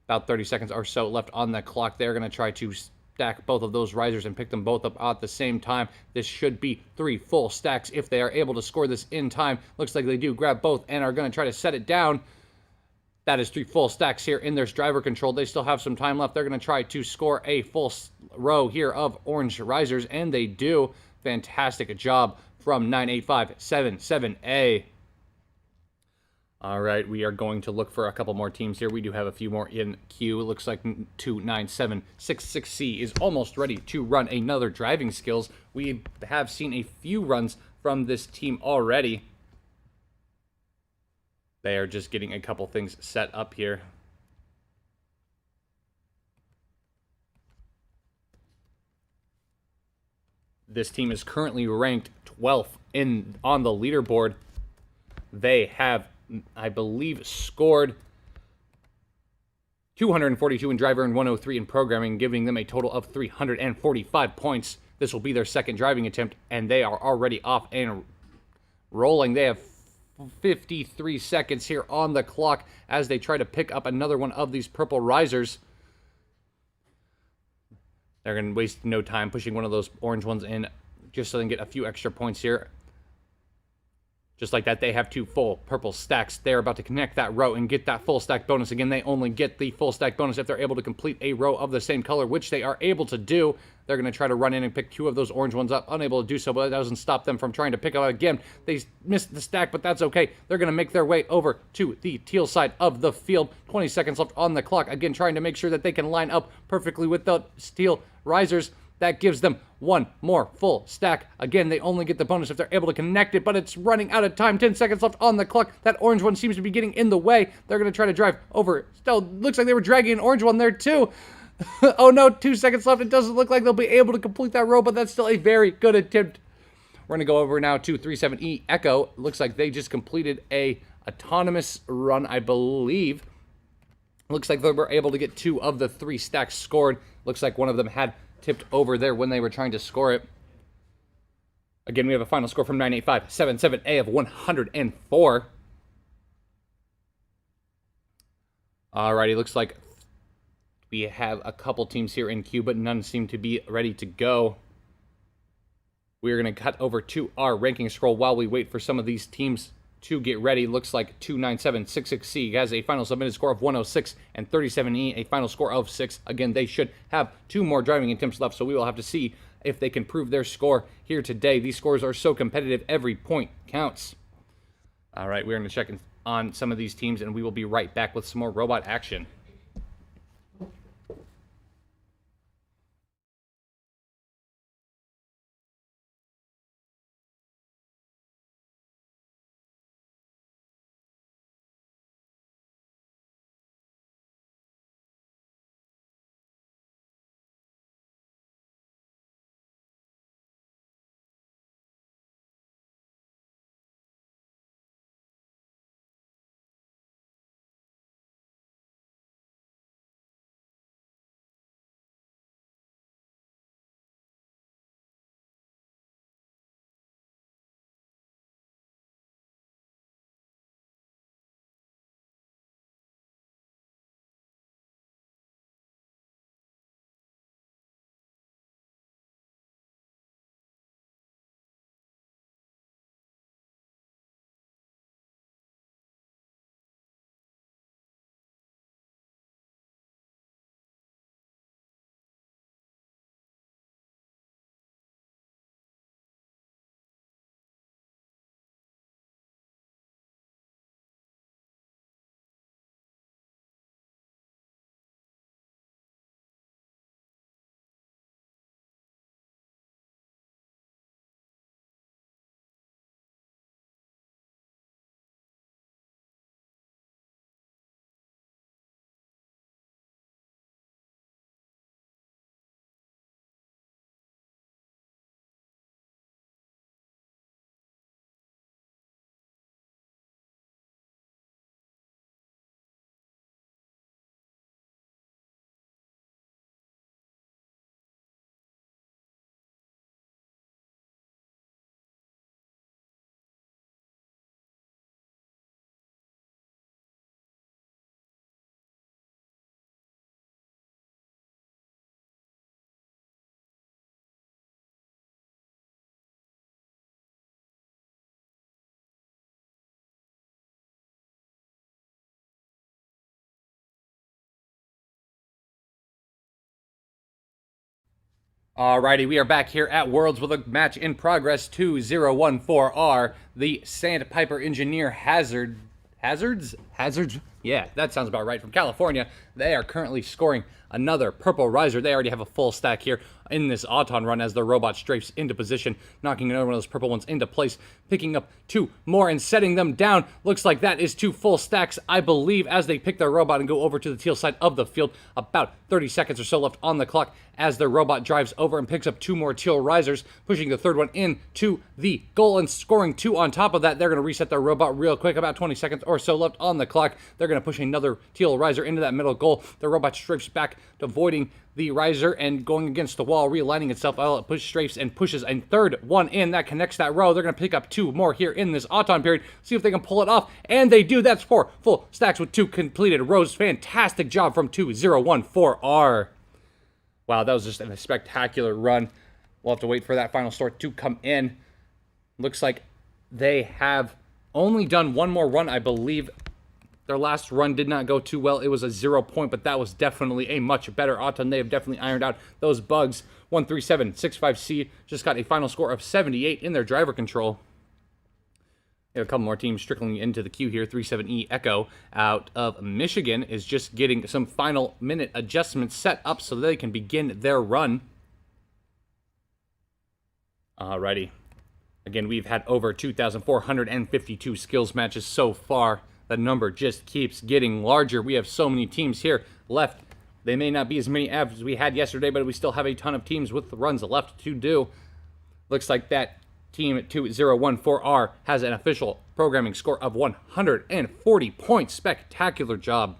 About 30 seconds or so left on the clock. They're going to try to stack both of those risers and pick them both up at the same time. This should be 3 full stacks if they are able to score this in time. Looks like they do grab both and are going to try to set it down. That is 3 full stacks here in their driver control. They still have some time left. They're going to try to score a full row here of orange risers, and they do. Fantastic job from 98577A. All right, we are going to look for a couple more teams here. We do have a few more in queue. It looks like 29766C is almost ready to run another driving skills. We have seen a few runs from this team already. They are just getting a couple things set up here. This team is currently ranked 12th on the leaderboard. They have, I believe, scored 242 in driver and 103 in programming, giving them a total of 345 points. This will be their second driving attempt, and they are already off and rolling. They have 53 seconds here on the clock as they try to pick up another one of these purple risers. They're going to waste no time pushing one of those orange ones in just so they can get a few extra points here. Just like that, they have two full purple stacks. They're about to connect that row and get that full stack bonus. Again, they only get the full stack bonus if they're able to complete a row of the same color, which they are able to do. They're going to try to run in and pick two of those orange ones up. Unable to do so, but that doesn't stop them from trying to pick up again. They missed the stack, but that's okay. They're going to make their way over to the teal side of the field. 20 seconds left on the clock. Again, trying to make sure that they can line up perfectly with the steel risers. That gives them one more full stack. Again, they only get the bonus if they're able to connect it, but it's running out of time. 10 seconds left on the clock. That orange one seems to be getting in the way. They're going to try to drive over. Still, looks like they were dragging an orange one there too. Oh no, 2 seconds left. It doesn't look like they'll be able to complete that row, but that's still a very good attempt. We're going to go over now to 37E Echo. Looks like they just completed a autonomous run, I believe. Looks like they were able to get two of the three stacks scored. Looks like one of them had tipped over there when they were trying to score it. Again, we have a final score from 98577A of 104. Alrighty, looks like we have a couple teams here in queue, but none seem to be ready to go. We're going to cut over to our ranking scroll while we wait for some of these teams to get ready. Looks like 29766C has a final submitted score of 106 and 37E a final score of 6. Again, they should have two more driving attempts left, so we will have to see if they can prove their score here today. These scores are so competitive, every point counts. All right, we're going to check on some of these teams, and we will be right back with some more robot action. Alrighty, we are back here at Worlds with a match in progress. 2014R. The Sandpiper Engineer has Hazards? Yeah, that sounds about right. From California, they are currently scoring another purple riser. They already have a full stack here in this Auton run as their robot strafes into position, knocking another one of those purple ones into place, picking up 2 more and setting them down. Looks like that is 2 full stacks, I believe, as they pick their robot and go over to the teal side of the field. About 30 seconds or so left on the clock as their robot drives over and picks up 2 more teal risers, pushing the third one into the goal and scoring 2 on top of that. They're going to reset their robot real quick. About 20 seconds or so left on the clock. They're going to push another teal riser into that middle goal. The robot strafes back, avoiding the riser and going against the wall, realigning itself. It pushes, strafes, and pushes a third one in. That connects that row. They're going to pick up 2 more here in this Auton period. See if they can pull it off. And they do. That's 4 full stacks with 2 completed rows. Fantastic job from 2014R. Wow, that was just a spectacular run. We'll have to wait for that final score to come in. Looks like they have only done 1 more run, I believe. Their last run did not go too well. It was a 0 point, but that was definitely a much better Auton. They have definitely ironed out those bugs. 13765C just got a final score of 78 in their driver control. We have a couple more teams trickling into the queue here. 37E Echo out of Michigan is just getting some final minute adjustments set up so they can begin their run. Alrighty. Again, we've had over 2,452 skills matches so far. The number just keeps getting larger. We have so many teams here left. They may not be as many as we had yesterday, but we still have a ton of teams with runs left to do. Looks like that team at 2014R has an official programming score of 140 points. Spectacular job.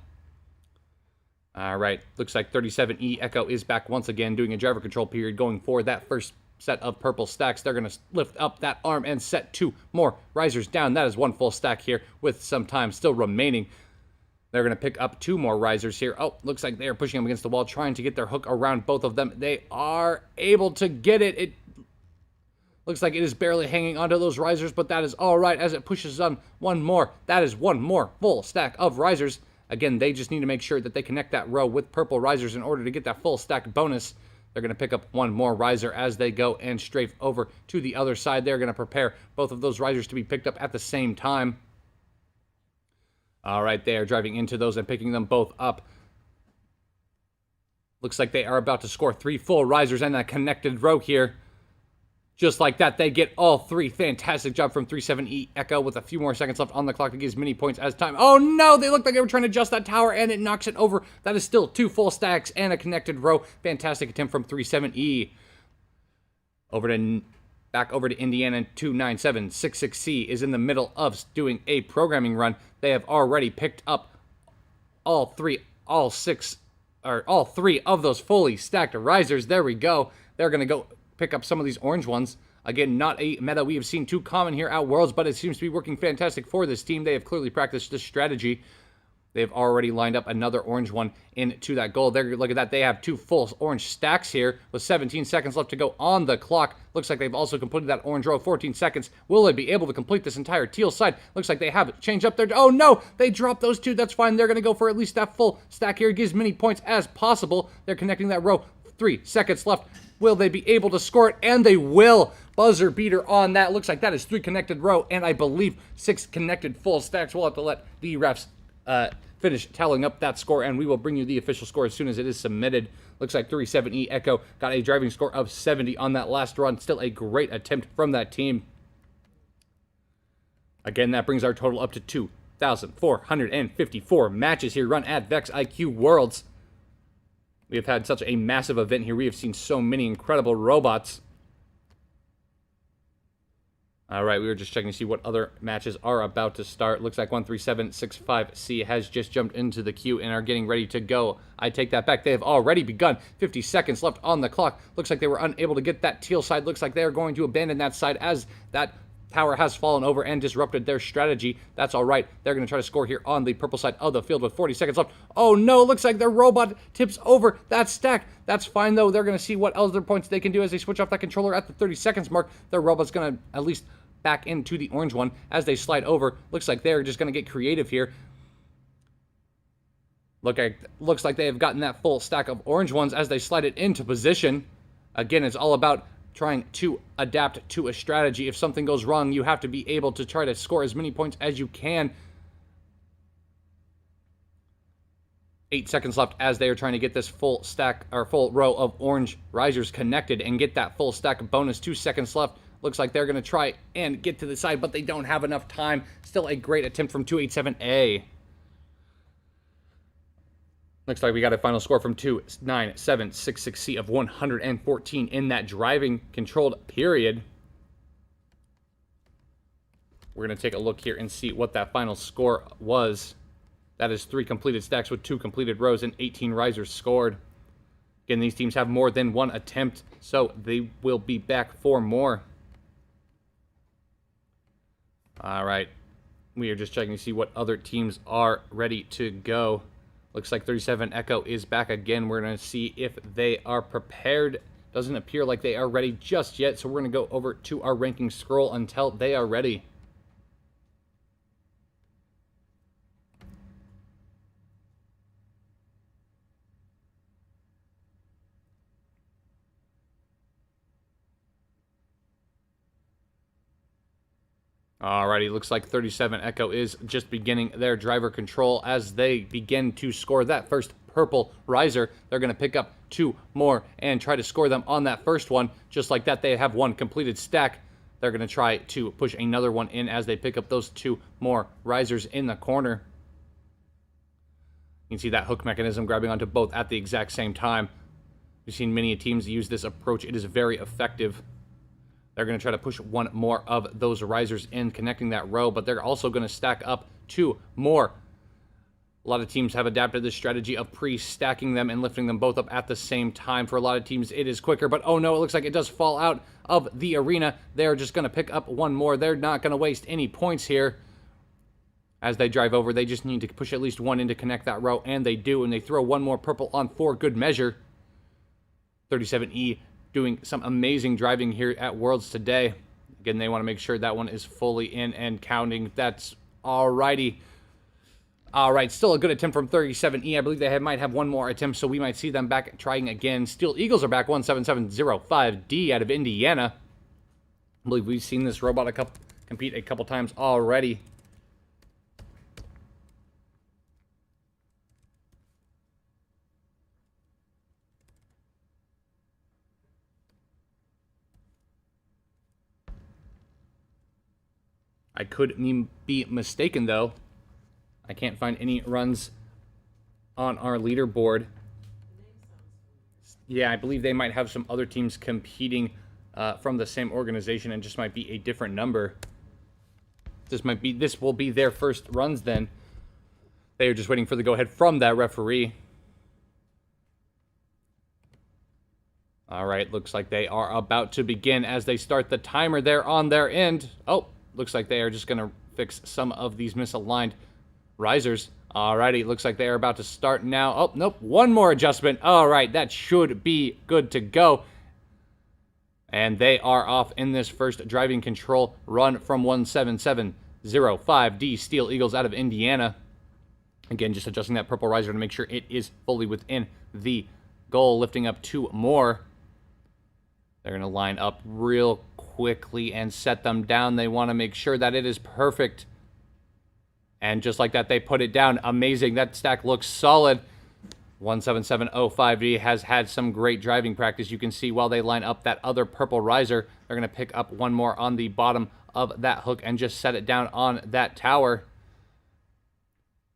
All right, looks like 37E Echo is back once again, doing a driver control period, going for that first set of purple stacks. They're going to lift up that arm and set 2 more risers down. That is 1 full stack here with some time still remaining. They're going to pick up 2 more risers here. Oh, looks like they are pushing them against the wall, trying to get their hook around both of them. They are able to get it. It looks like it is barely hanging onto those risers, but that is all right as it pushes on 1 more. That is 1 more full stack of risers. Again, they just need to make sure that they connect that row with purple risers in order to get that full stack bonus. They're going to pick up 1 more riser as they go and strafe over to the other side. They're going to prepare both of those risers to be picked up at the same time. All right, they are driving into those and picking them both up. Looks like they are about to score 3 full risers and a connected row here. Just like that, they get all 3. Fantastic job from 37E Echo with a few more seconds left on the clock to get as many points as time. Oh no, they look like they were trying to adjust that tower and it knocks it over. That is still 2 full stacks and a connected row. Fantastic attempt from 37E. Back over to Indiana. 29766C is in the middle of doing a programming run. They have already picked up all 3 of those fully stacked risers. There we go. They're going to go pick up some of these orange ones. Again, not a meta we have seen too common here at Worlds, but it seems to be working fantastic for this team. They have clearly practiced this strategy. They've already lined up another orange one into that goal. There, look at that. They have 2 full orange stacks here with 17 seconds left to go on the clock. Looks like they've also completed that orange row. 14 seconds. Will they be able to complete this entire teal side? Looks like they have changed up their... Oh, no! They dropped those 2. That's fine. They're going to go for at least that full stack here. Get as many points as possible. They're connecting that row. 3 seconds left. Will they be able to score it? And they will. Buzzer beater on that. Looks like that is 3 connected row, and I believe 6 connected full stacks. We'll have to let the refs finish tallying up that score, and we will bring you the official score as soon as it is submitted. Looks like 37E Echo got a driving score of 70 on that last run. Still a great attempt from that team. Again, that brings our total up to 2,454 matches here run at VEX IQ Worlds. We have had such a massive event here. We have seen so many incredible robots. All right, we were just checking to see what other matches are about to start. Looks like 13765C has just jumped into the queue and are getting ready to go. I take that back. They have already begun. 50 seconds left on the clock. Looks like they were unable to get that teal side. Looks like they are going to abandon that side as that tower has fallen over and disrupted their strategy. That's all right. They're going to try to score here on the purple side of the field with 40 seconds left. Oh no, looks like their robot tips over that stack. That's fine though. They're going to see what other points they can do as they switch off that controller at the 30 seconds mark. Their robot's going to at least back into the orange one as they slide over. Looks like they're just going to get creative here. Looks like they have gotten that full stack of orange ones as they slide it into position. Again, it's all about trying to adapt to a strategy. If something goes wrong, you have to be able to try to score as many points as you can. 8 seconds left as they are trying to get this full stack or full row of orange risers connected and get that full stack bonus. 2 seconds left. Looks like they're going to try and get to the side, but they don't have enough time. Still a great attempt from 287A. Looks like we got a final score from 29766C of 114 in that driving controlled period. We're going to take a look here and see what that final score was. That is 3 completed stacks with 2 completed rows and 18 risers scored. Again, these teams have more than 1 attempt, so they will be back for more. All right. We are just checking to see what other teams are ready to go. Looks like 37 Echo is back again. We're going to see if they are prepared. Doesn't appear like they are ready just yet, so we're going to go over to our ranking scroll until they are ready. Alrighty, looks like 37 Echo is just beginning their driver control as they begin to score that first purple riser. They're going to pick up 2 more and try to score them on that first one. Just like that, they have 1 completed stack. They're going to try to push another one in as they pick up those 2 more risers in the corner. You can see that hook mechanism grabbing onto both at the exact same time. We've seen many teams use this approach. It is very effective. They're going to try to push 1 more of those risers in, connecting that row, but they're also going to stack up 2 more. A lot of teams have adapted this strategy of pre-stacking them and lifting them both up at the same time. For a lot of teams, it is quicker, but oh no, it looks like it does fall out of the arena. They're just going to pick up 1 more. They're not going to waste any points here. As they drive over, they just need to push at least 1 in to connect that row, and they do, and they throw 1 more purple on for good measure. 37E doing some amazing driving here at Worlds today. Again, they want to make sure that one is fully in and counting. That's alrighty. Alright, still a good attempt from 37E. I believe they might have 1 more attempt, so we might see them back trying again. Steel Eagles are back, 17705D out of Indiana. I believe we've seen this robot compete a couple times already. I could be mistaken, though. I can't find any runs on our leaderboard. Yeah, I believe they might have some other teams competing from the same organization and just might be a different number. This will be their first runs then. They are just waiting for the go-ahead from that referee. All right, looks like they are about to begin as they start the timer there on their end. Oh, looks like they are just going to fix some of these misaligned risers. Alrighty, looks like they are about to start now. Oh, nope, 1 more adjustment. Alright, that should be good to go. And they are off in this first driving control run from 17705D Steel Eagles out of Indiana. Again, just adjusting that purple riser to make sure it is fully within the goal, lifting up 2 more. They're going to line up real quickly and set them down. They want to make sure that it is perfect. And just like that, they put it down. Amazing. That stack looks solid. 17705D has had some great driving practice. You can see while they line up that other purple riser, they're going to pick up 1 more on the bottom of that hook and just set it down on that tower.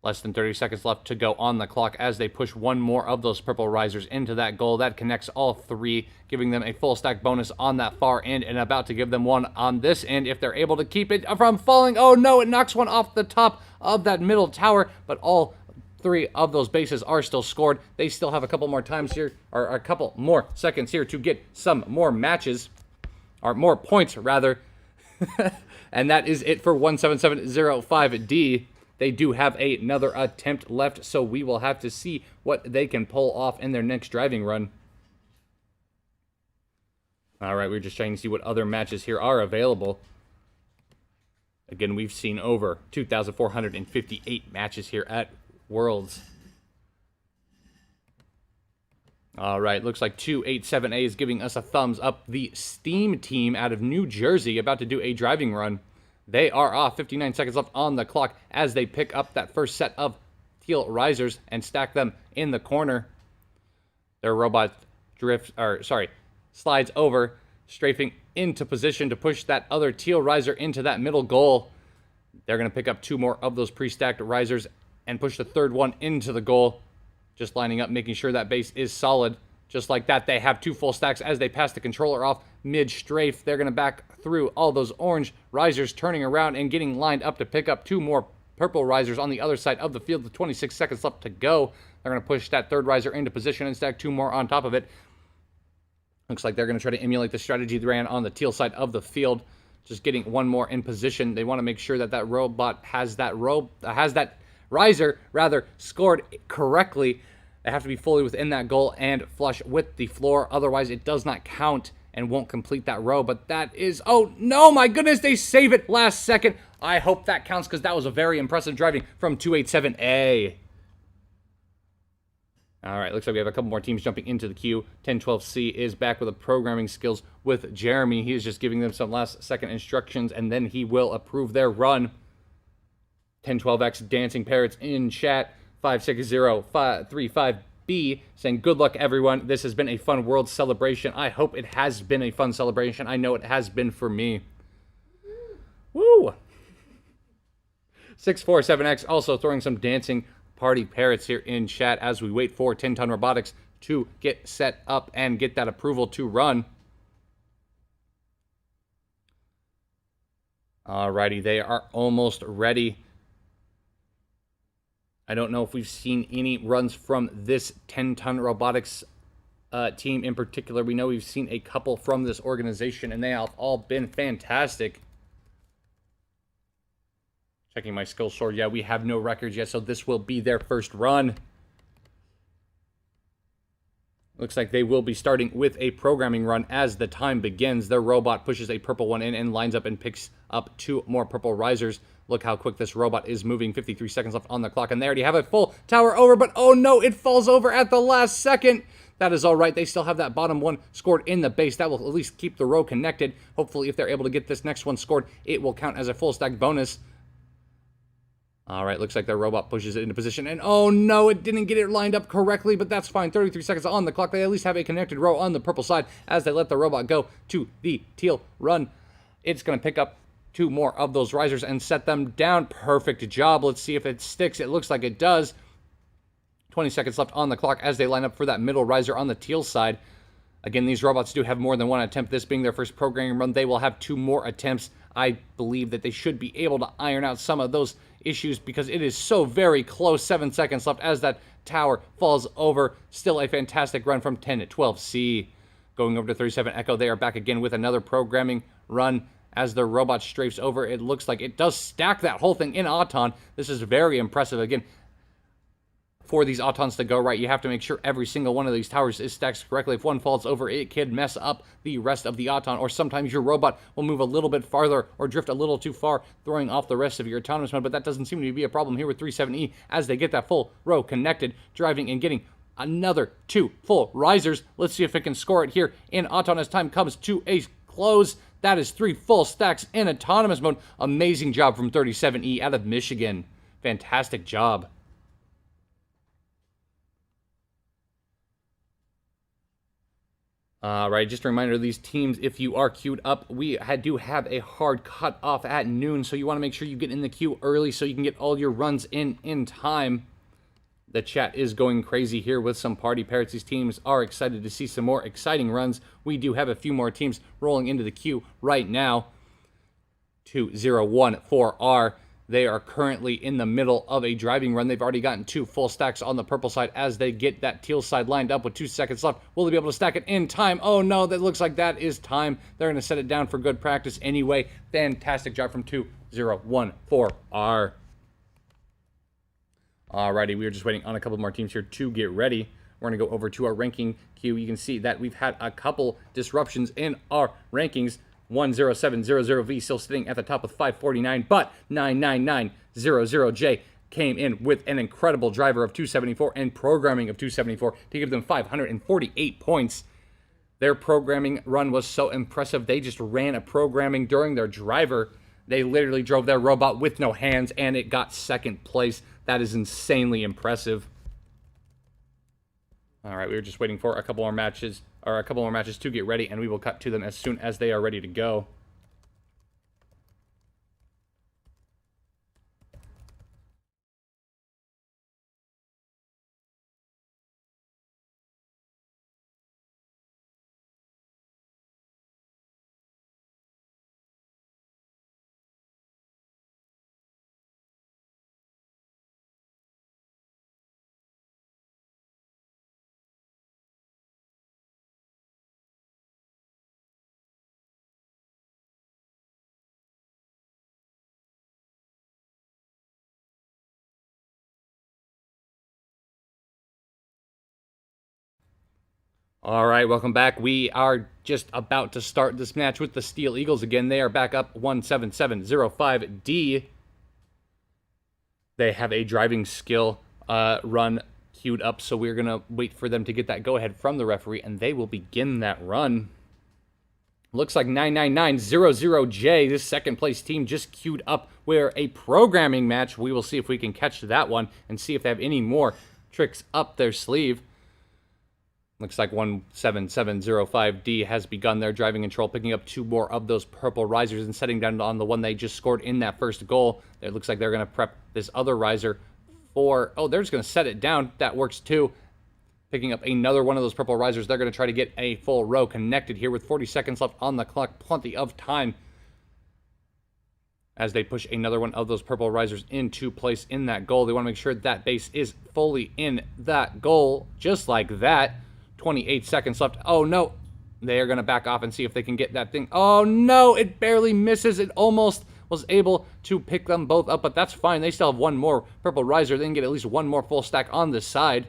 Less than 30 seconds left to go on the clock as they push 1 more of those purple risers into that goal. That connects all 3, giving them a full stack bonus on that far end and about to give them 1 on this end if they're able to keep it from falling. Oh no, it knocks 1 off the top of that middle tower, but all 3 of those bases are still scored. They still have a couple more times here, or a couple more seconds here to get some more matches, or more points rather. And that is it for 17705D. They do have another attempt left, so we will have to see what they can pull off in their next driving run. All right, we're just trying to see what other matches here are available. Again, we've seen over 2,458 matches here at Worlds. All right, looks like 287A is giving us a thumbs up. The Steam team out of New Jersey about to do a driving run. They are off. 59 seconds left on the clock as they pick up that first set of teal risers and stack them in the corner. Their robot slides over, strafing into position to push that other teal riser into that middle goal. They're going to pick up 2 more of those pre-stacked risers and push the third one into the goal. Just lining up, making sure that base is solid. Just like that, they have 2 full stacks as they pass the controller off mid-strafe. They're going to back through all those orange risers, turning around and getting lined up to pick up 2 more purple risers on the other side of the field with 26 seconds left to go. They're going to push that third riser into position and stack 2 more on top of it. Looks like they're going to try to emulate the strategy they ran on the teal side of the field. Just getting 1 more in position. They want to make sure that that robot has that riser scored correctly. They have to be fully within that goal and flush with the floor. Otherwise, it does not count and won't complete that row. But that is... Oh, no, my goodness, they save it last second. I hope that counts because that was a very impressive driving from 287A. All right, looks like we have a couple more teams jumping into the queue. 1012C is back with the programming skills with Jeremy. He is just giving them some last-second instructions, and then he will approve their run. 1012X Dancing Parrots in chat. 56035B saying, good luck, everyone. This has been a fun world celebration. I hope it has been a fun celebration. I know it has been for me. Woo! 647X also throwing some dancing party parrots here in chat as we wait for 10-ton robotics to get set up and get that approval to run. Alrighty, they are almost ready. I don't know if we've seen any runs from this 10-ton robotics team in particular. We know we've seen a couple from this organization, and they have all been fantastic. Checking my skill sword. Yeah, we have no records yet, so this will be their first run. Looks like they will be starting with a programming run as the time begins. Their robot pushes a purple one in and lines up and picks up 2 more purple risers. Look how quick this robot is moving. 53 seconds left on the clock, and they already have a full tower over, but oh no, it falls over at the last second. That is all right. They still have that bottom one scored in the base. That will at least keep the row connected. Hopefully, if they're able to get this next one scored, it will count as a full stack bonus. All right, looks like their robot pushes it into position, and oh no, it didn't get it lined up correctly, but that's fine. 33 seconds on the clock. They at least have a connected row on the purple side as they let the robot go to the teal run. It's going to pick up 2 more of those risers and set them down. Perfect job. Let's see if it sticks. It looks like it does. 20 seconds left on the clock as they line up for that middle riser on the teal side. Again, these robots do have more than 1 attempt. This being their first programming run, they will have 2 more attempts. I believe that they should be able to iron out some of those issues because it is so very close. 7 seconds left as that tower falls over. Still a fantastic run from 10-12C. Going over to 37 Echo, they are back again with another programming run. As the robot strafes over, it looks like it does stack that whole thing in Auton. This is very impressive. Again, for these Autons to go right, you have to make sure every single one of these towers is stacked correctly. If one falls over, it can mess up the rest of the Auton, or sometimes your robot will move a little bit farther or drift a little too far, throwing off the rest of your autonomous mode, but that doesn't seem to be a problem here with 37E as they get that full row connected, driving and getting another 2 full risers. Let's see if it can score it here in Auton as time comes to a close. That is 3 full stacks in autonomous mode. Amazing job from 37E out of Michigan. Fantastic job. Right, just a reminder, these teams, if you are queued up, we do have a hard cut-off at noon, so you want to make sure you get in the queue early so you can get all your runs in time. The chat is going crazy here with some party parrots. These teams are excited to see some more exciting runs. We do have a few more teams rolling into the queue right now. 2014R. They are currently in the middle of a driving run. They've already gotten 2 full stacks on the purple side as they get that teal side lined up with 2 seconds left. Will they be able to stack it in time? Oh no, that looks like that is time. They're going to set it down for good practice anyway. Fantastic job from 2014R. Alrighty, we are just waiting on a couple more teams here to get ready. We're going to go over to our ranking queue. You can see that we've had a couple disruptions in our rankings. 10700V still sitting at the top with 549, but 99900J came in with an incredible driver of 274 and programming of 274 to give them 548 points. Their programming run was so impressive. They just ran a programming during their driver. They literally drove their robot with no hands, and it got second place. That is insanely impressive. All right, we were just waiting for a couple more matches to get ready, and we will cut to them as soon as they are ready to go. All right, welcome back. We are just about to start this match with the Steel Eagles again. They are back up 17705D. They have a driving skill run queued up, so we're going to wait for them to get that go-ahead from the referee, and they will begin that run. Looks like 99900J, this second-place team, just queued up where a programming match. We will see if we can catch that one and see if they have any more tricks up their sleeve. Looks like 17705D has begun their driving control, picking up 2 more of those purple risers and setting down on the one they just scored in that first goal. It looks like they're going to prep this other riser for... Oh, they're just going to set it down. That works too. Picking up another one of those purple risers. They're going to try to get a full row connected here with 40 seconds left on the clock. Plenty of time as they push another one of those purple risers into place in that goal. They want to make sure that base is fully in that goal, just like that. 28 seconds left. Oh, no. They are going to back off and see if they can get that thing. Oh, no. It barely misses. It almost was able to pick them both up, but that's fine. They still have one more purple riser. They can get at least one more full stack on this side.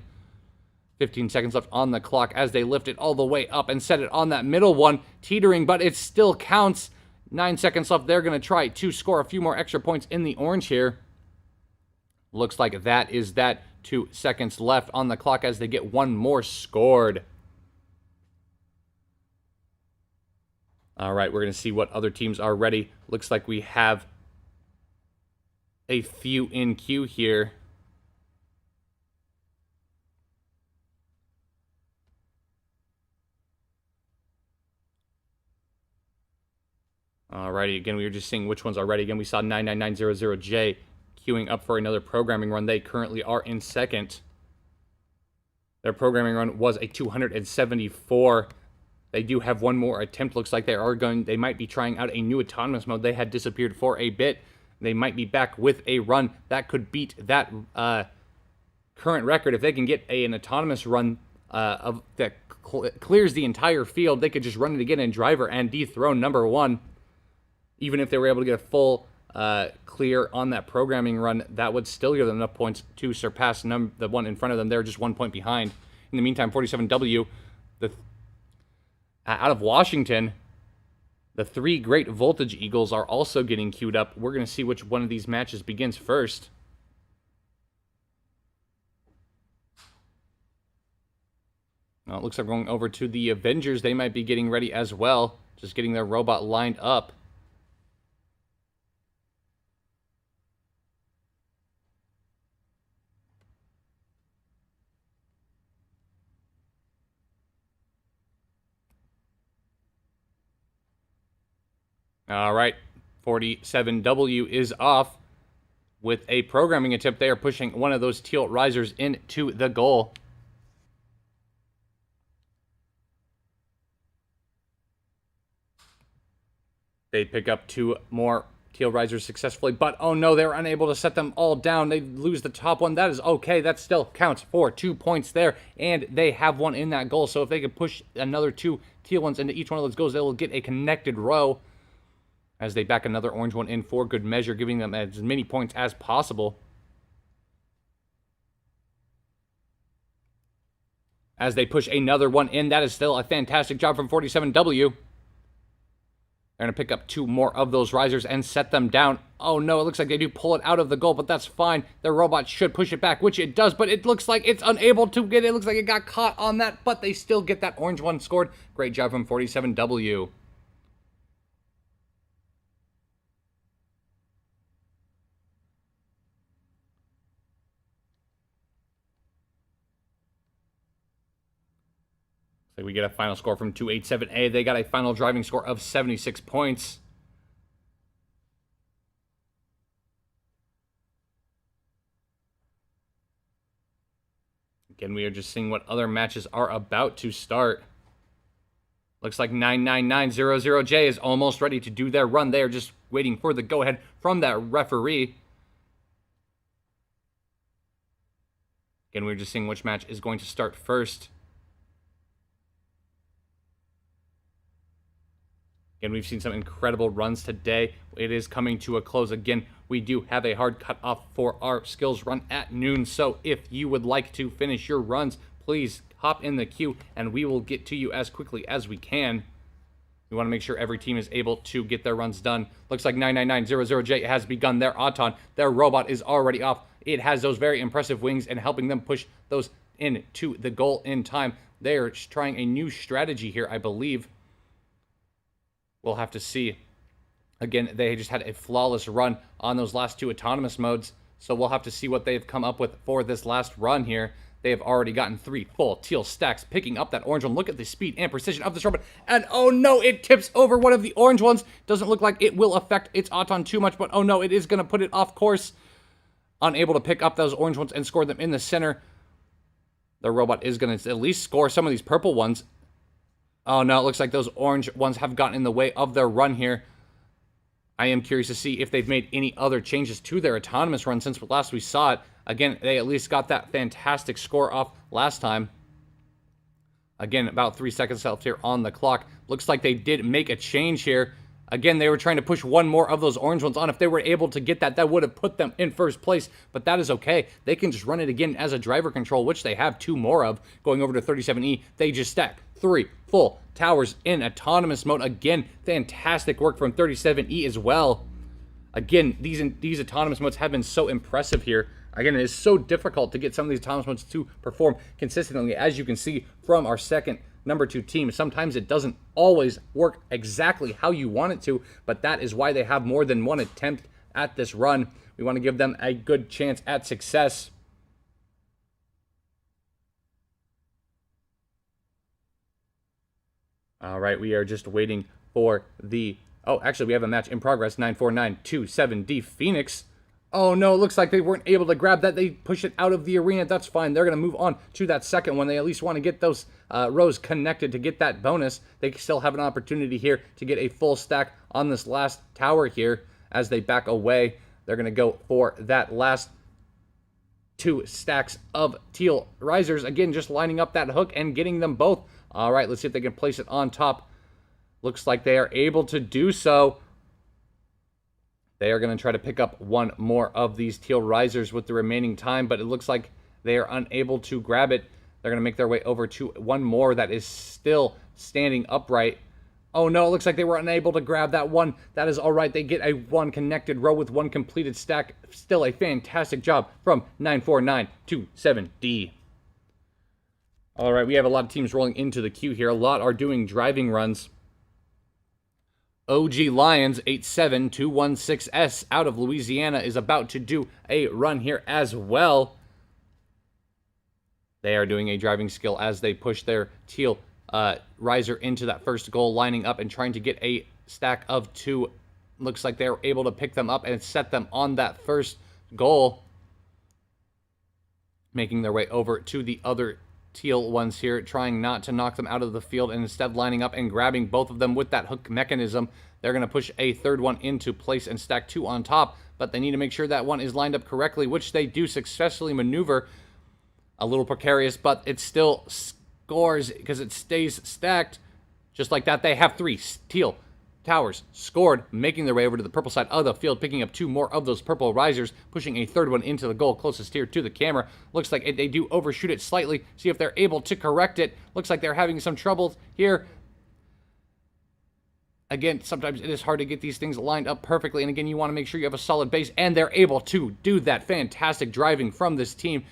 15 seconds left on the clock as they lift it all the way up and set it on that middle one. Teetering, but it still counts. 9 seconds left. They're going to try to score a few more extra points in the orange here. Looks like that is that. 2 seconds left on the clock as they get one more scored. All right, we're going to see what other teams are ready. Looks like we have a few in queue here. All righty, again, we were just seeing which ones are ready. Again, we saw 99900J queuing up for another programming run. They currently are in second. Their programming run was a 274. They do have one more attempt. Looks like they might be trying out a new autonomous mode. They had disappeared for a bit. They might be back with a run that could beat that current record. If they can get an autonomous run that clears the entire field, they could just run it again in driver and dethrone number 1. Even if they were able to get a full clear on that programming run, that would still give them enough points to surpass the one in front of them. They're just 1 point behind. In the meantime, 47W, out of Washington, the 3 Great Voltage Eagles are also getting queued up. We're going to see which one of these matches begins first. Well, it looks like we're going over to the Avengers. They might be getting ready as well, just getting their robot lined up. All right, 47W is off with a programming attempt. They are pushing one of those teal risers into the goal. They pick up 2 more teal risers successfully, but oh no, they're unable to set them all down. They lose the top one. That is okay. That still counts for 2 points there, and they have one in that goal. So if they could push another 2 teal ones into each one of those goals, they will get a connected row as they back another orange one in for good measure, giving them as many points as possible. As they push another one in, that is still a fantastic job from 47W. They're going to pick up 2 more of those risers and set them down. Oh no, it looks like they do pull it out of the goal, but that's fine. Their robot should push it back, which it does, but it looks like it's unable to get it. It looks like it got caught on that, but they still get that orange one scored. Great job from 47W. So we get a final score from 287A. They got a final driving score of 76 points. Again, we are just seeing what other matches are about to start. Looks like 99900J is almost ready to do their run. They are just waiting for the go-ahead from that referee. Again, we're just seeing which match is going to start first. Again, we've seen some incredible runs today. It is coming to a close. Again, we do have a hard cutoff for our skills run at noon. So if you would like to finish your runs, please hop in the queue and we will get to you as quickly as we can. We want to make sure every team is able to get their runs done. Looks like 99900J has begun their Auton. Their robot is already off. It has those very impressive wings and helping them push those into the goal in time. They are trying a new strategy here, I believe. We'll have to see. Again, they just had a flawless run on those last two autonomous modes, so we'll have to see what they've come up with for this last run here. They have already gotten 3 full teal stacks, picking up that orange one. Look at the speed and precision of this robot. And oh no, it tips over one of the orange ones. Doesn't look like it will affect its Auton too much, but oh no, it is going to put it off course. Unable to pick up those orange ones and score them in the center. The robot is going to at least score some of these purple ones. Oh no, it looks like those orange ones have gotten in the way of their run here. I am curious to see if they've made any other changes to their autonomous run since last we saw it. Again, they at least got that fantastic score off last time. Again, about 3 seconds left here on the clock. Looks like they did make a change here. Again, they were trying to push one more of those orange ones on. If they were able to get that, that would have put them in first place. But that is okay. They can just run it again as a driver control, which they have 2 more of. Going over to 37E, they just stack 3 full towers in autonomous mode. Again, fantastic work from 37E as well. Again, these autonomous modes have been so impressive here. Again, it is so difficult to get some of these autonomous modes to perform consistently, as you can see from our second number 2 team. Sometimes it doesn't always work exactly how you want it to, but that is why they have more than one attempt at this run. We want to give them a good chance at success. All right, we are just waiting for the... Oh, actually, we have a match in progress. 94927D Phoenix. Oh, no, it looks like they weren't able to grab that. They push it out of the arena. That's fine. They're going to move on to that second one. They at least want to get those rows connected to get that bonus. They still have an opportunity here to get a full stack on this last tower here. As they back away, they're going to go for that last 2 stacks of teal risers. Again, just lining up that hook and getting them both. All right, let's see if they can place it on top. Looks like they are able to do so. They are going to try to pick up one more of these teal risers with the remaining time, but it looks like they are unable to grab it. They're going to make their way over to one more that is still standing upright. Oh no, it looks like they were unable to grab that one. That is all right. They get a 1 connected row with 1 completed stack. Still a fantastic job from 94927D. All right, we have a lot of teams rolling into the queue here. A lot are doing driving runs. OG Lions 87216S out of Louisiana is about to do a run here as well. They are doing a driving skill as they push their teal riser into that first goal, lining up and trying to get a stack of 2. Looks like they're able to pick them up and set them on that first goal. Making their way over to the other teal ones here, trying not to knock them out of the field and instead lining up and grabbing both of them with that hook mechanism. They're going to push a third one into place and stack 2 on top, but they need to make sure that one is lined up correctly, which they do successfully maneuver. A little precarious, but it still scores because it stays stacked. Just like that, they have 3 teal towers scored, making their way over to the purple side of the field, picking up 2 more of those purple risers, pushing a third one into the goal closest here to the camera. Looks like they do overshoot it slightly. See if they're able to correct it. Looks like they're having some trouble here. Again, sometimes it is hard to get these things lined up perfectly, and again, you want to make sure you have a solid base, and they're able to do that. Fantastic driving from this team.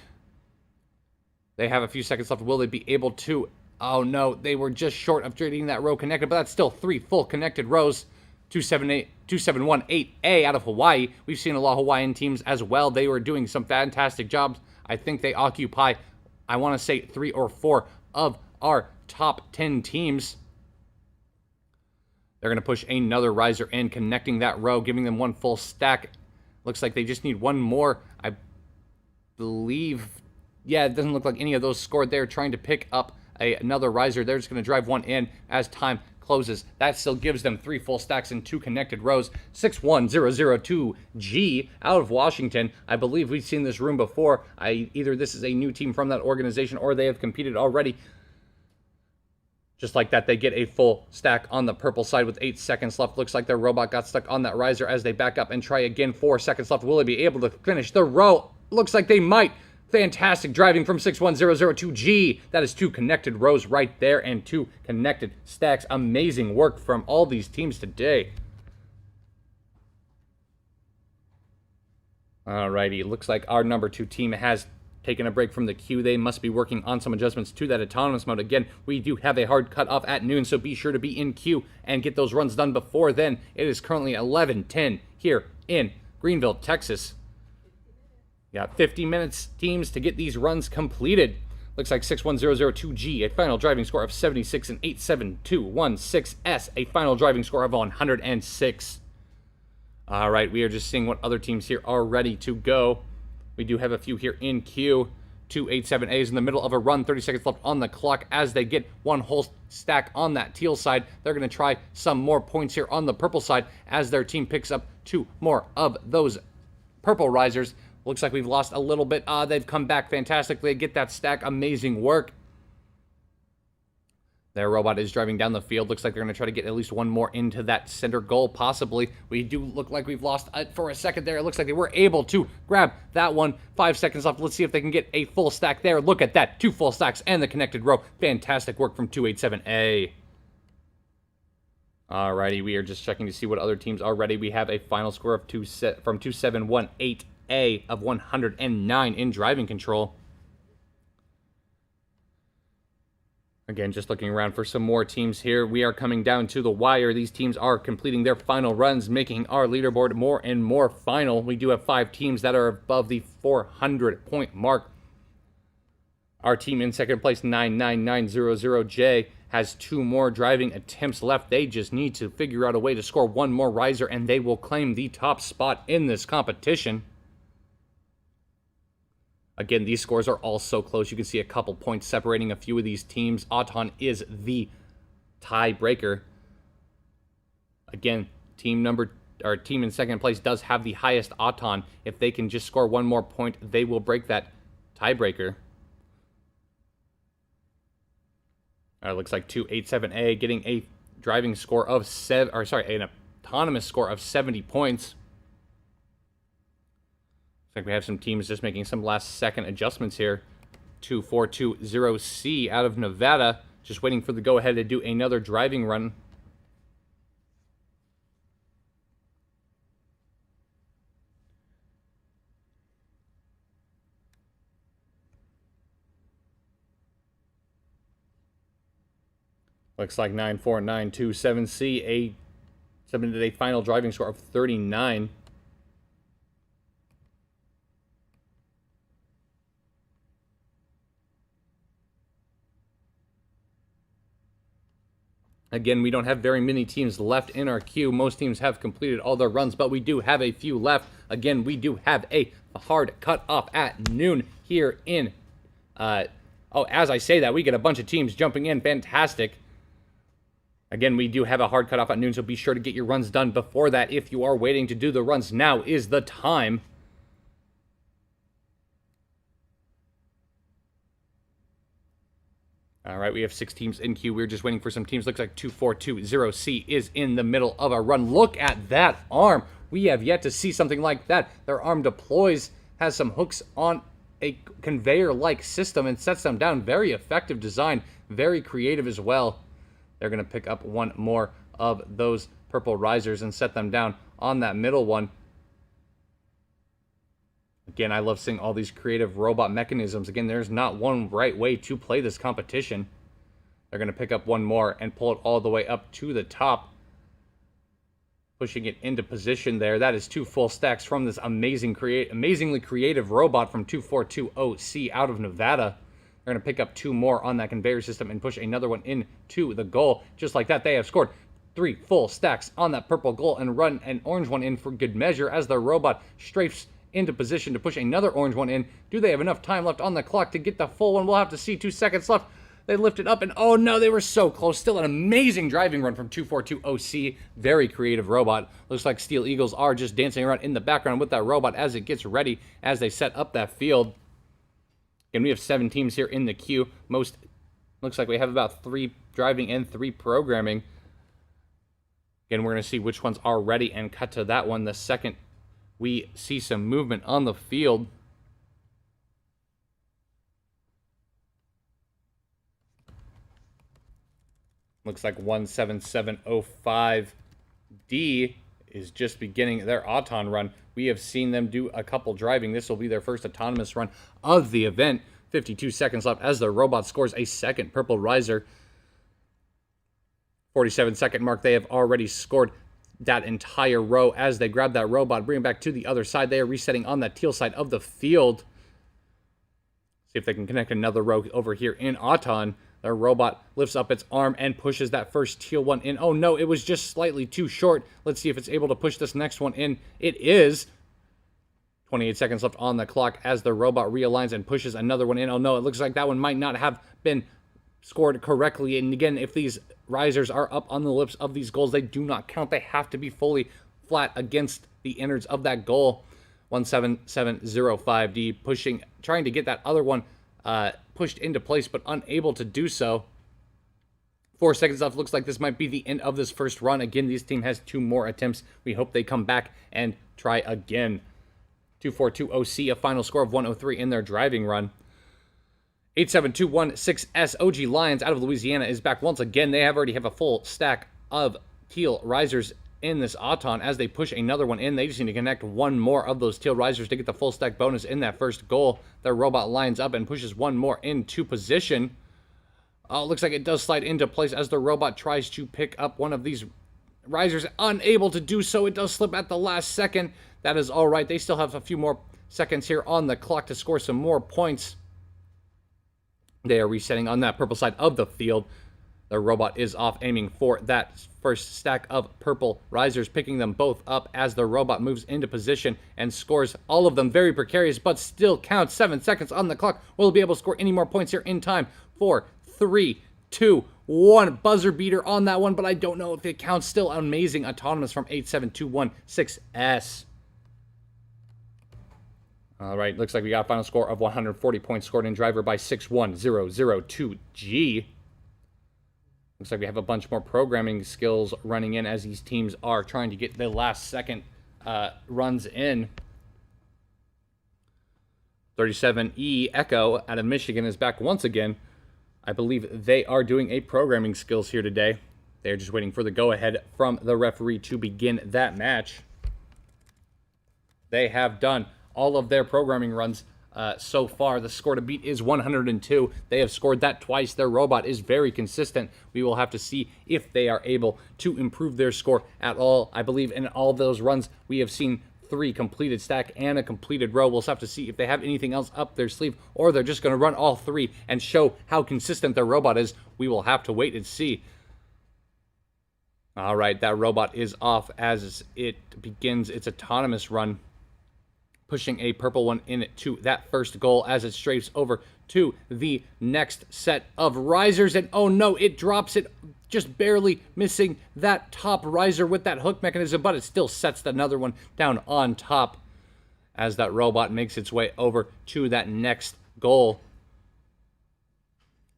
They have a few seconds left. Will they be able to... Oh no, they were just short of getting that row connected, but that's still 3 full connected rows. 2718A out of Hawaii. We've seen a lot of Hawaiian teams as well. They were doing some fantastic jobs. I think they occupy, I want to say, 3 or 4 of our top 10 teams. They're going to push another riser in, connecting that row, giving them one full stack. Looks like they just need one more. I believe, yeah, it doesn't look like any of those scored. They're trying to pick up another riser. They're just going to drive one in as time closes. That still gives them 3 full stacks and 2 connected rows. 61002G out of Washington. I believe we've seen this room before. Either this is a new team from that organization or they have competed already. Just like that, they get a full stack on the purple side with 8 seconds left. Looks like their robot got stuck on that riser as they back up and try again. 4 seconds left. Will they be able to finish the row? Looks like they might. Fantastic driving from 61002G. That is 2 connected rows right there and 2 connected stacks. Amazing work from all these teams today. Alrighty, looks like our number 2 team has taken a break from the queue. They must be working on some adjustments to that autonomous mode. Again, we do have a hard cutoff at noon, so be sure to be in queue and get those runs done before then. It is currently 11:10 here in Greenville, Texas. Got 50 minutes, teams, to get these runs completed. Looks like 61002G, a final driving score of 76, and 87216S, a final driving score of 106. All right, we are just seeing what other teams here are ready to go. We do have a few here in queue. 287A is in the middle of a run. 30 seconds left on the clock as they get one whole stack on that teal side. They're going to try some more points here on the purple side as their team picks up 2 more of those purple risers. Looks like we've lost a little bit. They've come back fantastically. Get that stack. Amazing work. Their robot is driving down the field. Looks like they're going to try to get at least one more into that center goal, possibly. We do look like we've lost for a second there. It looks like they were able to grab that one. 5 seconds left. Let's see if they can get a full stack there. Look at that. 2 full stacks and the connected row. Fantastic work from 287A. Alrighty, we are just checking to see what other teams are ready. We have a final score of from 2718A of 109 in driving control. Again, just looking around for some more teams here. We are coming down to the wire. These teams are completing their final runs, making our leaderboard more and more final. We do have 5 teams that are above the 400-point mark. Our team in second place, 99900J, has 2 more driving attempts left. They just need to figure out a way to score 1 more riser, and they will claim the top spot in this competition. Again, these scores are all so close. You can see a couple points separating a few of these teams. Auton is the tiebreaker. Again, team in second place does have the highest Auton. If they can just score 1 more point, they will break that tiebreaker. It looks like 287A getting a driving score of an autonomous score of 70 points. Looks like we have some teams just making some last-second adjustments here. 2420C out of Nevada, just waiting for the go-ahead to do another driving run. Looks like 94927C submitted a final driving score of 39. Again, we don't have very many teams left in our queue. Most teams have completed all their runs, but we do have a few left. Again, we do have a hard cut-off at noon here in... as I say that, we get a bunch of teams jumping in. Fantastic. Again, we do have a hard cutoff at noon, so be sure to get your runs done before that. If you are waiting to do the runs, now is the time. All right, we have 6 teams in queue. We're just waiting for some teams. Looks like 2420C is in the middle of a run. Look at that arm. We have yet to see something like that. Their arm deploys, has some hooks on a conveyor-like system, and sets them down. Very effective design. Very creative as well. They're going to pick up 1 more of those purple risers and set them down on that middle one. Again, I love seeing all these creative robot mechanisms. Again, there's not one right way to play this competition. They're going to pick up 1 more and pull it all the way up to the top. Pushing it into position there. That is 2 full stacks from this amazingly creative robot from 2420C out of Nevada. They're going to pick up 2 more on that conveyor system and push another one into the goal. Just like that, they have scored 3 full stacks on that purple goal and run an orange one in for good measure as the robot strafes into position to push another orange one in. Do they have enough time left on the clock to get the full one? We'll have to see. 2 seconds left. They lift it up, and oh no, they were so close. Still an amazing driving run from 242 OC. Very creative robot. Looks like Steel Eagles are just dancing around in the background with that robot as it gets ready, as they set up that field. And we have 7 teams here in the queue. Looks like we have about 3 driving and 3 programming. Again, we're going to see which ones are ready and cut to that one the second we see some movement on the field. Looks like 17705D is just beginning their Auton run. We have seen them do a couple driving. This will be their first autonomous run of the event. 52 seconds left as the robot scores a second purple riser. 47-second mark, they have already scored that entire row as they grab that robot, bring it back to the other side. They are resetting on that teal side of the field. See if they can connect another row over here in Auton. Their robot lifts up its arm and pushes that first teal one in. Oh no, it was just slightly too short. Let's see if it's able to push this next one in. It is. 28 seconds left on the clock as the robot realigns and pushes another one in. Oh no, it looks like that one might not have been scored correctly. And again, if these risers are up on the lips of these goals, they do not count. They have to be fully flat against the innards of that goal. 17705D trying to get that other one pushed into place, but unable to do so. 4 seconds left. Looks like this might be the end of this first run. Again, this team has 2 more attempts. We hope they come back and try again. 242 OC, a final score of 103 in their driving run. 87216S, OG Lions out of Louisiana is back once again. They already have a full stack of teal risers in this Auton as they push another one in. They just need to connect 1 more of those teal risers to get the full stack bonus in that first goal. Their robot lines up and pushes 1 more into position. Oh, looks like it does slide into place as the robot tries to pick up one of these risers. Unable to do so. It does slip at the last second. That is all right. They still have a few more seconds here on the clock to score some more points. They are resetting on that purple side of the field. The robot is off aiming for that first stack of purple risers, picking them both up as the robot moves into position and scores all of them. Very precarious, but still counts. 7 seconds on the clock. Will be able to score any more points here in time? 4, 3, 2, 1. Buzzer beater on that one, but I don't know if it counts. Still amazing autonomous from 87216S. All right, looks like we got a final score of 140 points scored in driver by 61002G. Looks like we have a bunch more programming skills running in as these teams are trying to get the last second runs in. 37E Echo out of Michigan is back once again. I believe they are doing a programming skills here today. They're just waiting for the go-ahead from the referee to begin that match. They have done all of their programming runs so far. The score to beat is 102. They have scored that twice. Their robot is very consistent. We will have to see if they are able to improve their score at all. I believe in all those runs, we have seen 3 completed stack and a completed row. We'll have to see if they have anything else up their sleeve, or they're just going to run all 3 and show how consistent their robot is. We will have to wait and see. All right, that robot is off as it begins its autonomous run, pushing a purple one into that first goal as it strafes over to the next set of risers. And oh no, it drops it, just barely missing that top riser with that hook mechanism, but it still sets another one down on top as that robot makes its way over to that next goal,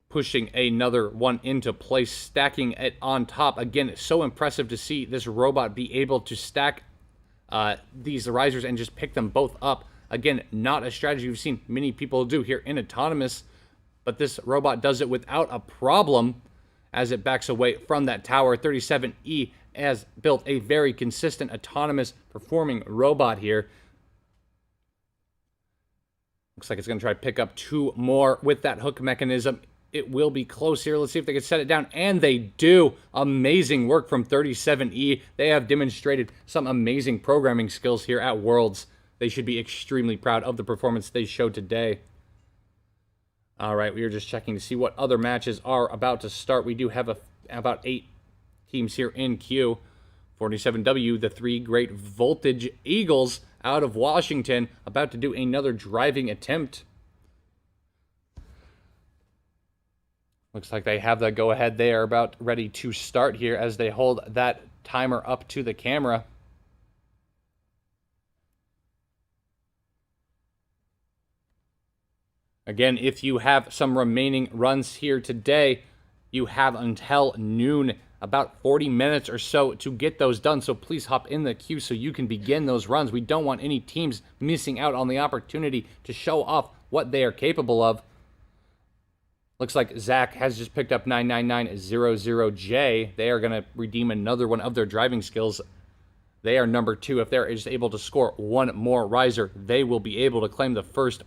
pushing another one into place, stacking it on top. Again, it's so impressive to see this robot be able to stack these risers and just pick them both up. Again, not a strategy we've seen many people do here in autonomous, but this robot does it without a problem as it backs away from that tower. 37E has built a very consistent autonomous performing robot here. Looks like it's going to try to pick up 2 more with that hook mechanism. It will be close here. Let's see if they can set it down. And they do. Amazing work from 37E. They have demonstrated some amazing programming skills here at Worlds. They should be extremely proud of the performance they showed today. All right, we are just checking to see what other matches are about to start. We do have about 8 teams here in queue. 47W, the 3 Great Voltage Eagles out of Washington, about to do another driving attempt. Looks like they have the go-ahead. They are about ready to start here as they hold that timer up to the camera. Again, if you have some remaining runs here today, you have until noon, about 40 minutes or so to get those done. So please hop in the queue so you can begin those runs. We don't want any teams missing out on the opportunity to show off what they are capable of. Looks like Zach has just picked up 99900J. They are going to redeem another one of their driving skills. They are number 2. If they're just able to score one more riser, they will be able to claim the first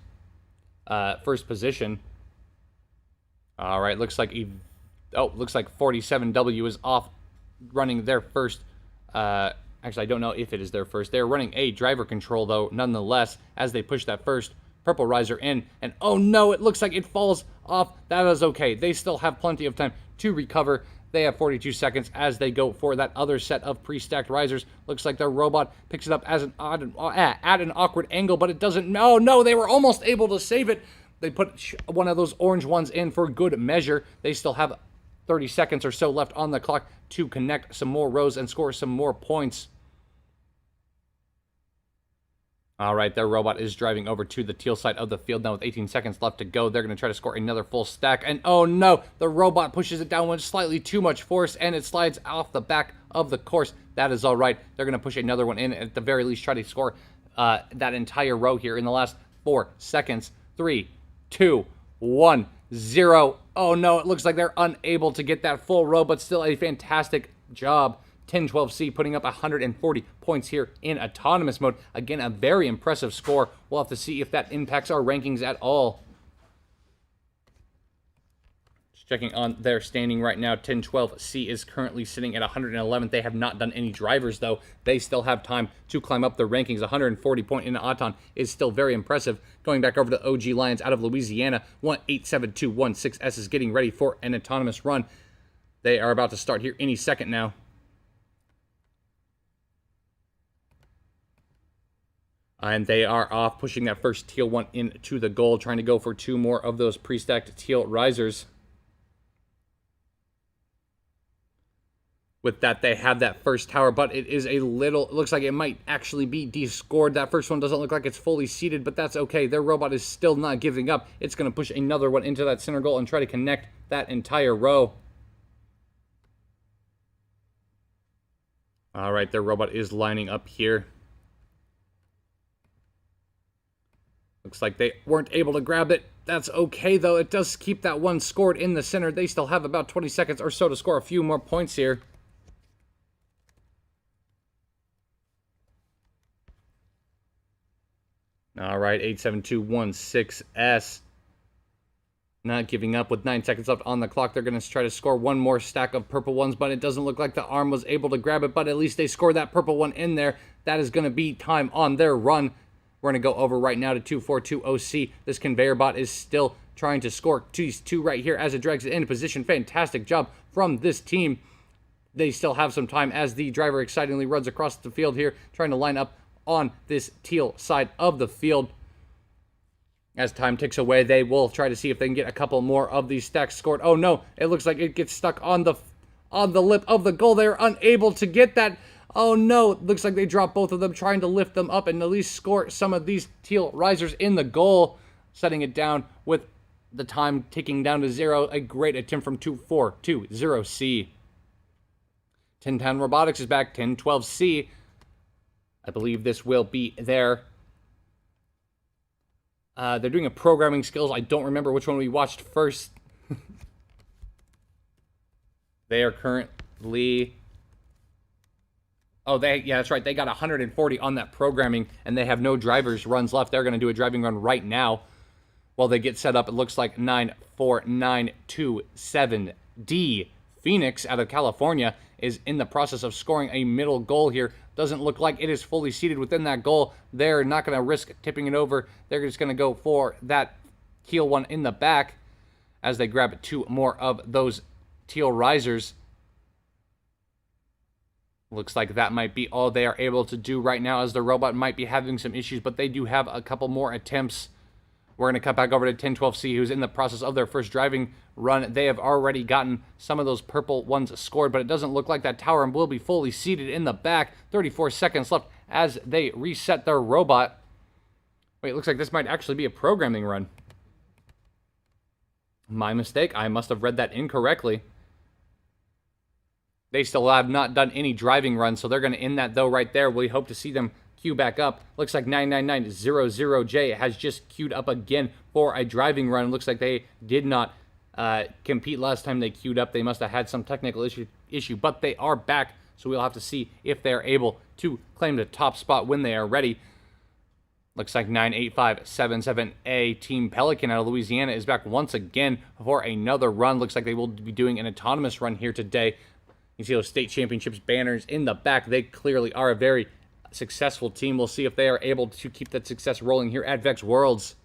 position. All right, looks like 47W is off running their first. Actually, I don't know if it is their first. They're running a driver control, though, nonetheless, as they push that first purple riser in. And oh no, it looks like it falls off. That is okay. They still have plenty of time to recover. They have 42 seconds as they go for that other set of pre-stacked risers. Looks like their robot picks it up as at an awkward angle, but it doesn't. No, they were almost able to save it. They put one of those orange ones in for good measure. They still have 30 seconds or so left on the clock to connect some more rows and score some more points. All right, their robot is driving over to the teal side of the field now with 18 seconds left to go. They're going to try to score another full stack. And oh no, the robot pushes it down with slightly too much force and it slides off the back of the course. That is all right. They're going to push another one in and at the very least try to score that entire row here in the last 4 seconds. 3, 2, 1, 0. Oh no, it looks like they're unable to get that full row, but still a fantastic job. 1012C putting up 140 points here in autonomous mode. Again, a very impressive score. We'll have to see if that impacts our rankings at all. Just checking on their standing right now. 1012C is currently sitting at 111th. They have not done any drivers, though. They still have time to climb up the rankings. 140 point in Auton is still very impressive. Going back over to OG Lions out of Louisiana. 87216S is getting ready for an autonomous run. They are about to start here any second now. And they are off, pushing that first teal one into the goal, trying to go for 2 more of those pre-stacked teal risers. With that, they have that first tower, but it is a little, it looks like it might actually be descored. That first one doesn't look like it's fully seated, but that's okay. Their robot is still not giving up. It's going to push another one into that center goal and try to connect that entire row. All right, their robot is lining up here. Looks like they weren't able to grab it. That's okay, though. It does keep that one scored in the center. They still have about 20 seconds or so to score a few more points here. All right, 87216S. Not giving up with 9 seconds left on the clock. They're going to try to score one more stack of purple ones, but it doesn't look like the arm was able to grab it, but at least they scored that purple one in there. That is going to be time on their run. We're going to go over right now to 2420C. This conveyor bot is still trying to score 2 right here as it drags it into position. Fantastic job from this team. They still have some time as the driver excitingly runs across the field here, trying to line up on this teal side of the field. As time ticks away, they will try to see if they can get a couple more of these stacks scored. Oh no, it looks like it gets stuck on the lip of the goal. They're unable to get that. Oh no, looks like they dropped both of them, trying to lift them up and at least score some of these teal risers in the goal, setting it down with the time ticking down to 0. A great attempt from 2420C. 1010 Robotics is back. 1012C. I believe this will be their... they're doing a programming skills. I don't remember which one we watched first. They are currently... Oh, yeah, that's right. They got 140 on that programming, and they have no drivers runs left. They're going to do a driving run right now while they get set up. It looks like 94927D. Phoenix out of California is in the process of scoring a middle goal here. Doesn't look like it is fully seated within that goal. They're not going to risk tipping it over. They're just going to go for that keel one in the back. as they grab 2 more of those teal risers. Looks like that might be all they are able to do right now, as the robot might be having some issues, but they do have a couple more attempts. We're going to cut back over to 1012C, who's in the process of their first driving run. They have already gotten some of those purple ones scored, but it doesn't look like that tower will be fully seated in the back. 34 seconds left as they reset their robot. Wait, it looks like this might actually be a programming run. My mistake. I must have read that incorrectly. They still have not done any driving runs, so they're going to end that, though, right there. We hope to see them queue back up. Looks like 99900J has just queued up again for a driving run. Looks like they did not compete last time they queued up. They must have had some technical issue, but they are back, so we'll have to see if they're able to claim the top spot when they are ready. Looks like 98577A Team Pelican out of Louisiana is back once again for another run. Looks like they will be doing an autonomous run here today. You see those state championships banners in the back. They clearly are a very successful team. We'll see if they are able to keep that success rolling here at VEX Worlds.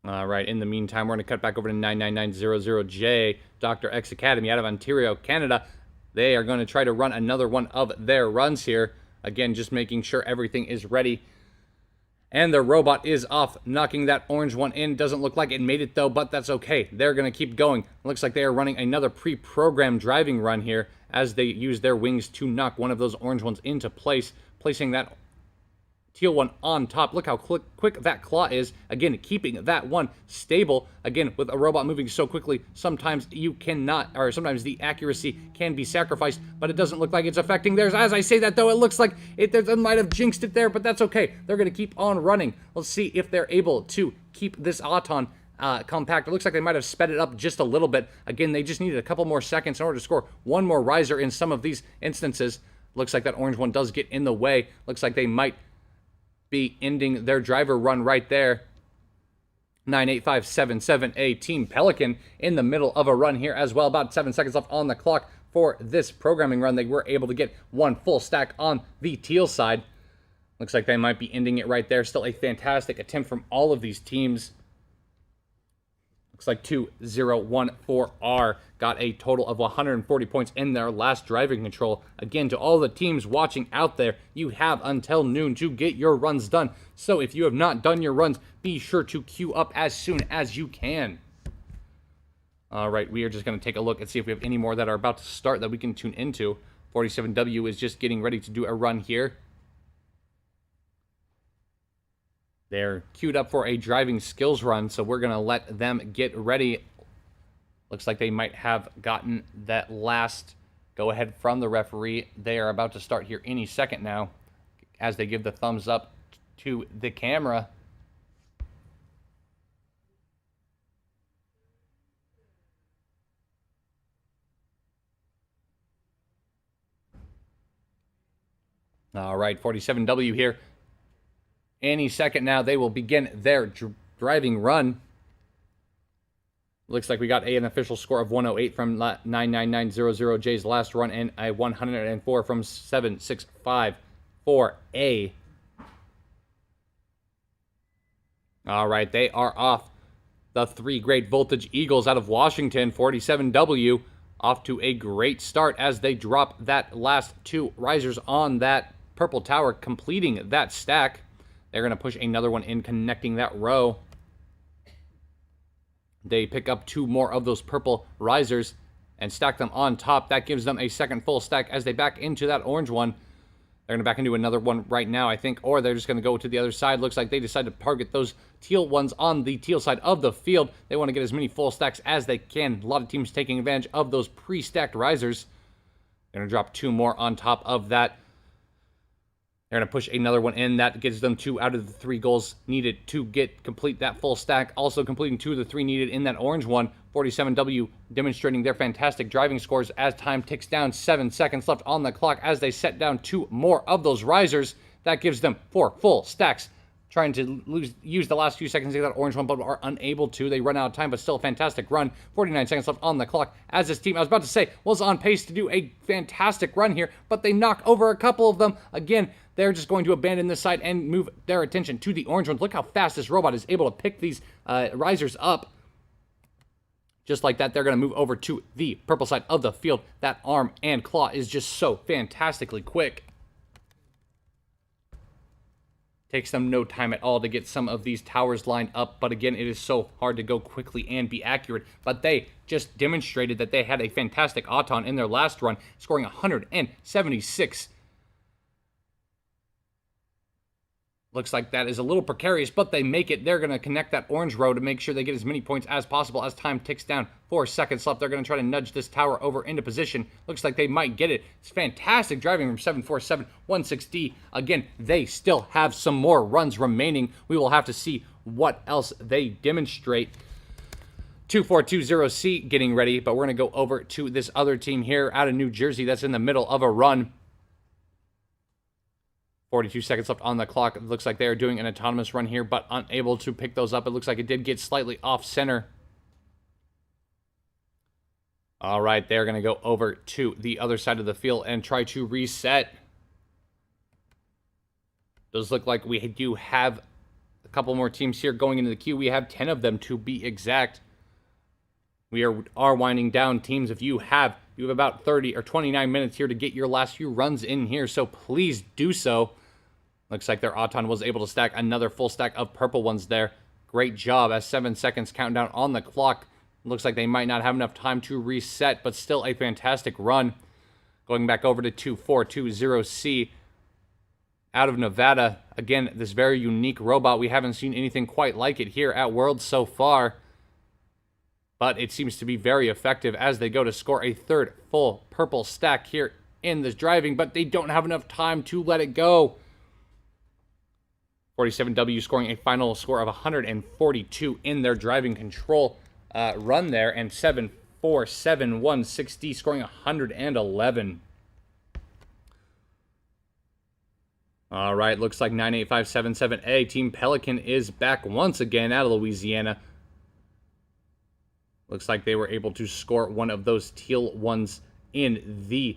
All right, in the meantime, we're going to cut back over to 99900J, Dr. X Academy out of Ontario, Canada. They are going to try to run another one of their runs here. Again, just making sure everything is ready. And the robot is off, knocking that orange one in. Doesn't look like it made it, though, but that's okay. They're going to keep going. Looks like they are running another pre-programmed driving run here as they use their wings to knock one of those orange ones into place, placing that teal one on top. Look how quick that claw is. Again, keeping that one stable. Again, with a robot moving so quickly, sometimes you cannot, or sometimes the accuracy can be sacrificed, but it doesn't look like it's affecting theirs. As I say that, though, it looks like they might have jinxed it there, but that's okay. They're going to keep on running. Let's see if they're able to keep this Auton compact. It looks like they might have sped it up just a little bit. Again, they just needed a couple more seconds in order to score one more riser in some of these instances. Looks like that orange one does get in the way. Looks like they might be ending their driver run right there. 98577A Team Pelican in the middle of a run here as well. About 7 seconds left on the clock for this programming run. They were able to get one full stack on the teal side. Looks like they might be ending it right there. Still a fantastic attempt from all of these teams. Looks like 2014R got a total of 140 points in their last driving control. Again, to all the teams watching out there, you have until noon to get your runs done. So if you have not done your runs, be sure to queue up as soon as you can. All right, we are just going to take a look and see if we have any more that are about to start that we can tune into. 47W is just getting ready to do a run here. They're queued up for a driving skills run, so we're going to let them get ready. Looks like they might have gotten that last go-ahead from the referee. They are about to start here any second now as they give the thumbs up to the camera. All right, 47W here. Any second now, they will begin their driving run. Looks like we got an official score of 108 from 99900J's last run and a 104 from 7654A. All right, they are off. The 3 Great Voltage Eagles out of Washington, 47W, off to a great start as they drop that last 2 risers on that purple tower, completing that stack. They're going to push another one in, connecting that row. They pick up 2 more of those purple risers and stack them on top. That gives them a second full stack as they back into that orange one. They're going to back into another one right now, I think, or they're just going to go to the other side. Looks like they decided to target those teal ones on the teal side of the field. They want to get as many full stacks as they can. A lot of teams taking advantage of those pre-stacked risers. They're going to drop 2 more on top of that. They're going to push another one in. That gives them 2 out of the 3 goals needed to complete that full stack. Also completing 2 of the 3 needed in that orange one. 47W demonstrating their fantastic driving scores as time ticks down. 7 seconds left on the clock as they set down 2 more of those risers. That gives them 4 full stacks trying to use the last few seconds to get that orange one, but are unable to. They run out of time, but still a fantastic run. 49 seconds left on the clock as this team, I was about to say, was on pace to do a fantastic run here, but they knock over a couple of them. Again, they're just going to abandon this side and move their attention to the orange ones. Look how fast this robot is able to pick these risers up. Just like that, they're going to move over to the purple side of the field. That arm and claw is just so fantastically quick. Takes them no time at all to get some of these towers lined up, but again, it is so hard to go quickly and be accurate. But they just demonstrated that they had a fantastic Auton in their last run, scoring 176. Looks like that is a little precarious, but they make it. They're going to connect that orange row to make sure they get as many points as possible as time ticks down. 4 seconds left. They're going to try to nudge this tower over into position. Looks like they might get it. It's fantastic driving from 747 16D. Again, they still have some more runs remaining. We will have to see what else they demonstrate. 2420C getting ready, but we're going to go over to this other team here out of New Jersey that's in the middle of a run. 42 seconds left on the clock. It looks like they are doing an autonomous run here, but unable to pick those up. It looks like it did get slightly off center. All right, they're going to go over to the other side of the field and try to reset. Does look like we do have a couple more teams here going into the queue. We have 10 of them to be exact. We are winding down teams. If you have about 30 or 29 minutes here to get your last few runs in here, so please do so. Looks like their Auton was able to stack another full stack of purple ones there. Great job as 7 seconds countdown on the clock. Looks like they might not have enough time to reset, but still a fantastic run. Going back over to 2420C out of Nevada. Again, this very unique robot. We haven't seen anything quite like it here at Worlds so far. But it seems to be very effective as they go to score a third full purple stack here in this driving, but they don't have enough time to let it go. 47W scoring a final score of 142 in their driving control run there, and 747160 scoring 111. All right, looks like 98577A Team Pelican is back once again out of Louisiana. Looks like they were able to score one of those teal ones in the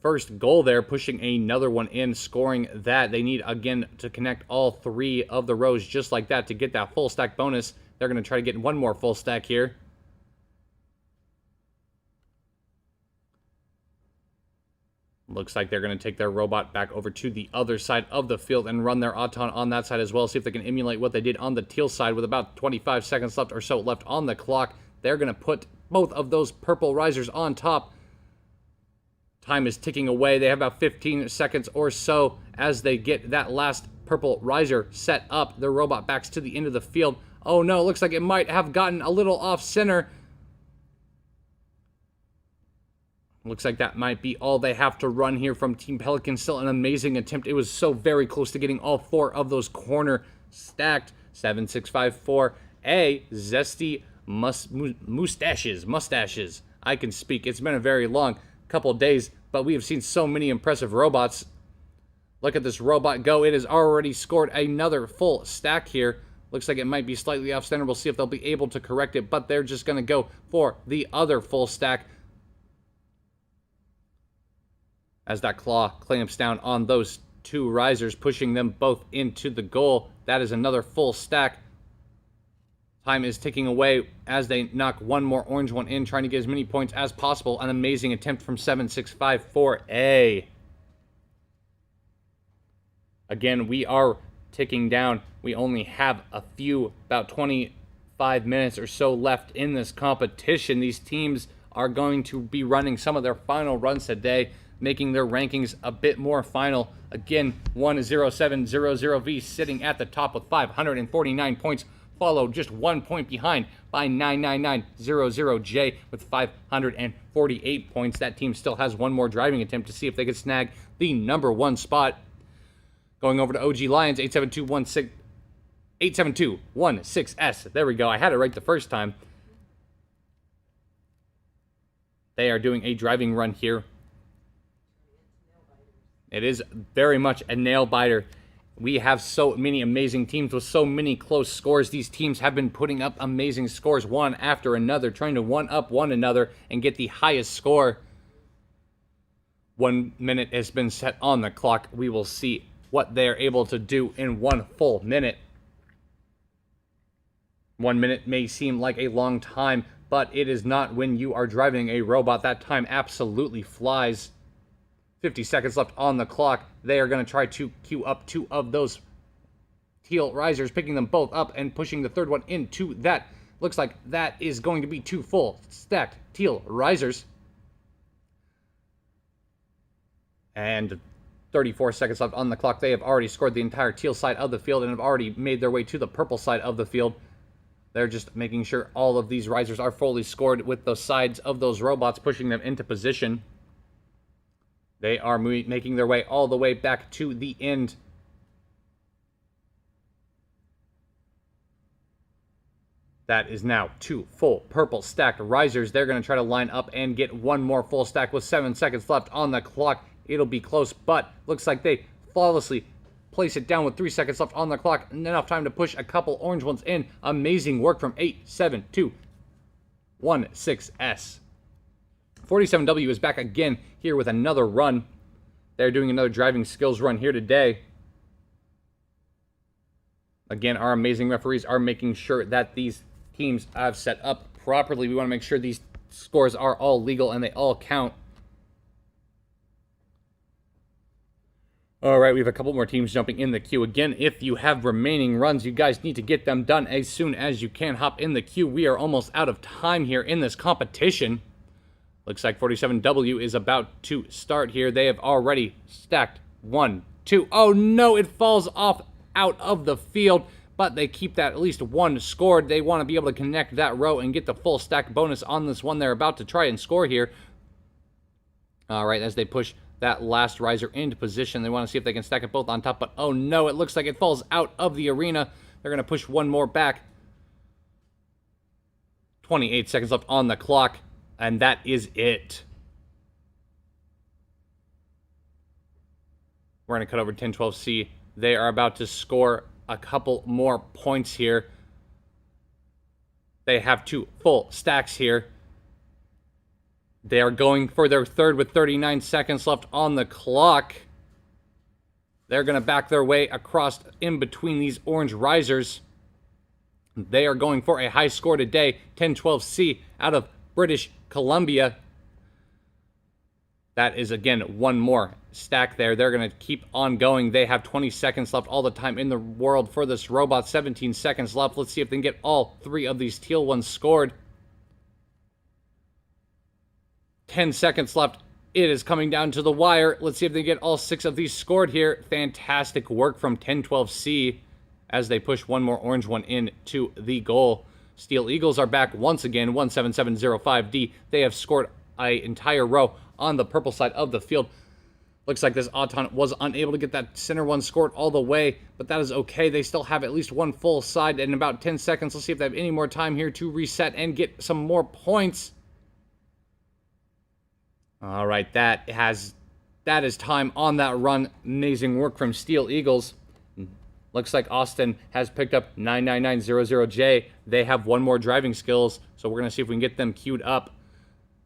first goal there, pushing another one in, scoring that. They need, again, to connect all 3 of the rows just like that to get that full stack bonus. They're going to try to get one more full stack here. Looks like they're going to take their robot back over to the other side of the field and run their Auton on that side as well. See if they can emulate what they did on the teal side with about 25 seconds left or so left on the clock. They're going to put both of those purple risers on top. Time is ticking away. They have about 15 seconds or so as they get that last purple riser set up. Their robot backs to the end of the field. Oh no, looks like it might have gotten a little off center. Looks like that might be all they have to run here from Team Pelican. Still an amazing attempt. It was so very close to getting all 4 of those corner stacked. 7654A, Zesty mustaches. I can speak. It's been a very long couple days, but we have seen so many impressive robots. Look at this robot go. It has already scored another full stack here. Looks like it might be slightly off center. We'll see if they'll be able to correct it, but they're just going to go for the other full stack as that claw clamps down on those 2 risers, pushing them both into the goal. That is another full stack. Time is ticking away as they knock one more orange one in, trying to get as many points as possible. An amazing attempt from 7654A. Again, we are ticking down. We only have about 25 minutes or so left in this competition. These teams are going to be running some of their final runs today, making their rankings a bit more final. Again, 10700V sitting at the top with 549 points, followed just 1 point behind by 99900J with 548 points. That team still has one more driving attempt to see if they could snag the #1 spot. Going over to OG Lions, 87216S. There we go. I had it right the first time. They are doing a driving run here. It is very much a nail biter. We have so many amazing teams with so many close scores. These teams have been putting up amazing scores one after another, trying to one-up one another and get the highest score. 1 minute has been set on the clock. We will see what they're able to do in 1 full minute. 1 minute may seem like a long time, but it is not when you are driving a robot. That time absolutely flies. 50 seconds left on the clock. They are going to try to queue up 2 of those teal risers, picking them both up and pushing the third one into that. Looks like that is going to be 2 full stacked teal risers. And 34 seconds left on the clock. They have already scored the entire teal side of the field and have already made their way to the purple side of the field. They're just making sure all of these risers are fully scored with the sides of those robots, pushing them into position. They are making their way all the way back to the end. That is now 2 full purple stacked risers. They're going to try to line up and get 1 more full stack with 7 seconds left on the clock. It'll be close, but looks like they flawlessly place it down with 3 seconds left on the clock. And enough time to push a couple orange ones in. Amazing work from 87216S. 47W is back again here with another run. They're doing another driving skills run here today. Again, our amazing referees are making sure that these teams have set up properly. We want to make sure these scores are all legal and they all count. All right, we have a couple more teams jumping in the queue. Again, if you have remaining runs, you guys need to get them done as soon as you can. Hop in the queue. We are almost out of time here in this competition. Looks like 47W is about to start here. They have already stacked 1, 2. Oh no, it falls off out of the field, but they keep that at least 1 scored. They want to be able to connect that row and get the full stack bonus on this one they're about to try and score here. All right, as they push that last riser into position, they want to see if they can stack it both on top, but oh no, it looks like it falls out of the arena. They're going to push 1 more back. 28 seconds left on the clock. And that is it. We're going to cut over 1012C. They are about to score a couple more points here. They have 2 full stacks here. They are going for their third with 39 seconds left on the clock. They're going to back their way across in between these orange risers. They are going for a high score today. 1012C out of British Columbia. That is, again, 1 more stack there. They're going to keep on going. They have 20 seconds left, all the time in the world for this robot. 17 seconds left. Let's see if they can get all 3 of these teal ones scored. 10 seconds left. It is coming down to the wire. Let's see if they get all 6 of these scored here. Fantastic work from 1012C as they push 1 more orange one in to the goal. Steel Eagles are back once again, 17705D. They have scored an entire row on the purple side of the field. Looks like this Auton was unable to get that center one scored all the way, but that is okay. They still have at least 1 full side in about 10 seconds. Let's see if they have any more time here to reset and get some more points. All right, that is time on that run. Amazing work from Steel Eagles. Looks like Austin has picked up 99900J. They have 1 more driving skills, so we're going to see if we can get them queued up.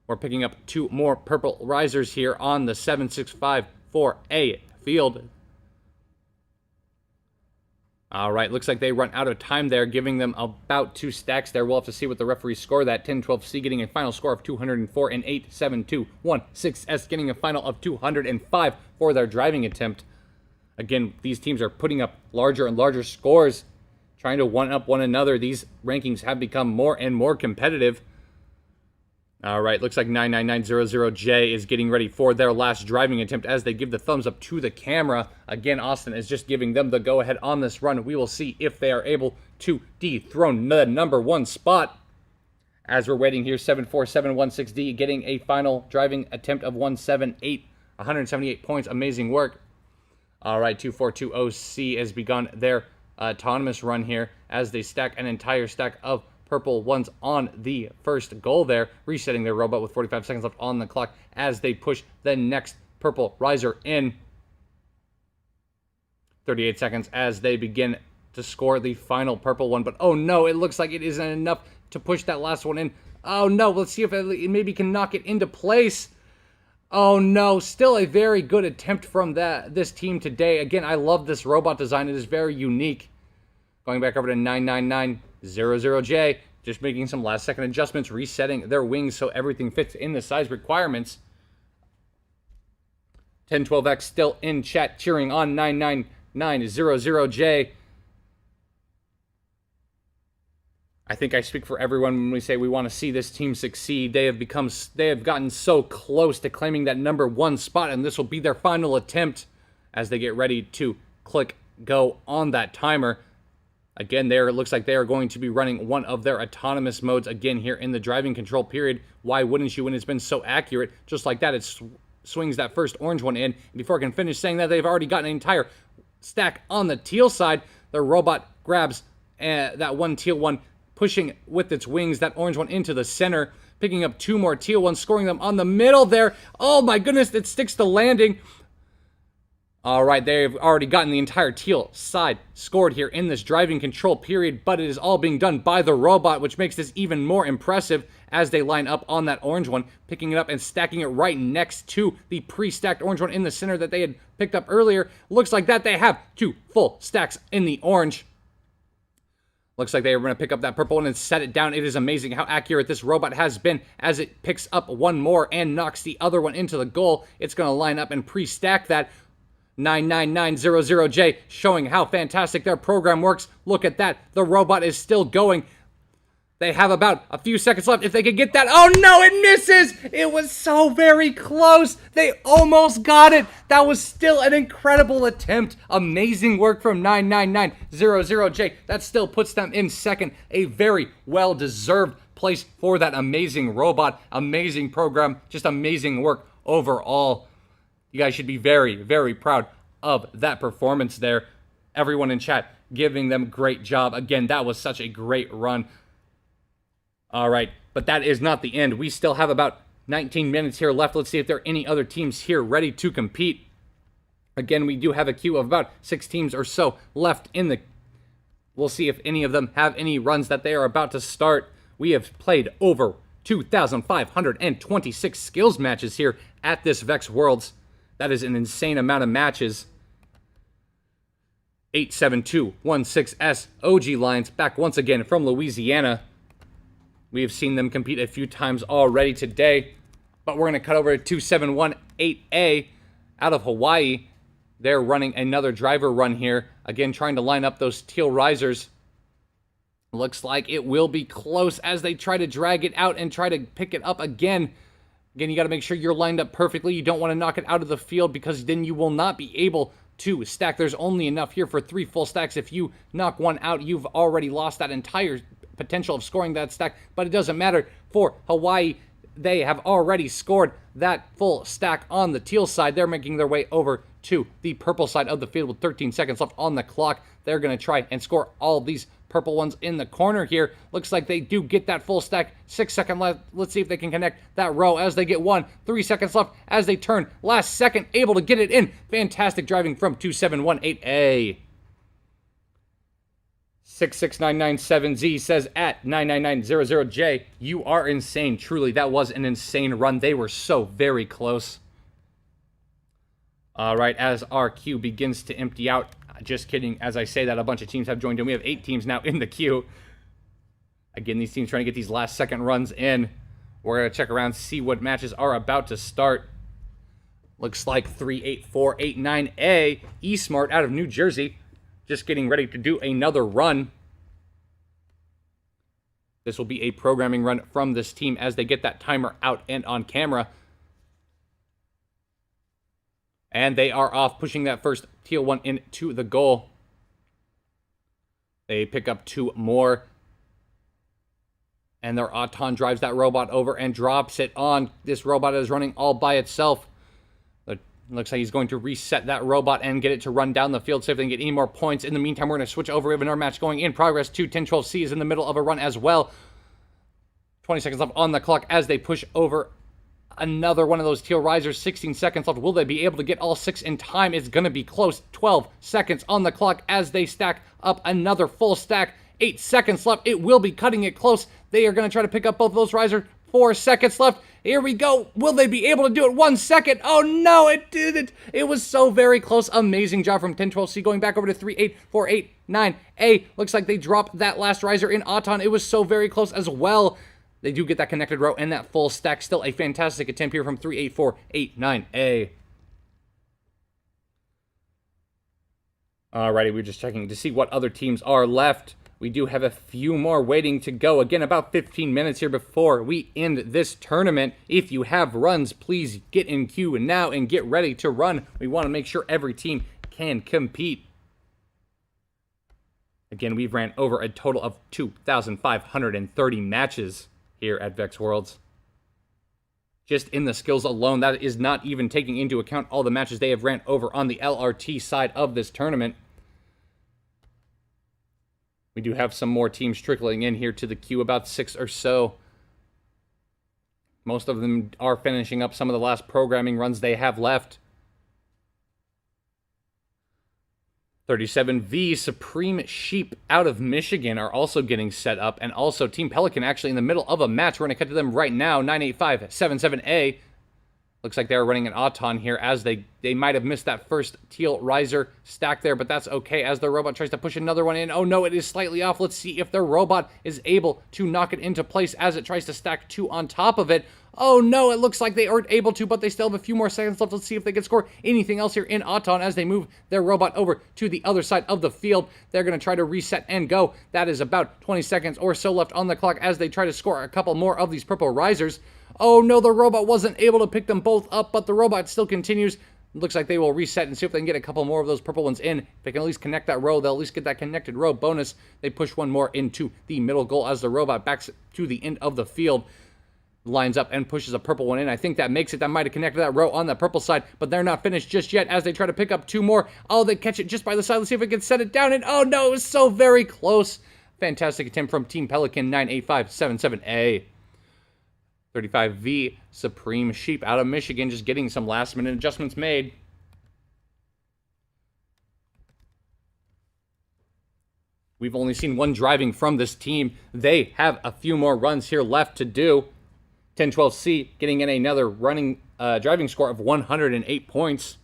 We're picking up 2 more purple risers here on the 7654A field. All right, looks like they run out of time there, giving them about 2 stacks there. We'll have to see what the referees score that. 1012C getting a final score of 204 and 87216S getting a final of 205 for their driving attempt. Again, these teams are putting up larger and larger scores, trying to one-up one another. These rankings have become more and more competitive. All right, looks like 99900J is getting ready for their last driving attempt as they give the thumbs up to the camera. Again, Austin is just giving them the go-ahead on this run. We will see if they are able to dethrone the number 1 spot. As we're waiting here, 74716D getting a final driving attempt of 178 points. Amazing work. All right, 2420C has begun their autonomous run here as they stack an entire stack of purple ones on the first goal there, resetting their robot with 45 seconds left on the clock as they push the next purple riser in. 38 seconds as they begin to score the final purple one. But oh no, it looks like it isn't enough to push that last one in. Oh no, let's see if it maybe can knock it into place. Oh no, still a very good attempt from this team today. Again, I love this robot design. It is very unique. Going back over to 99900J, just making some last second adjustments, resetting their wings so everything fits in the size requirements. 1012X still in chat cheering on 99900J. I think I speak for everyone when we say we want to see this team succeed. They have gotten so close to claiming that #1 spot, and this will be their final attempt as they get ready to click go on that timer. Again, it looks like they are going to be running one of their autonomous modes again here in the driving control period. Why wouldn't you when it's been so accurate? Just like that, it swings that first orange one in. Before I can finish saying that, they've already gotten an entire stack on the teal side. The robot grabs that one teal one, pushing with its wings that orange one into the center, picking up 2 more teal ones, scoring them on the middle there. Oh my goodness, it sticks to landing. All right, they've already gotten the entire teal side scored here in this driving control period, but it is all being done by the robot, which makes this even more impressive as they line up on that orange one, picking it up and stacking it right next to the pre-stacked orange one in the center that they had picked up earlier. Looks like that they have 2 full stacks in the orange. Looks like they are going to pick up that purple one and set it down. It is amazing how accurate this robot has been as it picks up one more and knocks the other one into the goal. It's going to line up and pre-stack that. 99900J showing how fantastic their program works. Look at that. The robot is still going. They have about a few seconds left. If they could get that. Oh no, it misses. It was so very close. They almost got it. That was still an incredible attempt. Amazing work from 99900J. That still puts them in second. A very well-deserved place for that amazing robot. Amazing program. Just amazing work overall. You guys should be very, very proud of that performance there. Everyone in chat giving them great job. Again, that was such a great run. All right, but that is not the end. We still have about 19 minutes here left. Let's see if there are any other teams here ready to compete. Again, we do have a queue of about 6 teams or so left in the... We'll see if any of them have any runs that they are about to start. We have played over 2,526 skills matches here at this VEX Worlds. That is an insane amount of matches. 87216S OG Lions back once again from Louisiana. We have seen them compete a few times already today, but we're going to cut over to 2718A out of Hawaii. They're running another driver run here. Again, trying to line up those teal risers. Looks like it will be close as they try to drag it out and try to pick it up again. Again, you got to make sure you're lined up perfectly. You don't want to knock it out of the field because then you will not be able to stack. There's only enough here for 3 full stacks. If you knock one out, you've already lost that entire potential of scoring that stack. But it doesn't matter for Hawaii. They have already scored that full stack on the teal side. They're making their way over to the purple side of the field with 13 seconds left on the clock. They're going to try and score all these purple ones in the corner here. Looks like they do get that full stack. 6 seconds left. Let's see if they can connect that row as they get one. 3 seconds left as they turn. Last second, able to get it in. Fantastic driving from 2718A. 66997Z says at 99900J, you are insane. Truly, that was an insane run. They were so very close. All right, as our queue begins to empty out, just kidding. As I say that, a bunch of teams have joined in. We have 8 teams now in the queue. Again, these teams trying to get these last second runs in. We're going to check around, see what matches are about to start. Looks like 38489A, eSmart out of New Jersey. Just getting ready to do another run. This will be a programming run from this team as they get that timer out and on camera. And they are off, pushing that first teal one into the goal. They pick up 2 more. And their Auton drives that robot over and drops it on. This robot is running all by itself. It looks like he's going to reset that robot and get it to run down the field, see if they can get any more points. In the meantime, we're going to switch over. We have another match going in progress. 1012C is in the middle of a run as well. 20 seconds left on the clock as they push over another one of those teal risers. 16 seconds left. Will they be able to get all 6 in time? It's going to be close. 12 seconds on the clock as they stack up another full stack. 8 seconds left. It will be cutting it close. They are going to try to pick up both of those risers. 4 seconds left. Here we go. Will they be able to do it? 1 second. Oh no, it didn't. It was so very close. Amazing job from 1012C going back over to 38489A. Looks like they dropped that last riser in Auton. It was so very close as well. They do get that connected row and that full stack. Still a fantastic attempt here from 38489A. Alrighty, we're just checking to see what other teams are left. We do have a few more waiting to go. Again, about 15 minutes here before we end this tournament. If you have runs, please get in queue now and get ready to run. We want to make sure every team can compete. Again, we've ran over a total of 2,530 matches here at VEX Worlds. Just in the skills alone, that is not even taking into account all the matches they have ran over on the LRT side of this tournament. We do have some more teams trickling in here to the queue, about 6 or so. Most of them are finishing up some of the last programming runs they have left. 37V, Supreme Sheep out of Michigan are also getting set up. And also Team Pelican actually in the middle of a match. We're going to cut to them right now. 98577A. Looks like they're running an Auton here as they might have missed that first teal riser stack there, but that's okay as their robot tries to push another one in. Oh no, it is slightly off. Let's see if their robot is able to knock it into place as it tries to stack 2 on top of it. Oh no, it looks like they aren't able to, but they still have a few more seconds left. Let's see if they can score anything else here in Auton as they move their robot over to the other side of the field. They're going to try to reset and go. That is about 20 seconds or so left on the clock as they try to score a couple more of these purple risers. Oh no, the robot wasn't able to pick them both up, but the robot still continues. Looks like they will reset and see if they can get a couple more of those purple ones in. If they can at least connect that row, they'll at least get that connected row bonus. They push one more into the middle goal as the robot backs to the end of the field. Lines up and pushes a purple one in. I think that makes it. That might have connected that row on the purple side, but they're not finished just yet as they try to pick up 2 more. Oh, they catch it just by the side. Let's see if we can set it down. And oh no, it was so very close. Fantastic attempt from Team Pelican 98577A. 35V, Supreme Sheep out of Michigan, just getting some last-minute adjustments made. We've only seen one driving from this team. They have a few more runs here left to do. 1012C getting in another running driving score of 108 points.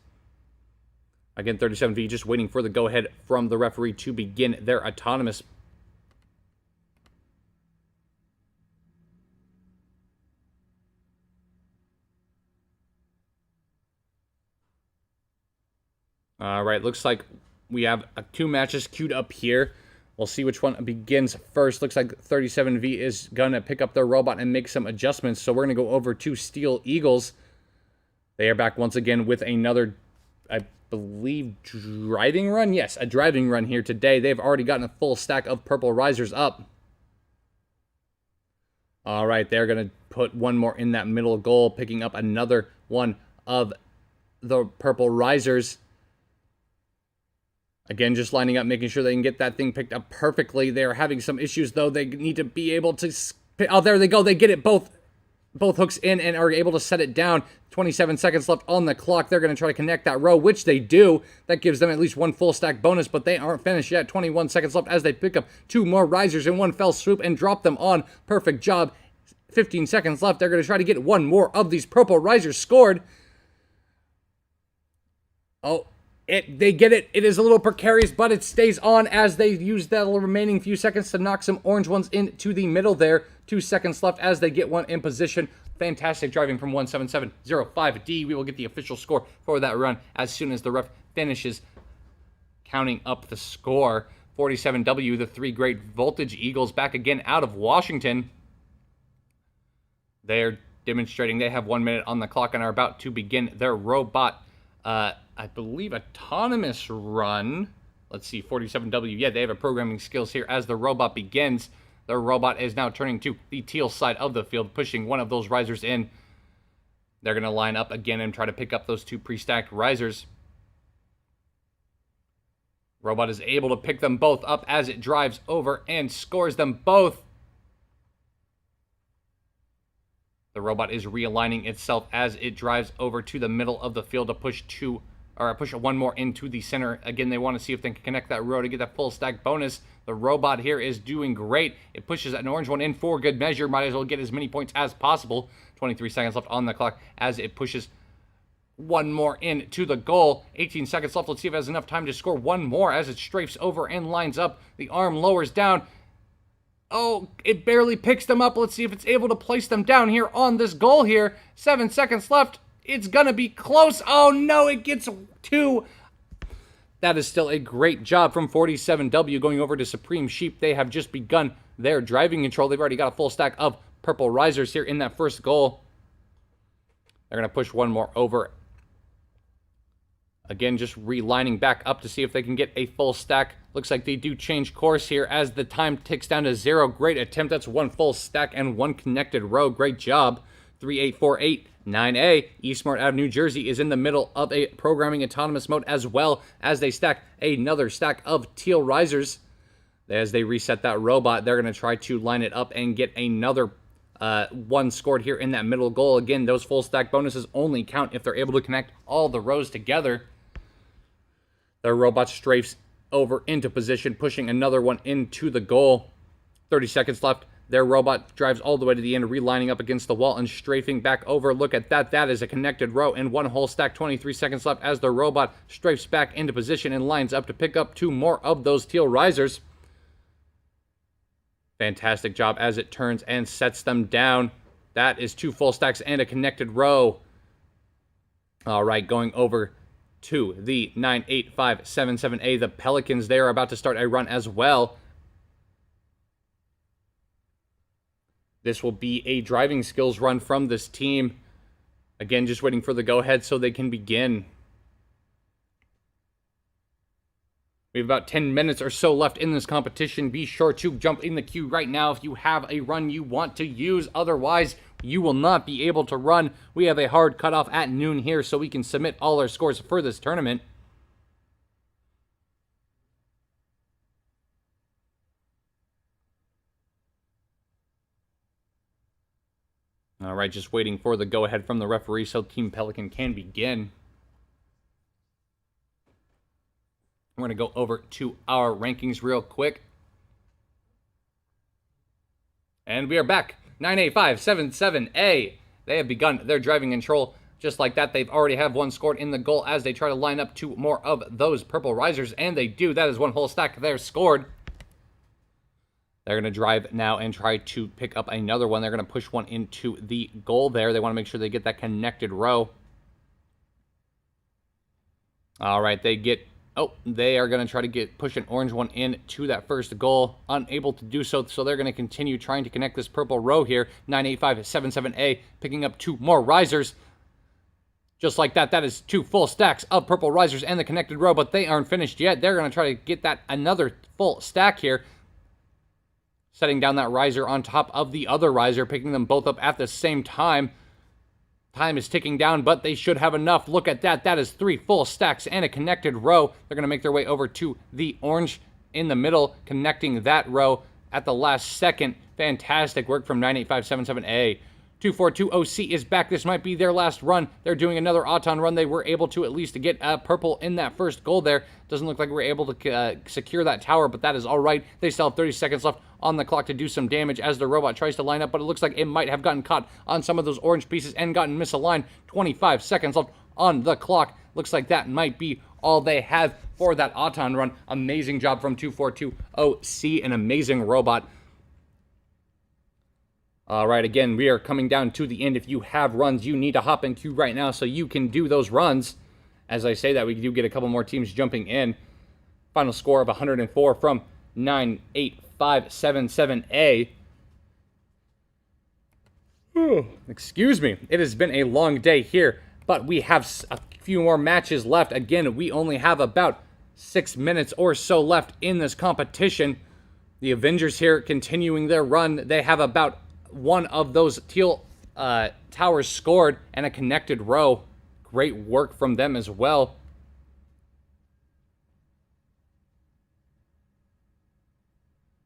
Again, 37V just waiting for the go-ahead from the referee to begin their autonomous. All right, looks like we have 2 matches queued up here. We'll see which one begins first. Looks like 37V is going to pick up their robot and make some adjustments. So we're going to go over to Steel Eagles. They are back once again with another, I believe, driving run. Yes, a driving run here today. They've already gotten a full stack of purple risers up. All right, they're going to put one more in that middle goal, picking up another one of the purple risers. Again, just lining up, making sure they can get that thing picked up perfectly. They're having some issues, though. They need to be able to... Oh, there they go. They get it both hooks in and are able to set it down. 27 seconds left on the clock. They're going to try to connect that row, which they do. That gives them at least 1 full stack bonus, but they aren't finished yet. 21 seconds left as they pick up 2 more risers in one fell swoop and drop them on. Perfect job. 15 seconds left. They're going to try to get 1 more of these purple risers scored. Oh... They get it. It is a little precarious, but it stays on as they use that remaining few seconds to knock some orange ones into the middle there. 2 seconds left as they get one in position. Fantastic driving from 17705D. We will get the official score for that run as soon as the ref finishes counting up the score. 47W, the 3 great Voltage Eagles back again out of Washington. They're demonstrating they have 1 minute on the clock and are about to begin their robot I believe autonomous run. Let's see, 47W. Yeah, they have a programming skills here as the robot begins. The robot is now turning to the teal side of the field, pushing one of those risers in. They're going to line up again and try to pick up those 2 pre-stacked risers. Robot is able to pick them both up as it drives over and scores them both. The robot is realigning itself as it drives over to the middle of the field to push one more into the center. Again, they want to see if they can connect that row to get that full stack bonus. The robot here is doing great. It pushes an orange one in for good measure. Might as well get as many points as possible. 23 seconds left on the clock as it pushes one more in to the goal. 18 seconds left. Let's see if it has enough time to score one more as it strafes over and lines up. The arm lowers down. Oh, it barely picks them up. Let's see if it's able to place them down here on this goal here. 7 seconds left. It's going to be close. Oh, no, it gets 2. That is still a great job from 47W going over to Supreme Sheep. They have just begun their driving control. They've already got a full stack of purple risers here in that first goal. They're going to push one more over. Again, just relining back up to see if they can get a full stack. Looks like they do change course here as the time ticks down to 0. Great attempt. That's one full stack and one connected row. Great job. 3848 9A. eSmart out of New Jersey is in the middle of a programming autonomous mode as well as they stack another stack of teal risers. As they reset that robot, they're going to try to line it up and get another one scored here in that middle goal. Again, those full stack bonuses only count if they're able to connect all the rows together. The robot strafes over into position, pushing another one into the goal. 30 seconds left. Their robot drives all the way to the end, relining up against the wall and strafing back over. Look at that. That is a connected row and one whole stack. 23 seconds left as the robot strafes back into position and lines up to pick up 2 more of those teal risers. Fantastic job as it turns and sets them down. That is 2 full stacks and a connected row. All right, going over to the 98577A. The Pelicans, they are about to start a run as well. This will be a driving skills run from this team. Again, just waiting for the go-ahead so they can begin. We have about 10 minutes or so left in this competition. Be sure to jump in the queue right now if you have a run you want to use. Otherwise, you will not be able to run. We have a hard cutoff at noon here so we can submit all our scores for this tournament. All right, just waiting for the go-ahead from the referee so Team Pelican can begin. We're going to go over to our rankings real quick. And we are back. 98577A. They have begun their driving control. Just like that, they've already have one scored in the goal as they try to line up 2 more of those purple risers. And they do. That is one whole stack there scored. They're going to drive now and try to pick up another one. They're going to push one into the goal there. They want to make sure they get that connected row. All right, they are going to try to push an orange one in to that first goal. Unable to do so, so they're going to continue trying to connect this purple row here. 98577A picking up 2 more risers. Just like that, that is 2 full stacks of purple risers and the connected row, but they aren't finished yet. They're going to try to get that another full stack here. Setting down that riser on top of the other riser, picking them both up at the same time. Time is ticking down, but they should have enough. Look at that. That is 3 full stacks and a connected row. They're going to make their way over to the orange in the middle, connecting that row at the last second. Fantastic work from 98577A. 242OC is back. This might be their last run. They're doing another Auton run. They were able to at least get purple in that first goal there. Doesn't look like we're able to secure that tower, but that is all right. They still have 30 seconds left on the clock to do some damage as the robot tries to line up, but it looks like it might have gotten caught on some of those orange pieces and gotten misaligned. 25 seconds left on the clock. Looks like that might be all they have for that Auton run. Amazing job from 242OC, an amazing robot. All right, again, we are coming down to the end. If you have runs, you need to hop in queue right now so you can do those runs. As I say that, we do get a couple more teams jumping in. Final score of 104 from 98577A. Excuse me. It has been a long day here, but we have a few more matches left. Again, we only have about 6 minutes or so left in this competition. The Avengers here continuing their run. They have about 1 of those teal towers scored and a connected row. Great work from them as well.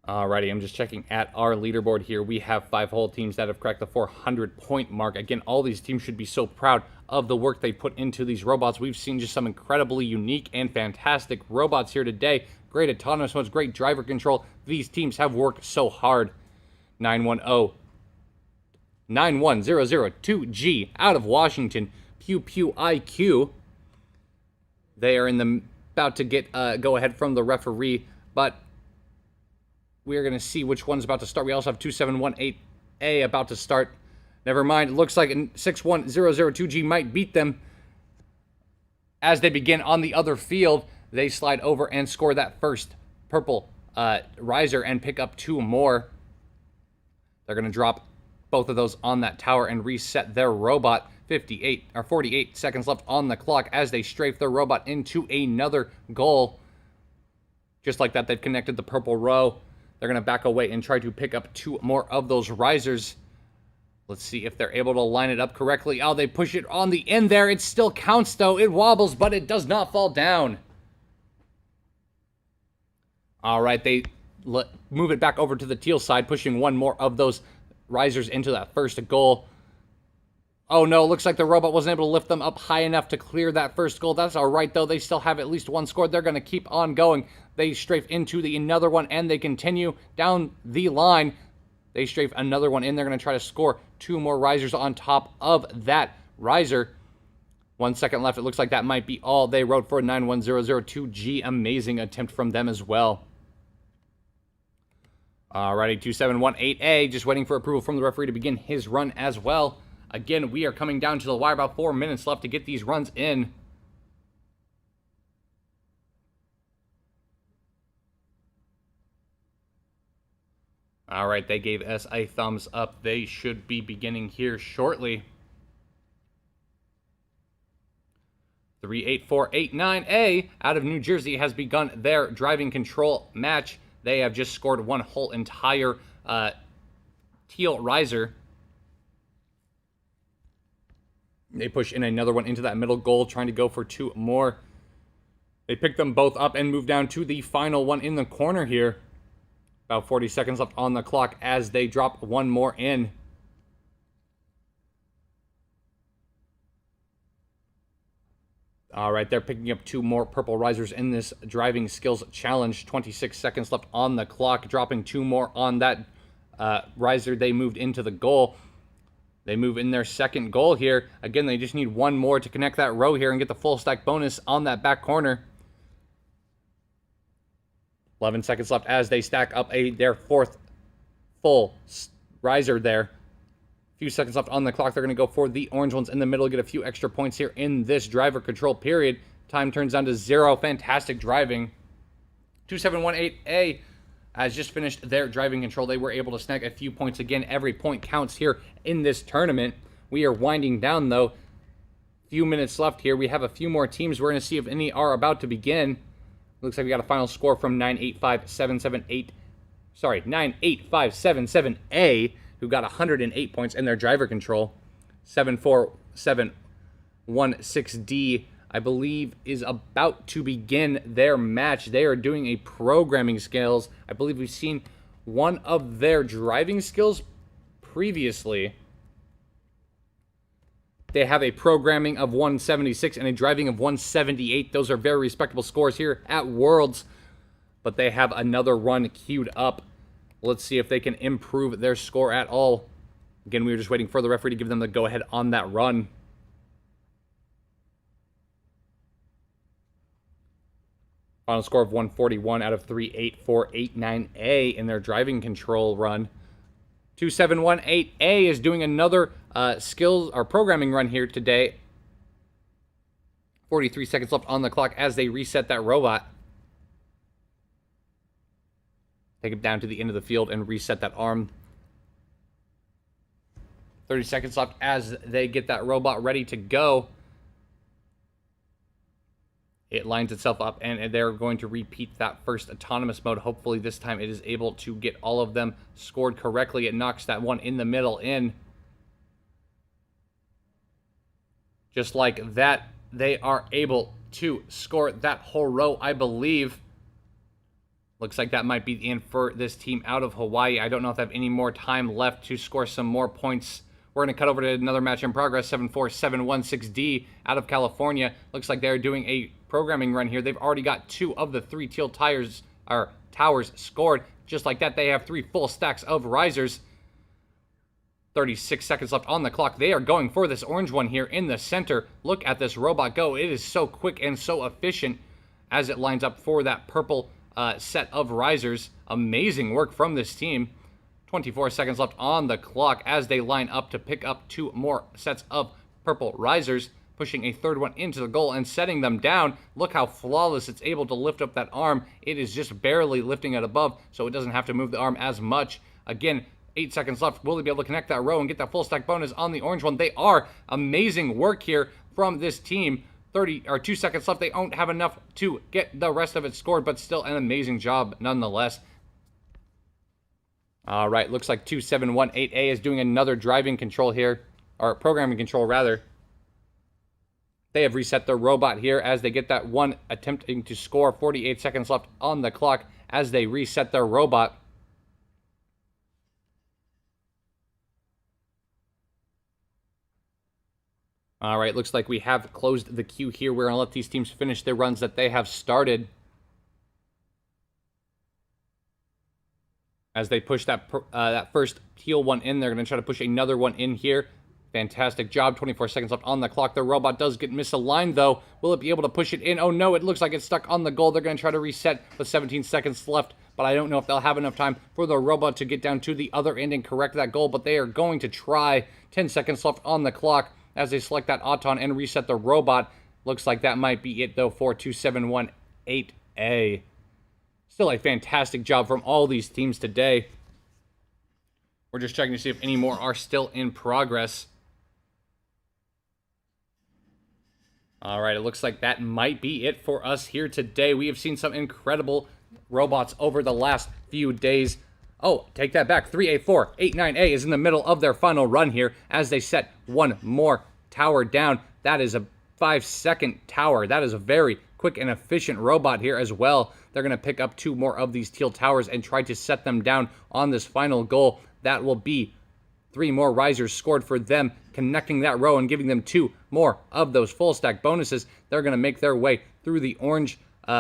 Alrighty, I'm just checking at our leaderboard here. We have 5 whole teams that have cracked the 400-point mark. Again, all these teams should be so proud of the work they put into these robots. We've seen just some incredibly unique and fantastic robots here today. Great autonomous modes, great driver control. These teams have worked so hard. 91002G out of Washington. Pew Pew IQ. They are in the about to get go ahead from the referee, but we're going to see which one's about to start. We also have 2718A about to start. Never mind. It looks like 61002G might beat them as they begin on the other field. They slide over and score that first purple riser and pick up 2 more. They're going to drop both of those on that tower and reset their robot. 48 seconds left on the clock as they strafe their robot into another goal. Just like that, they've connected the purple row. They're going to back away and try to pick up 2 more of those risers. Let's see if they're able to line it up correctly. Oh, they push it on the end there. It still counts, though. It wobbles, but it does not fall down. All right, they move it back over to the teal side, pushing 1 more of those risers into that first goal. Oh no, looks like the robot wasn't able to lift them up high enough to clear that first goal. That's all right, though. They still have at least 1 scored. They're going to keep on going. They strafe into another one, and they continue down the line. They strafe another one in. They're going to try to score 2 more risers on top of that riser. 1 second left. It looks like that might be all they wrote for 91002G. Amazing attempt from them as well. Alrighty, 2718A just waiting for approval from the referee to begin his run as well. Again, we are coming down to the wire. About 4 minutes left to get these runs in. All right, they gave us a thumbs up. They should be beginning here shortly. 38489A out of New Jersey has begun their driving control match. They have just scored 1 whole entire teal riser. They push in another one into that middle goal, trying to go for 2 more. They pick them both up and move down to the final one in the corner here. About 40 seconds left on the clock as they drop 1 more in. All right, they're picking up 2 more purple risers in this driving skills challenge. 26 seconds left on the clock, dropping 2 more on that riser. They moved into the goal. They move in their second goal here. Again, they just need 1 more to connect that row here and get the full stack bonus on that back corner. 11 seconds left as they stack up their 4th full riser there. A few seconds left on the clock. They're going to go for the orange ones in the middle, get a few extra points here in this driver control period. Time turns down to 0. Fantastic driving. 2718A has just finished their driving control. They were able to snag a few points. Again, every point counts here in this tournament. We are winding down, though. Few minutes left here. We have a few more teams. We're going to see if any are about to begin. Looks like we got a final score from 98577A, who got 108 points in their driver control. 74716D, I believe, is about to begin their match. They are doing a programming skills. I believe we've seen one of their driving skills previously. They have a programming of 176 and a driving of 178. Those are very respectable scores here at Worlds. But they have another run queued up. Let's see if they can improve their score at all. Again, we were just waiting for the referee to give them the go-ahead on that run. Final score of 141 out of 38489A in their driving control run. 2718A is doing another skills or programming run here today. 43 seconds left on the clock as they reset that robot. Take it down to the end of the field and reset that arm. 30 seconds left as they get that robot ready to go. It lines itself up, and they're going to repeat that first autonomous mode. Hopefully this time it is able to get all of them scored correctly. It knocks that one in the middle in. Just like that, they are able to score that whole row, I believe. Looks like that might be the end for this team out of Hawaii. I don't know if they have any more time left to score some more points. We're going to cut over to another match in progress, 74716D out of California. Looks like they're doing a programming run here. They've already got 2 of the 3 teal towers scored. Just like that, they have 3 full stacks of risers. 36 seconds left on the clock. They are going for this orange one here in the center. Look at this robot go. It is so quick and so efficient as it lines up for that purple set of risers. Amazing work from this team. 24 seconds left on the clock as they line up to pick up 2 more sets of purple risers, pushing a 3rd one into the goal and setting them down. Look how flawless it's able to lift up that arm. It is just barely lifting it above, so it doesn't have to move the arm as much. Again, 8 seconds left. Will they be able to connect that row and get that full stack bonus on the orange one? They are. Amazing work here from this team. 2 seconds left. They don't have enough to get the rest of it scored, but still an amazing job nonetheless. All right, looks like 2718A is doing another driving control here, or programming control rather. They have reset their robot here as they get that one attempting to score. 48 seconds left on the clock as they reset their robot. All right, looks like we have closed the queue here. We're going to let these teams finish their runs that they have started. As they push that first teal one in, they're going to try to push another one in here. Fantastic job. 24 seconds left on the clock. The robot does get misaligned, though. Will it be able to push it in? Oh, no, it looks like it's stuck on the goal. They're going to try to reset with 17 seconds left, but I don't know if they'll have enough time for the robot to get down to the other end and correct that goal, but they are going to try. 10 seconds left on the clock as they select that Auton and reset the robot. Looks like that might be it, though, for 2718A. Still a fantastic job from all these teams today. We're just checking to see if any more are still in progress. All right, it looks like that might be it for us here today. We have seen some incredible robots over the last few days. Oh, take that back. 3A489A is in the middle of their final run here as they set one more tower down. That is a 5-second tower. That is a very quick and efficient robot here as well. They're going to pick up 2 more of these teal towers and try to set them down on this final goal. That will be 3 more risers scored for them, connecting that row and giving them 2 more of those full stack bonuses. They're going to make their way through the orange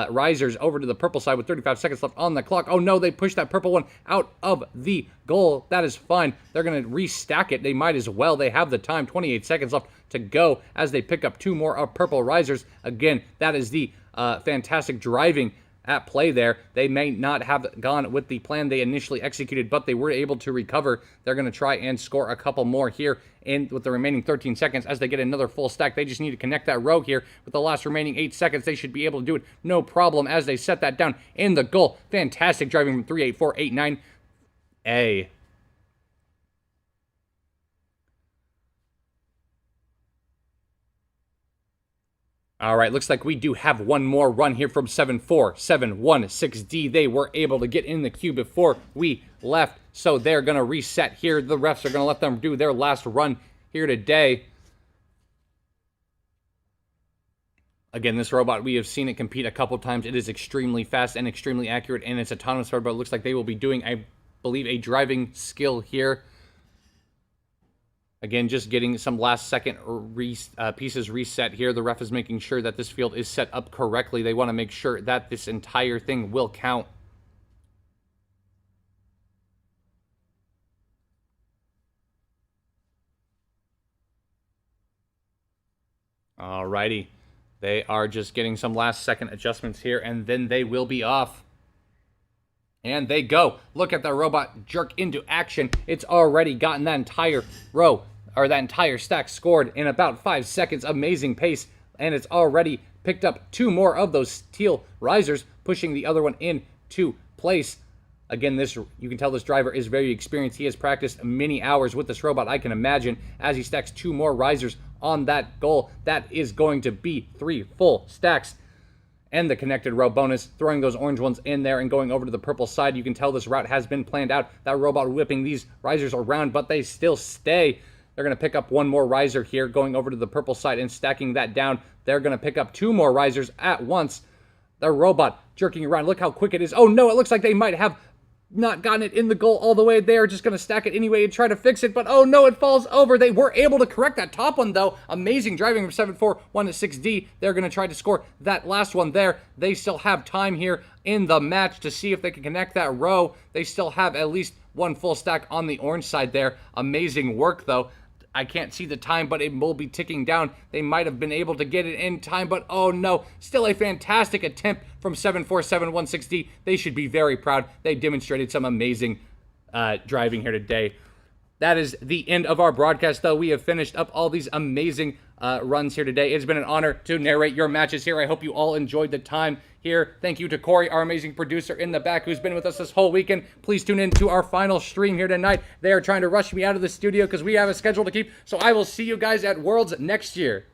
risers over to the purple side with 35 seconds left on the clock. Oh no, they pushed that purple one out of the goal. That is fine. They're going to restack it. They might as well. They have the time. 28 seconds left to go as they pick up 2 more of purple risers. Again, that is the fantastic driving at play there. They may not have gone with the plan they initially executed, but they were able to recover. They're going to try and score a couple more here with the remaining 13 seconds as they get another full stack. They just need to connect that row here with the last remaining 8 seconds. They should be able to do it no problem as they set that down in the goal. Fantastic driving from 38489A. All right, looks like we do have one more run here from 74716D. They were able to get in the queue before we left, so they're going to reset here. The refs are going to let them do their last run here today. Again, this robot, we have seen it compete a couple times. It is extremely fast and extremely accurate, and it's autonomous robot. It looks like they will be doing, I believe, a driving skill here. Again, just getting some last-second pieces reset here. The ref is making sure that this field is set up correctly. They want to make sure that this entire thing will count. Alrighty. They are just getting some last-second adjustments here, and then they will be off. And they go. Look at the robot jerk into action. It's already gotten that entire row, or that entire stack scored in about 5 seconds. Amazing pace. And it's already picked up 2 more of those teal risers, pushing the other one into place. Again, you can tell this driver is very experienced. He has practiced many hours with this robot, I can imagine, as he stacks 2 more risers on that goal. That is going to be 3 full stacks. And the connected row bonus, throwing those orange ones in there and going over to the purple side. You can tell this route has been planned out. That robot whipping these risers around, but they still stay. They're going to pick up 1 more riser here, going over to the purple side and stacking that down. They're going to pick up 2 more risers at once. The robot jerking around. Look how quick it is. Oh no, it looks like they might have not gotten it in the goal all the way. They are just going to stack it anyway and try to fix it, but oh no, it falls over. They were able to correct that top one though. Amazing driving from 7-4-1-6D. They're going to try to score that last one there. They still have time here in the match to see if they can connect that row. They still have at least one full stack on the orange side there. Amazing work though. I can't see the time, but it will be ticking down. They might have been able to get it in time, but oh no, still a fantastic attempt from 7-4-7-1-6D. They should be very proud. They demonstrated some amazing driving here today. That is the end of our broadcast, though. We have finished up all these amazing runs here today. It's been an honor to narrate your matches here. I hope you all enjoyed the time here. Thank you to Corey, our amazing producer in the back, who's been with us this whole weekend. Please tune in to our final stream here tonight. They are trying to rush me out of the studio because we have a schedule to keep, so I will see you guys at Worlds next year.